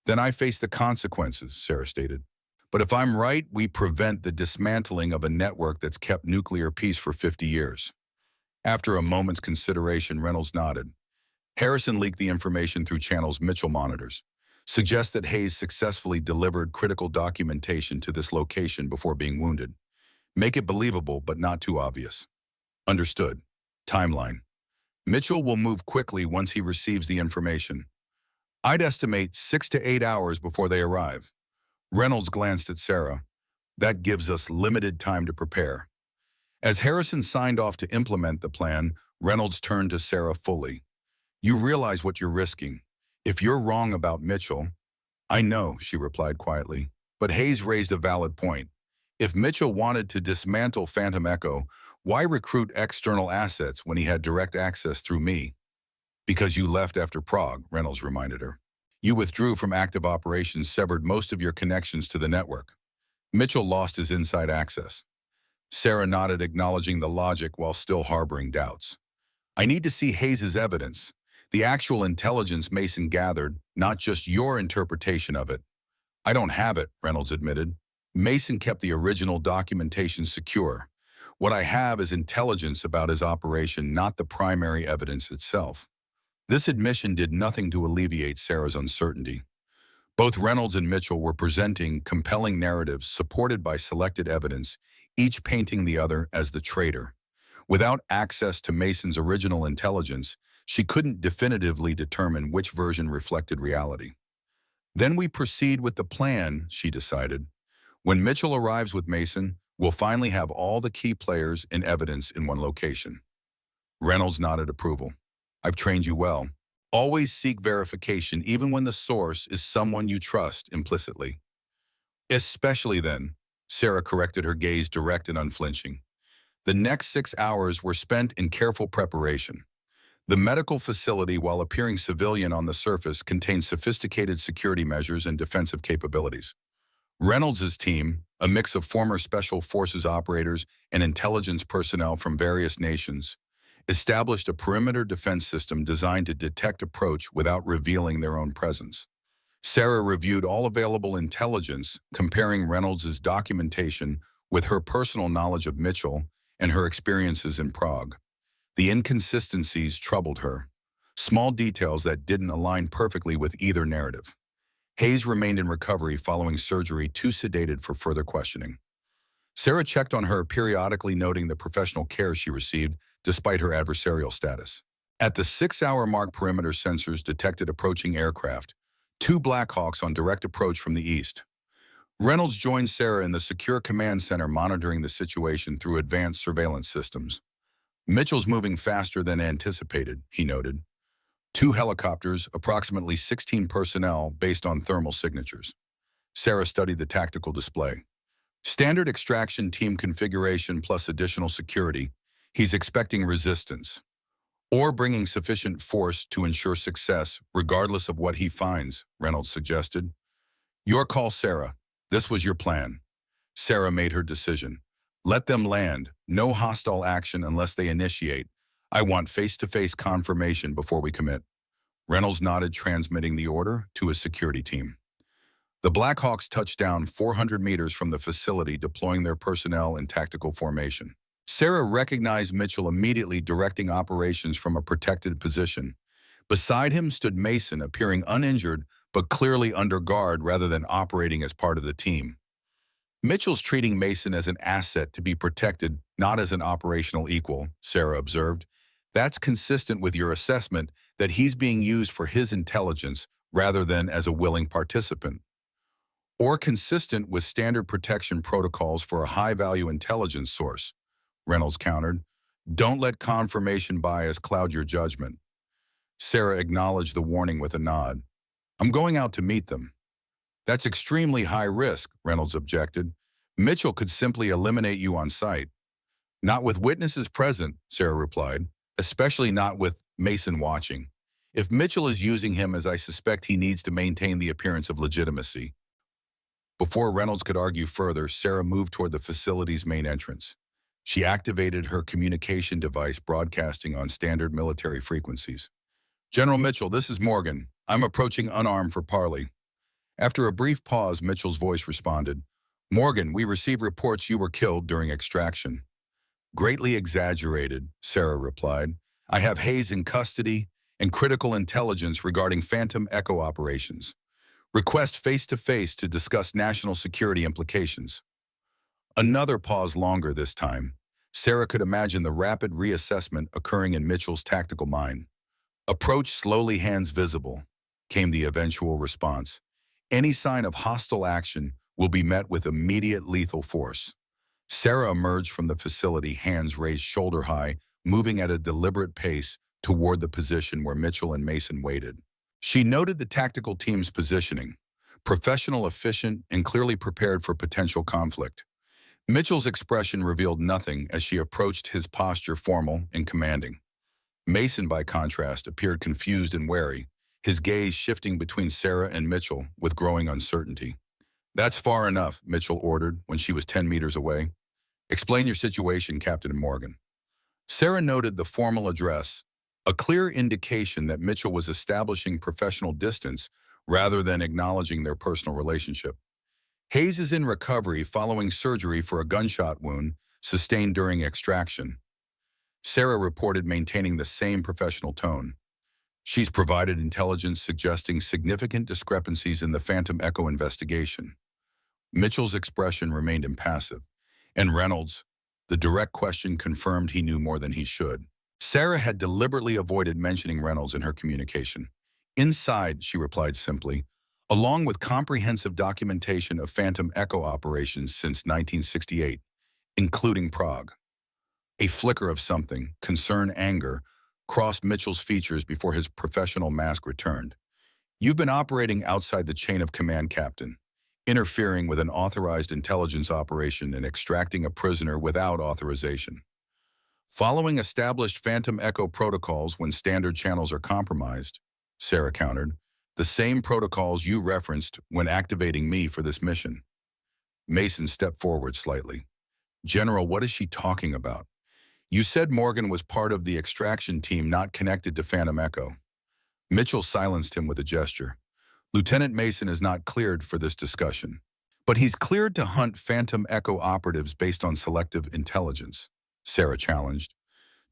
then I face the consequences, Sarah stated. But if I'm right, we prevent the dismantling of a network that's kept nuclear peace for 50 years. After a moment's consideration, Reynolds nodded. Harrison leaked the information through channels Mitchell monitors. Suggests that Hayes successfully delivered critical documentation to this location before being wounded. Make it believable, but not too obvious. Understood. Timeline. Mitchell will move quickly once he receives the information. I'd estimate 6 to 8 hours before they arrive. Reynolds glanced at Sarah. That gives us limited time to prepare. As Harrison signed off to implement the plan, Reynolds turned to Sarah fully. You realize what you're risking. If you're wrong about Mitchell, I know, she replied quietly. But Hayes raised a valid point. If Mitchell wanted to dismantle Phantom Echo, why recruit external assets when he had direct access through me? Because you left after Prague, Reynolds reminded her. You withdrew from active operations, severed most of your connections to the network. Mitchell lost his inside access. Sarah nodded, acknowledging the logic while still harboring doubts. I need to see Hayes' evidence. The actual intelligence Mason gathered, not just your interpretation of it. I don't have it, Reynolds admitted. Mason kept the original documentation secure. What I have is intelligence about his operation, not the primary evidence itself. This admission did nothing to alleviate Sarah's uncertainty. Both Reynolds and Mitchell were presenting compelling narratives supported by selected evidence, each painting the other as the traitor. Without access to Mason's original intelligence, she couldn't definitively determine which version reflected reality. Then we proceed with the plan, she decided. When Mitchell arrives with Mason, we'll finally have all the key players and evidence in one location. Reynolds nodded approval. I've trained you well. Always seek verification even when the source is someone you trust implicitly. Especially then, Sarah corrected, her gaze direct and unflinching. The next 6 hours were spent in careful preparation. The medical facility, while appearing civilian on the surface, contained sophisticated security measures and defensive capabilities. Reynolds' team, a mix of former Special Forces operators and intelligence personnel from various nations, established a perimeter defense system designed to detect approach without revealing their own presence. Sarah reviewed all available intelligence, comparing Reynolds' documentation with her personal knowledge of Mitchell and her experiences in Prague. The inconsistencies troubled her, small details that didn't align perfectly with either narrative. Hayes remained in recovery following surgery, too sedated for further questioning. Sarah checked on her, periodically noting the professional care she received despite her adversarial status. At the 6-hour mark, perimeter sensors detected approaching aircraft, 2 Black Hawks on direct approach from the east. Reynolds joined Sarah in the secure command center, monitoring the situation through advanced surveillance systems. Mitchell's moving faster than anticipated, he noted. 2 helicopters, approximately 16 personnel based on thermal signatures. Sarah studied the tactical display. Standard extraction team configuration plus additional security. He's expecting resistance, or bringing sufficient force to ensure success regardless of what he finds, Reynolds suggested. Your call, Sarah. This was your plan. Sarah made her decision. Let them land. No hostile action unless they initiate. I want face-to-face confirmation before we commit. Reynolds nodded, transmitting the order to his security team. The Blackhawks touched down 400 meters from the facility, deploying their personnel in tactical formation. Sarah recognized Mitchell immediately, directing operations from a protected position. Beside him stood Mason, appearing uninjured but clearly under guard rather than operating as part of the team. Mitchell's treating Mason as an asset to be protected, not as an operational equal, Sarah observed. That's consistent with your assessment that he's being used for his intelligence rather than as a willing participant. Or consistent with standard protection protocols for a high-value intelligence source, Reynolds countered. Don't let confirmation bias cloud your judgment. Sarah acknowledged the warning with a nod. I'm going out to meet them. That's extremely high risk, Reynolds objected. Mitchell could simply eliminate you on sight. Not with witnesses present, Sarah replied, especially not with Mason watching. If Mitchell is using him as I suspect he needs to maintain the appearance of legitimacy. Before Reynolds could argue further, Sarah moved toward the facility's main entrance. She activated her communication device, broadcasting on standard military frequencies. General Mitchell, this is Morgan. I'm approaching unarmed for parley. After a brief pause, Mitchell's voice responded. Morgan, we received reports you were killed during extraction. Greatly exaggerated, Sarah replied. I have Hayes in custody and critical intelligence regarding Phantom Echo operations. Request face-to-face to discuss national security implications. Another pause, longer this time. Sarah could imagine the rapid reassessment occurring in Mitchell's tactical mind. Approach slowly, hands visible, came the eventual response. Any sign of hostile action will be met with immediate lethal force. Sarah emerged from the facility, hands raised shoulder high, moving at a deliberate pace toward the position where Mitchell and Mason waited. She noted the tactical team's positioning, professional, efficient, and clearly prepared for potential conflict. Mitchell's expression revealed nothing as she approached, his posture formal and commanding. Mason, by contrast, appeared confused and wary, his gaze shifting between Sarah and Mitchell with growing uncertainty. That's far enough, Mitchell ordered when she was 10 meters away. Explain your situation, Captain Morgan. Sarah noted the formal address, a clear indication that Mitchell was establishing professional distance rather than acknowledging their personal relationship. Hayes is in recovery following surgery for a gunshot wound sustained during extraction. Sarah reported, maintaining the same professional tone. She's provided intelligence suggesting significant discrepancies in the Phantom Echo investigation. Mitchell's expression remained impassive, and Reynolds, the direct question, confirmed he knew more than he should. Sarah had deliberately avoided mentioning Reynolds in her communication. Inside, she replied simply, along with comprehensive documentation of Phantom Echo operations since 1968, including Prague. A flicker of something, concern, anger, crossed Mitchell's features before his professional mask returned. You've been operating outside the chain of command, Captain, interfering with an authorized intelligence operation and extracting a prisoner without authorization. Following established Phantom Echo protocols when standard channels are compromised, Sarah countered, the same protocols you referenced when activating me for this mission. Mason stepped forward slightly. General, what is she talking about? You said Morgan was part of the extraction team not connected to Phantom Echo. Mitchell silenced him with a gesture. Lieutenant Mason is not cleared for this discussion, but he's cleared to hunt Phantom Echo operatives based on selective intelligence, Sarah challenged.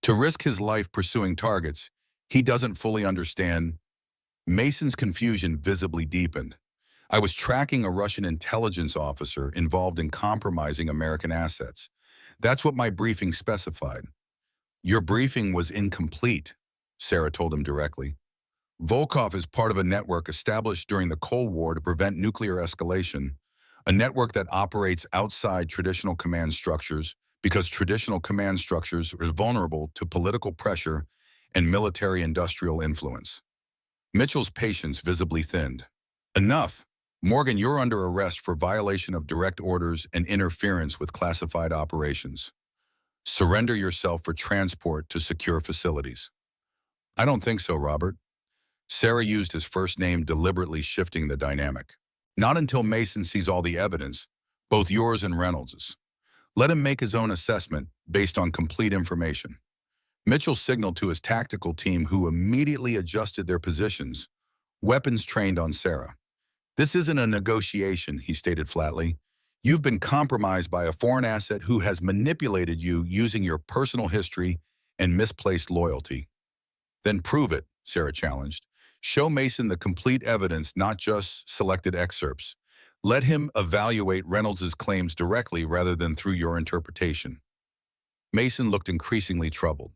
To risk his life pursuing targets he doesn't fully understand. Mason's confusion visibly deepened. I was tracking a Russian intelligence officer involved in compromising American assets. That's what my briefing specified. Your briefing was incomplete, Sarah told him directly. Volkov is part of a network established during the Cold War to prevent nuclear escalation, a network that operates outside traditional command structures because traditional command structures are vulnerable to political pressure and military-industrial influence. Mitchell's patience visibly thinned. Enough. Morgan, you're under arrest for violation of direct orders and interference with classified operations. Surrender yourself for transport to secure facilities. I don't think so, Robert. Sarah used his first name, deliberately shifting the dynamic. Not until Mason sees all the evidence, both yours and Reynolds's. Let him make his own assessment based on complete information. Mitchell signaled to his tactical team, who immediately adjusted their positions, weapons trained on Sarah. "This isn't a negotiation," he stated flatly. "You've been compromised by a foreign asset who has manipulated you using your personal history and misplaced loyalty." "Then prove it," Sarah challenged. "Show Mason the complete evidence, not just selected excerpts. Let him evaluate Reynolds's claims directly rather than through your interpretation." Mason looked increasingly troubled.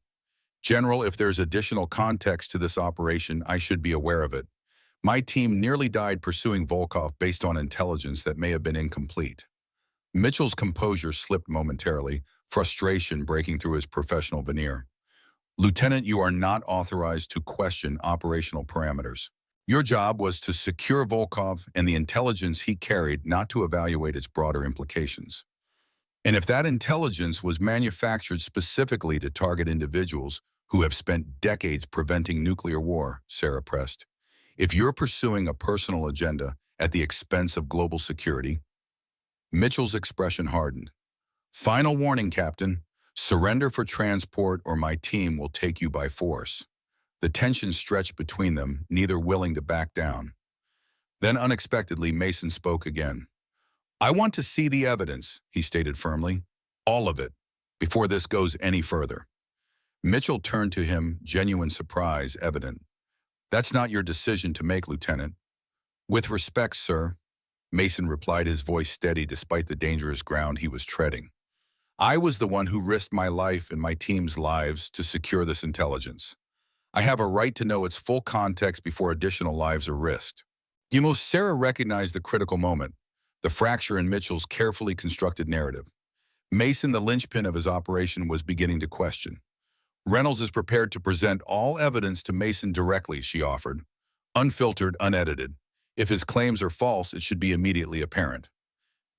"General, if there's additional context to this operation, I should be aware of it. My team nearly died pursuing Volkov based on intelligence that may have been incomplete." Mitchell's composure slipped momentarily, frustration breaking through his professional veneer. "Lieutenant, you are not authorized to question operational parameters. Your job was to secure Volkov and the intelligence he carried, not to evaluate its broader implications. And if that intelligence was manufactured specifically to target individuals who have spent decades preventing nuclear war," Sarah pressed, "if you're pursuing a personal agenda at the expense of global security—" Mitchell's expression hardened. "Final warning, Captain. Surrender for transport or my team will take you by force." The tension stretched between them, neither willing to back down. Then unexpectedly, Mason spoke again. "I want to see the evidence," he stated firmly. "All of it, before this goes any further." Mitchell turned to him, genuine surprise evident. "That's not your decision to make, Lieutenant." "With respect, sir," Mason replied, his voice steady despite the dangerous ground he was treading. "I was the one who risked my life and my team's lives to secure this intelligence. I have a right to know its full context before additional lives are risked." Sarah recognized the critical moment, the fracture in Mitchell's carefully constructed narrative. Mason, the linchpin of his operation, was beginning to question. "Reynolds is prepared to present all evidence to Mason directly," she offered. "Unfiltered, unedited. If his claims are false, it should be immediately apparent."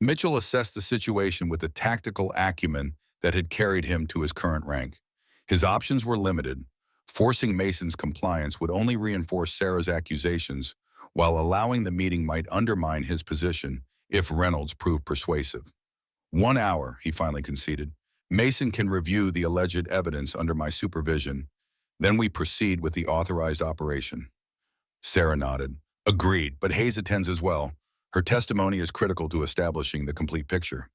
Mitchell assessed the situation with the tactical acumen that had carried him to his current rank. His options were limited. Forcing Mason's compliance would only reinforce Sarah's accusations, while allowing the meeting might undermine his position if Reynolds proved persuasive. "1 hour, he finally conceded. "Mason can review the alleged evidence under my supervision. Then we proceed with the authorized operation." Sarah nodded. "Agreed, but Hayes attends as well. Her testimony is critical to establishing the complete picture."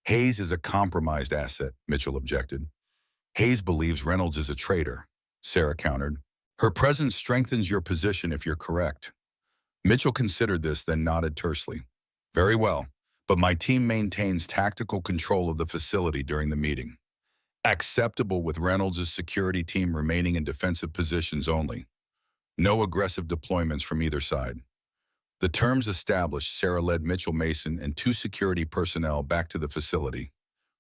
"Hayes is a compromised asset," Mitchell objected. "Hayes believes Reynolds is a traitor," Sarah countered. "Her presence strengthens your position if you're correct." Mitchell considered this, then nodded tersely. "Very well, but my team maintains tactical control of the facility during the meeting. Acceptable, with Reynolds' security team remaining in defensive positions only. No aggressive deployments from either side." The terms established, Sarah led Mitchell, Mason, and 2 security personnel back to the facility.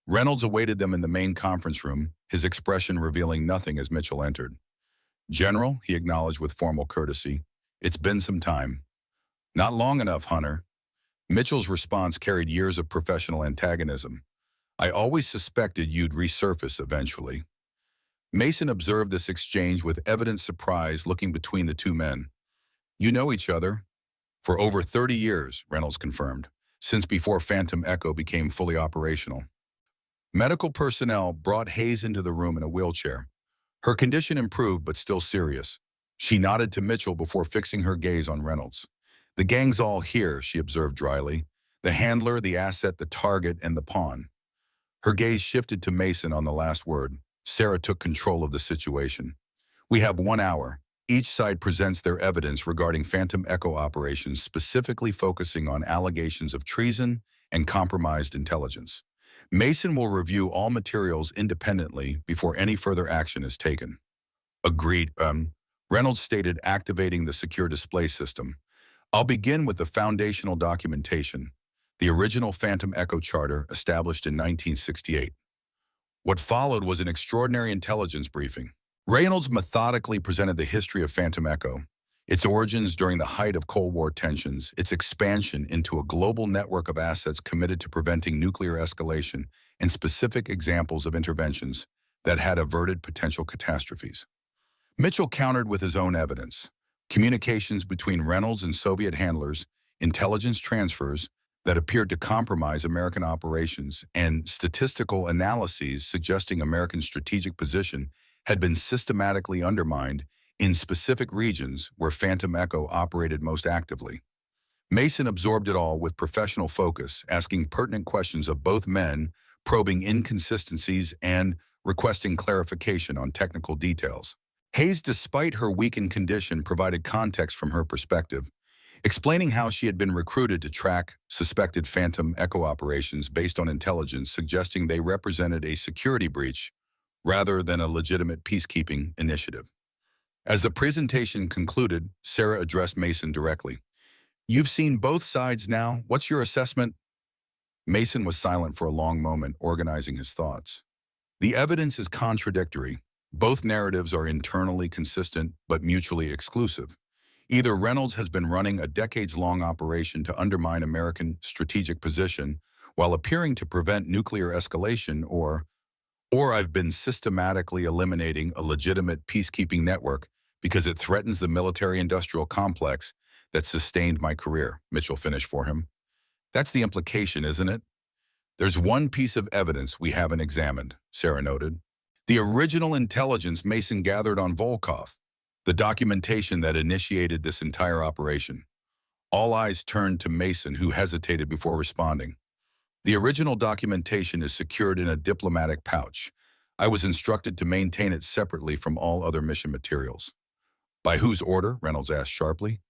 Reynolds awaited them in the main conference room, his expression revealing nothing as Mitchell entered. "General," he acknowledged with formal courtesy, "it's been some time." "Not long enough, Hunter." Mitchell's response carried years of professional antagonism. "I always suspected you'd resurface eventually." Mason observed this exchange with evident surprise, looking between the 2 men. "You know each other?" "For over 30 years, Reynolds confirmed, "since before Phantom Echo became fully operational." Medical personnel brought Hayes into the room in a wheelchair. Her condition improved, but still serious. She nodded to Mitchell before fixing her gaze on Reynolds. "The gang's all here," she observed dryly. "The handler, the asset, the target, and the pawn." Her gaze shifted to Mason on the last word. Sarah took control of the situation. "We have 1 hour. Each side presents their evidence regarding Phantom Echo operations, specifically focusing on allegations of treason and compromised intelligence. Mason will review all materials independently before any further action is taken." "Agreed," Reynolds stated, activating the secure display system. "I'll begin with the foundational documentation, the original Phantom Echo Charter established in 1968. What followed was an extraordinary intelligence briefing. Reynolds methodically presented the history of Phantom Echo, its origins during the height of Cold War tensions, its expansion into a global network of assets committed to preventing nuclear escalation, and specific examples of interventions that had averted potential catastrophes. Mitchell countered with his own evidence: communications between Reynolds and Soviet handlers, intelligence transfers that appeared to compromise American operations, and statistical analyses suggesting American strategic position had been systematically undermined in specific regions where Phantom Echo operated most actively. Mason absorbed it all with professional focus, asking pertinent questions of both men, probing inconsistencies, and requesting clarification on technical details. Hayes, despite her weakened condition, provided context from her perspective, explaining how she had been recruited to track suspected Phantom Echo operations based on intelligence suggesting they represented a security breach rather than a legitimate peacekeeping initiative. As the presentation concluded, Sarah addressed Mason directly. "You've seen both sides now. What's your assessment?" Mason was silent for a long moment, organizing his thoughts. "The evidence is contradictory. Both narratives are internally consistent but mutually exclusive. Either Reynolds has been running a decades-long operation to undermine American strategic position while appearing to prevent nuclear escalation, or I've been systematically eliminating a legitimate peacekeeping network because it threatens the military-industrial complex that sustained my career," Mitchell finished for him. "That's the implication, isn't it?" "There's one piece of evidence we haven't examined," Sarah noted. "The original intelligence Mason gathered on Volkov, the documentation that initiated this entire operation." All eyes turned to Mason, who hesitated before responding. "The original documentation is secured in a diplomatic pouch. I was instructed to maintain it separately from all other mission materials." "By whose order?" Reynolds asked sharply.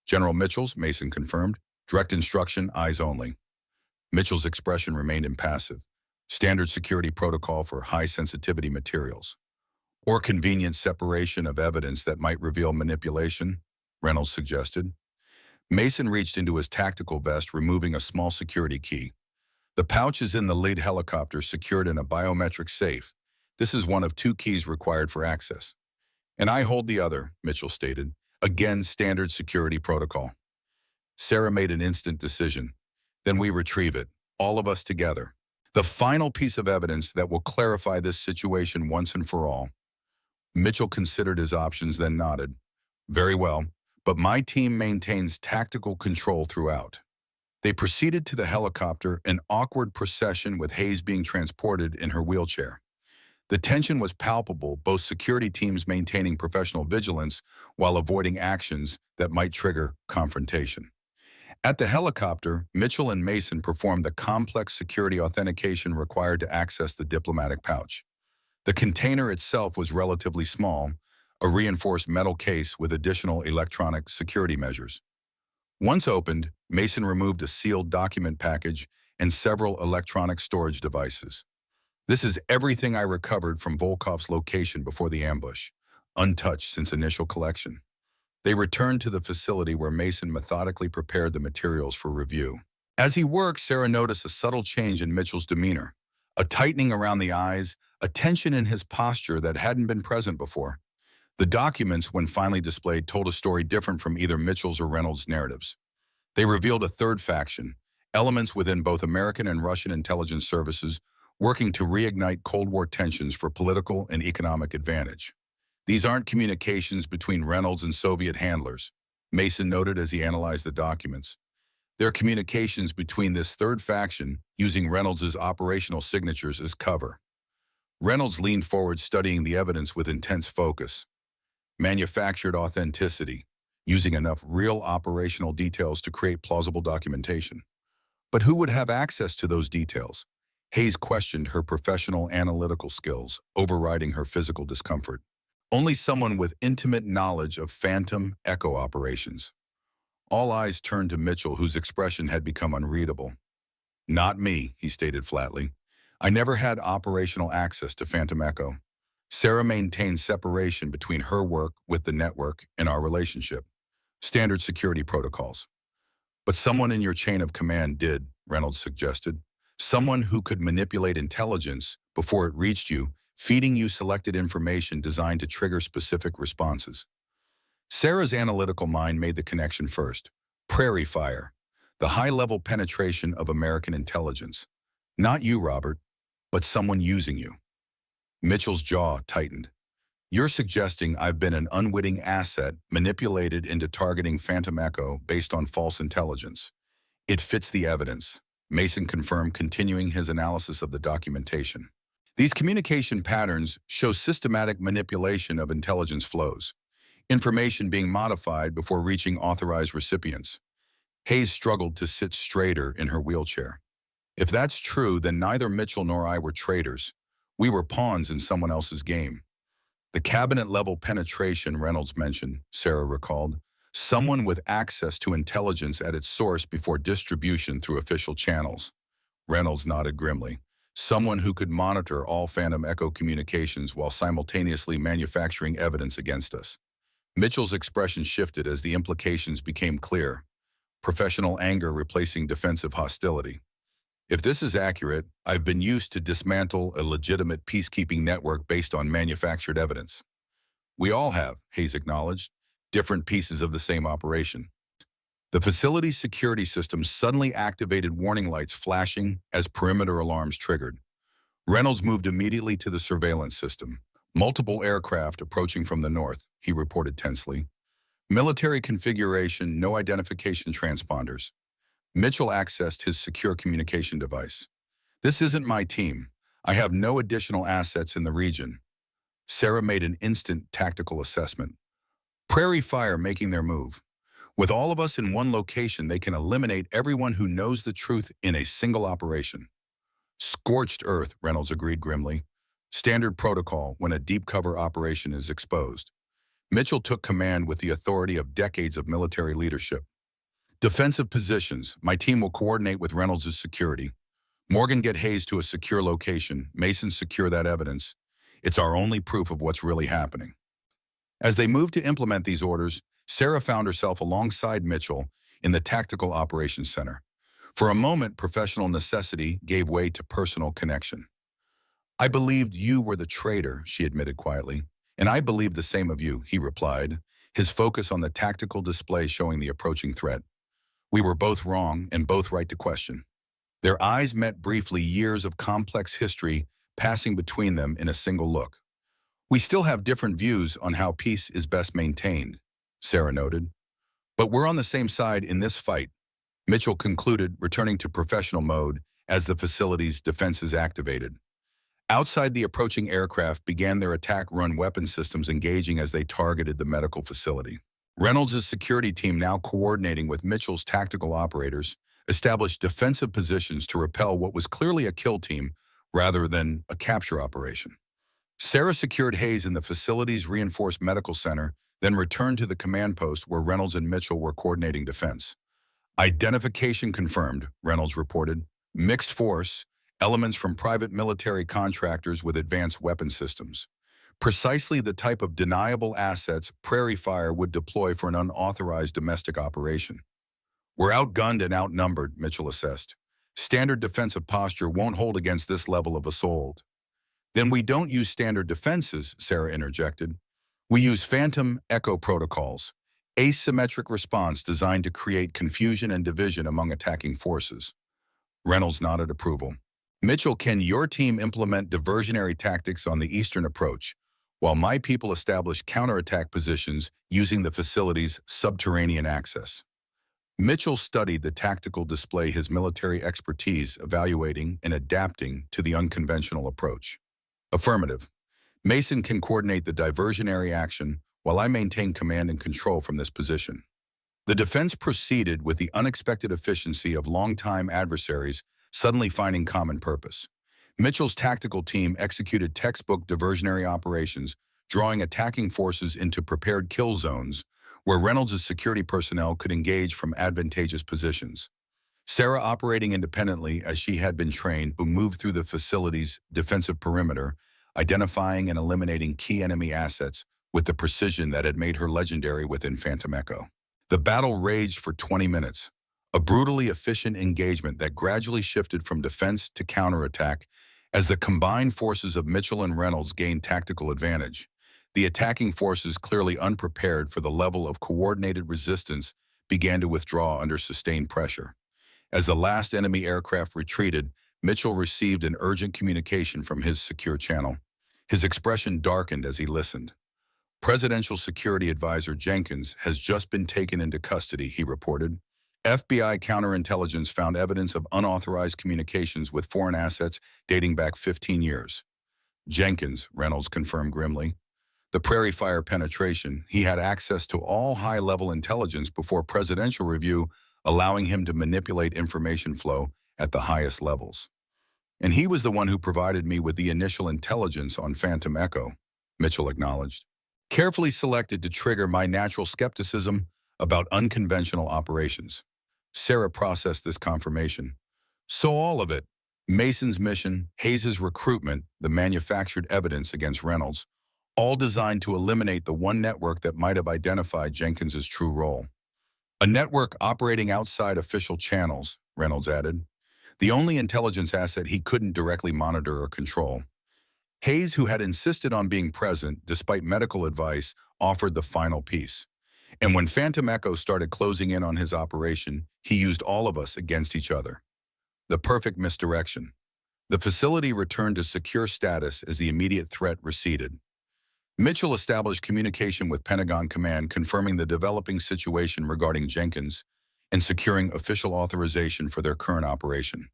"General Mitchell's," Mason confirmed. "Direct instruction, eyes only." Mitchell's expression remained impassive. "Standard security protocol for high-sensitivity materials. Or convenient separation of evidence that might reveal manipulation," Reynolds suggested. Mason reached into his tactical vest, removing a small security key. "The pouch is in the lead helicopter, secured in a biometric safe. This is one of 2 keys required for access." "And I hold the other," Mitchell stated. "Again, standard security protocol." Sarah made an instant decision. "Then we retrieve it, all of us together. The final piece of evidence that will clarify this situation once and for all." Mitchell considered his options, then nodded. "Very well, but my team maintains tactical control throughout." They proceeded to the helicopter, an awkward procession with Hayes being transported in her wheelchair. The tension was palpable, both security teams maintaining professional vigilance while avoiding actions that might trigger confrontation. At the helicopter, Mitchell and Mason performed the complex security authentication required to access the diplomatic pouch. The container itself was relatively small, a reinforced metal case with additional electronic security measures. Once opened, Mason removed a sealed document package and several electronic storage devices. "This is everything I recovered from Volkov's location before the ambush, untouched since initial collection." They returned to the facility where Mason methodically prepared the materials for review. As he worked, Sarah noticed a subtle change in Mitchell's demeanor, a tightening around the eyes, a tension in his posture that hadn't been present before. The documents, when finally displayed, told a story different from either Mitchell's or Reynolds' narratives. They revealed a third faction, elements within both American and Russian intelligence services working to reignite Cold War tensions for political and economic advantage. "These aren't communications between Reynolds and Soviet handlers," Mason noted as he analyzed the documents. "They're communications between this third faction using Reynolds' operational signatures as cover." Reynolds leaned forward, studying the evidence with intense focus. "Manufactured authenticity, using enough real operational details to create plausible documentation." "But who would have access to those details?" Hayes questioned her professional analytical skills, overriding her physical discomfort. "Only someone with intimate knowledge of Phantom Echo operations." All eyes turned to Mitchell, whose expression had become unreadable. "Not me," he stated flatly. "I never had operational access to Phantom Echo." Sarah maintained separation between her work with the network and our relationship. "Standard security protocols." "But someone in your chain of command did," Reynolds suggested. "Someone who could manipulate intelligence before it reached you, feeding you selected information designed to trigger specific responses." Sarah's analytical mind made the connection first. Prairie fire, the high-level penetration of American intelligence. Not you, Robert, but someone using you. Mitchell's jaw tightened. You're suggesting I've been an unwitting asset manipulated into targeting Phantom Echo based on false intelligence. It fits the evidence, Mason confirmed, continuing his analysis of the documentation. These communication patterns show systematic manipulation of intelligence flows, information being modified before reaching authorized recipients. Hayes struggled to sit straighter in her wheelchair. If that's true, then neither Mitchell nor I were traitors. We were pawns in someone else's game. The cabinet-level penetration Reynolds mentioned, Sarah recalled, someone with access to intelligence at its source before distribution through official channels. Reynolds nodded grimly. Someone who could monitor all Phantom Echo communications while simultaneously manufacturing evidence against us. Mitchell's expression shifted as the implications became clear, professional anger replacing defensive hostility. If this is accurate, I've been used to dismantle a legitimate peacekeeping network based on manufactured evidence. We all have, Hayes acknowledged, different pieces of the same operation. The facility's security system suddenly activated warning lights flashing as perimeter alarms triggered. Reynolds moved immediately to the surveillance system. Multiple aircraft approaching from the north, he reported tensely. Military configuration, no identification transponders. Mitchell accessed his secure communication device. This isn't my team. I have no additional assets in the region. Sarah made an instant tactical assessment. Prairie Fire making their move. With all of us in one location, they can eliminate everyone who knows the truth in a single operation. Scorched earth, Reynolds agreed grimly. Standard protocol when a deep cover operation is exposed. Mitchell took command with the authority of decades of military leadership. Defensive positions. My team will coordinate with Reynolds' security. Morgan, get Hayes to a secure location. Mason, secure that evidence. It's our only proof of what's really happening. As they moved to implement these orders, Sarah found herself alongside Mitchell in the Tactical Operations Center. For a moment, professional necessity gave way to personal connection. I believed you were the traitor, she admitted quietly. And I believe the same of you, he replied, his focus on the tactical display showing the approaching threat. We were both wrong and both right to question. Their eyes met briefly, years of complex history passing between them in a single look. We still have different views on how peace is best maintained, Sarah noted. But we're on the same side in this fight, Mitchell concluded, returning to professional mode as the facility's defenses activated. Outside, the approaching aircraft began their attack-run weapon systems engaging as they targeted the medical facility. Reynolds' security team, now coordinating with Mitchell's tactical operators, established defensive positions to repel what was clearly a kill team rather than a capture operation. Sarah secured Hayes in the facility's reinforced medical center, then returned to the command post where Reynolds and Mitchell were coordinating defense. Identification confirmed, Reynolds reported. Mixed force, elements from private military contractors with advanced weapon systems. Precisely the type of deniable assets Prairie Fire would deploy for an unauthorized domestic operation. We're outgunned and outnumbered, Mitchell assessed. Standard defensive posture won't hold against this level of assault. Then we don't use standard defenses, Sarah interjected. We use Phantom Echo protocols, asymmetric response designed to create confusion and division among attacking forces. Reynolds nodded approval. Mitchell, can your team implement diversionary tactics on the eastern approach, while my people establish counterattack positions using the facility's subterranean access? Mitchell studied the tactical display, his military expertise evaluating and adapting to the unconventional approach. Affirmative. Mason can coordinate the diversionary action while I maintain command and control from this position. The defense proceeded with the unexpected efficiency of longtime adversaries suddenly finding common purpose. Mitchell's tactical team executed textbook diversionary operations, drawing attacking forces into prepared kill zones where Reynolds' security personnel could engage from advantageous positions. Sarah, operating independently as she had been trained, moved through the facility's defensive perimeter, identifying and eliminating key enemy assets with the precision that had made her legendary within Phantom Echo. The battle raged for 20 minutes, a brutally efficient engagement that gradually shifted from defense to counterattack as the combined forces of Mitchell and Reynolds gained tactical advantage. The attacking forces, clearly unprepared for the level of coordinated resistance, began to withdraw under sustained pressure. As the last enemy aircraft retreated, Mitchell received an urgent communication from his secure channel. His expression darkened as he listened. Presidential Security Advisor Jenkins has just been taken into custody, he reported. FBI counterintelligence found evidence of unauthorized communications with foreign assets dating back 15 years. Jenkins, Reynolds confirmed grimly. The Prairie Fire penetration, he had access to all high-level intelligence before presidential review, allowing him to manipulate information flow at the highest levels. And he was the one who provided me with the initial intelligence on Phantom Echo, Mitchell acknowledged. Carefully selected to trigger my natural skepticism about unconventional operations. Sarah processed this confirmation. So all of it, Mason's mission, Hayes' recruitment, the manufactured evidence against Reynolds, all designed to eliminate the one network that might have identified Jenkins' true role. A network operating outside official channels, Reynolds added. The only intelligence asset he couldn't directly monitor or control. Hayes, who had insisted on being present despite medical advice, offered the final piece. And when Phantom Echo started closing in on his operation, he used all of us against each other. The perfect misdirection. The facility returned to secure status as the immediate threat receded. Mitchell established communication with Pentagon Command, confirming the developing situation regarding Jenkins and securing official authorization for their current operation.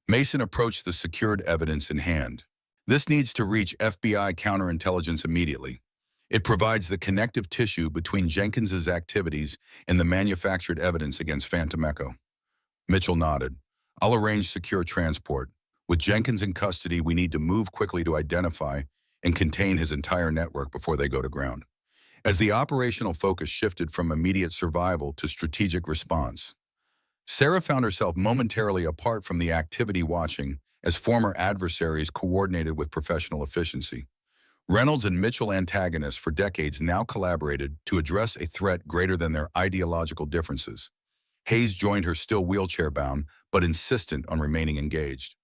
Mason approached the secured evidence in hand. This needs to reach FBI counterintelligence immediately. It provides the connective tissue between Jenkins's activities and the manufactured evidence against Phantom Echo. Mitchell nodded. I'll arrange secure transport. With Jenkins in custody, we need to move quickly to identify and contain his entire network before they go to ground. As the operational focus shifted from immediate survival to strategic response, Sarah found herself momentarily apart from the activity, watching as former adversaries coordinated with professional efficiency. Reynolds and Mitchell, antagonists for decades, now collaborated to address a threat greater than their ideological differences. Hayes joined her, still wheelchair-bound, but insistent on remaining engaged.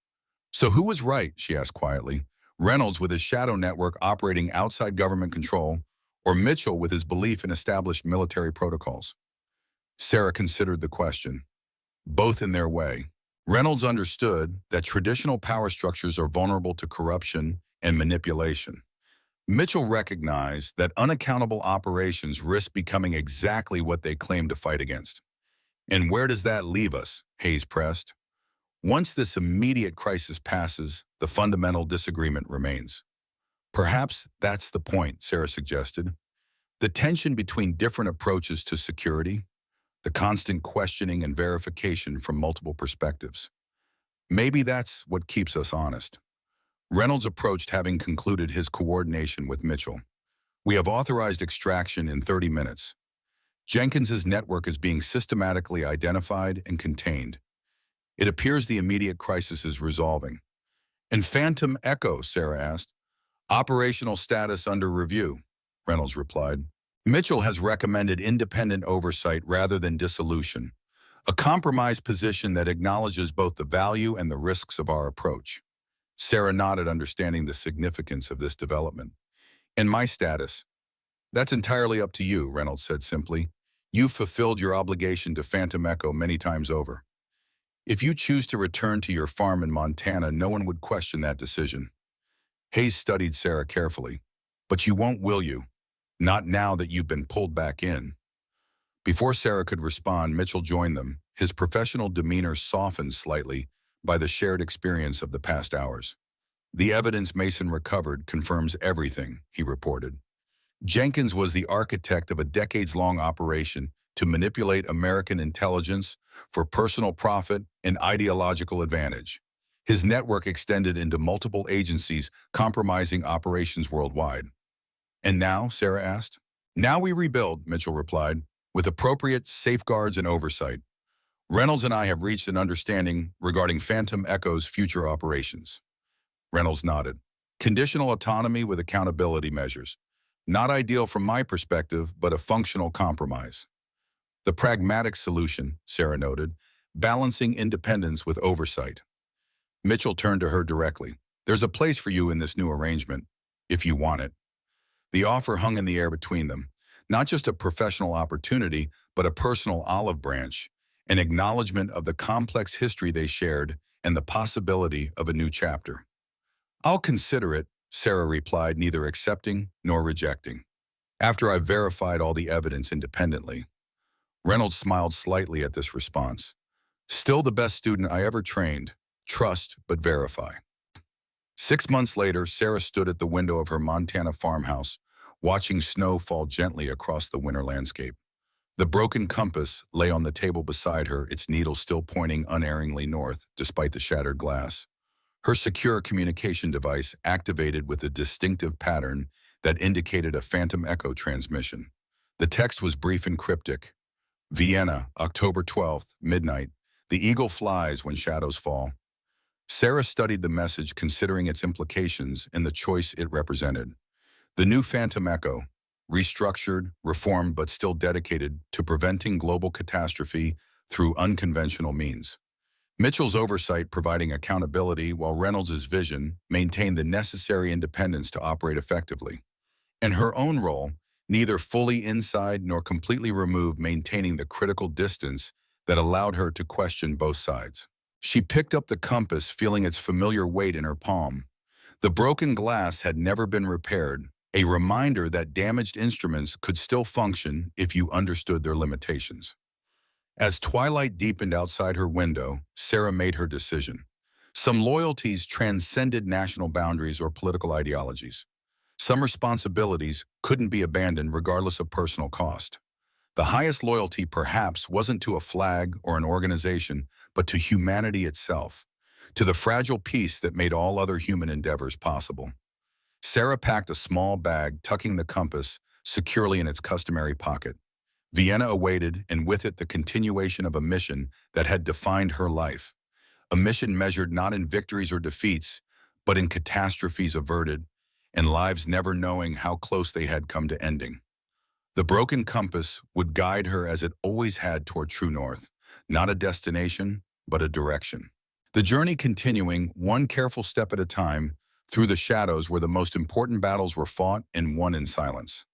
So who was right, she asked quietly? Reynolds with his shadow network operating outside government control, or Mitchell with his belief in established military protocols? Sarah considered the question. Both in their way. Reynolds understood that traditional power structures are vulnerable to corruption and manipulation. Mitchell recognized that unaccountable operations risk becoming exactly what they claim to fight against. And where does that leave us? Hayes pressed. Once this immediate crisis passes, the fundamental disagreement remains. Perhaps that's the point, Sarah suggested. The tension between different approaches to security, the constant questioning and verification from multiple perspectives. Maybe that's what keeps us honest. Reynolds approached, having concluded his coordination with Mitchell. We have authorized extraction in 30 minutes. Jenkins's network is being systematically identified and contained. It appears the immediate crisis is resolving. And Phantom Echo, Sarah asked. Operational status under review, Reynolds replied. Mitchell has recommended independent oversight rather than dissolution, a compromise position that acknowledges both the value and the risks of our approach. Sarah nodded, understanding the significance of this development. And my status? That's entirely up to you, Reynolds said simply. You've fulfilled your obligation to Phantom Echo many times over. If you choose to return to your farm in Montana, no one would question that decision. Hayes studied Sarah carefully. But you won't, will you? Not now that you've been pulled back in. Before Sarah could respond, Mitchell joined them, his professional demeanor softened slightly by the shared experience of the past hours. The evidence Mason recovered confirms everything, he reported. Jenkins was the architect of a decades-long operation to manipulate American intelligence for personal profit and ideological advantage. His network extended into multiple agencies, compromising operations worldwide. And now, Sarah asked. Now we rebuild, Mitchell replied, with appropriate safeguards and oversight. Reynolds and I have reached an understanding regarding Phantom Echo's future operations. Reynolds nodded. Conditional autonomy with accountability measures. Not ideal from my perspective, but a functional compromise. The pragmatic solution, Sarah noted, balancing independence with oversight. Mitchell turned to her directly. There's a place for you in this new arrangement, if you want it. The offer hung in the air between them, not just a professional opportunity, but a personal olive branch, an acknowledgement of the complex history they shared and the possibility of a new chapter. I'll consider it, Sarah replied, neither accepting nor rejecting. After I verified all the evidence independently, Reynolds smiled slightly at this response. Still the best student I ever trained. Trust, but verify. 6 months later, Sarah stood at the window of her Montana farmhouse, watching snow fall gently across the winter landscape. The broken compass lay on the table beside her, its needle still pointing unerringly north, despite the shattered glass. Her secure communication device activated with a distinctive pattern that indicated a phantom echo transmission. The text was brief and cryptic. Vienna, October 12th, midnight. The eagle flies when shadows fall. Sarah studied the message, considering its implications and the choice it represented. The new Phantom Echo, restructured, reformed, but still dedicated to preventing global catastrophe through unconventional means. Mitchell's oversight providing accountability, while Reynolds' vision maintained the necessary independence to operate effectively. And her own role, neither fully inside nor completely removed, maintaining the critical distance that allowed her to question both sides. She picked up the compass, feeling its familiar weight in her palm. The broken glass had never been repaired, a reminder that damaged instruments could still function if you understood their limitations. As twilight deepened outside her window, Sarah made her decision. Some loyalties transcended national boundaries or political ideologies. Some responsibilities couldn't be abandoned regardless of personal cost. The highest loyalty perhaps wasn't to a flag or an organization, but to humanity itself, to the fragile peace that made all other human endeavors possible. Sarah packed a small bag, tucking the compass securely in its customary pocket. Vienna awaited, and with it the continuation of a mission that had defined her life. A mission measured not in victories or defeats, but in catastrophes averted, and lives never knowing how close they had come to ending. The broken compass would guide her as it always had toward true north, not a destination, but a direction. The journey continuing, one careful step at a time, through the shadows where the most important battles were fought and won in silence.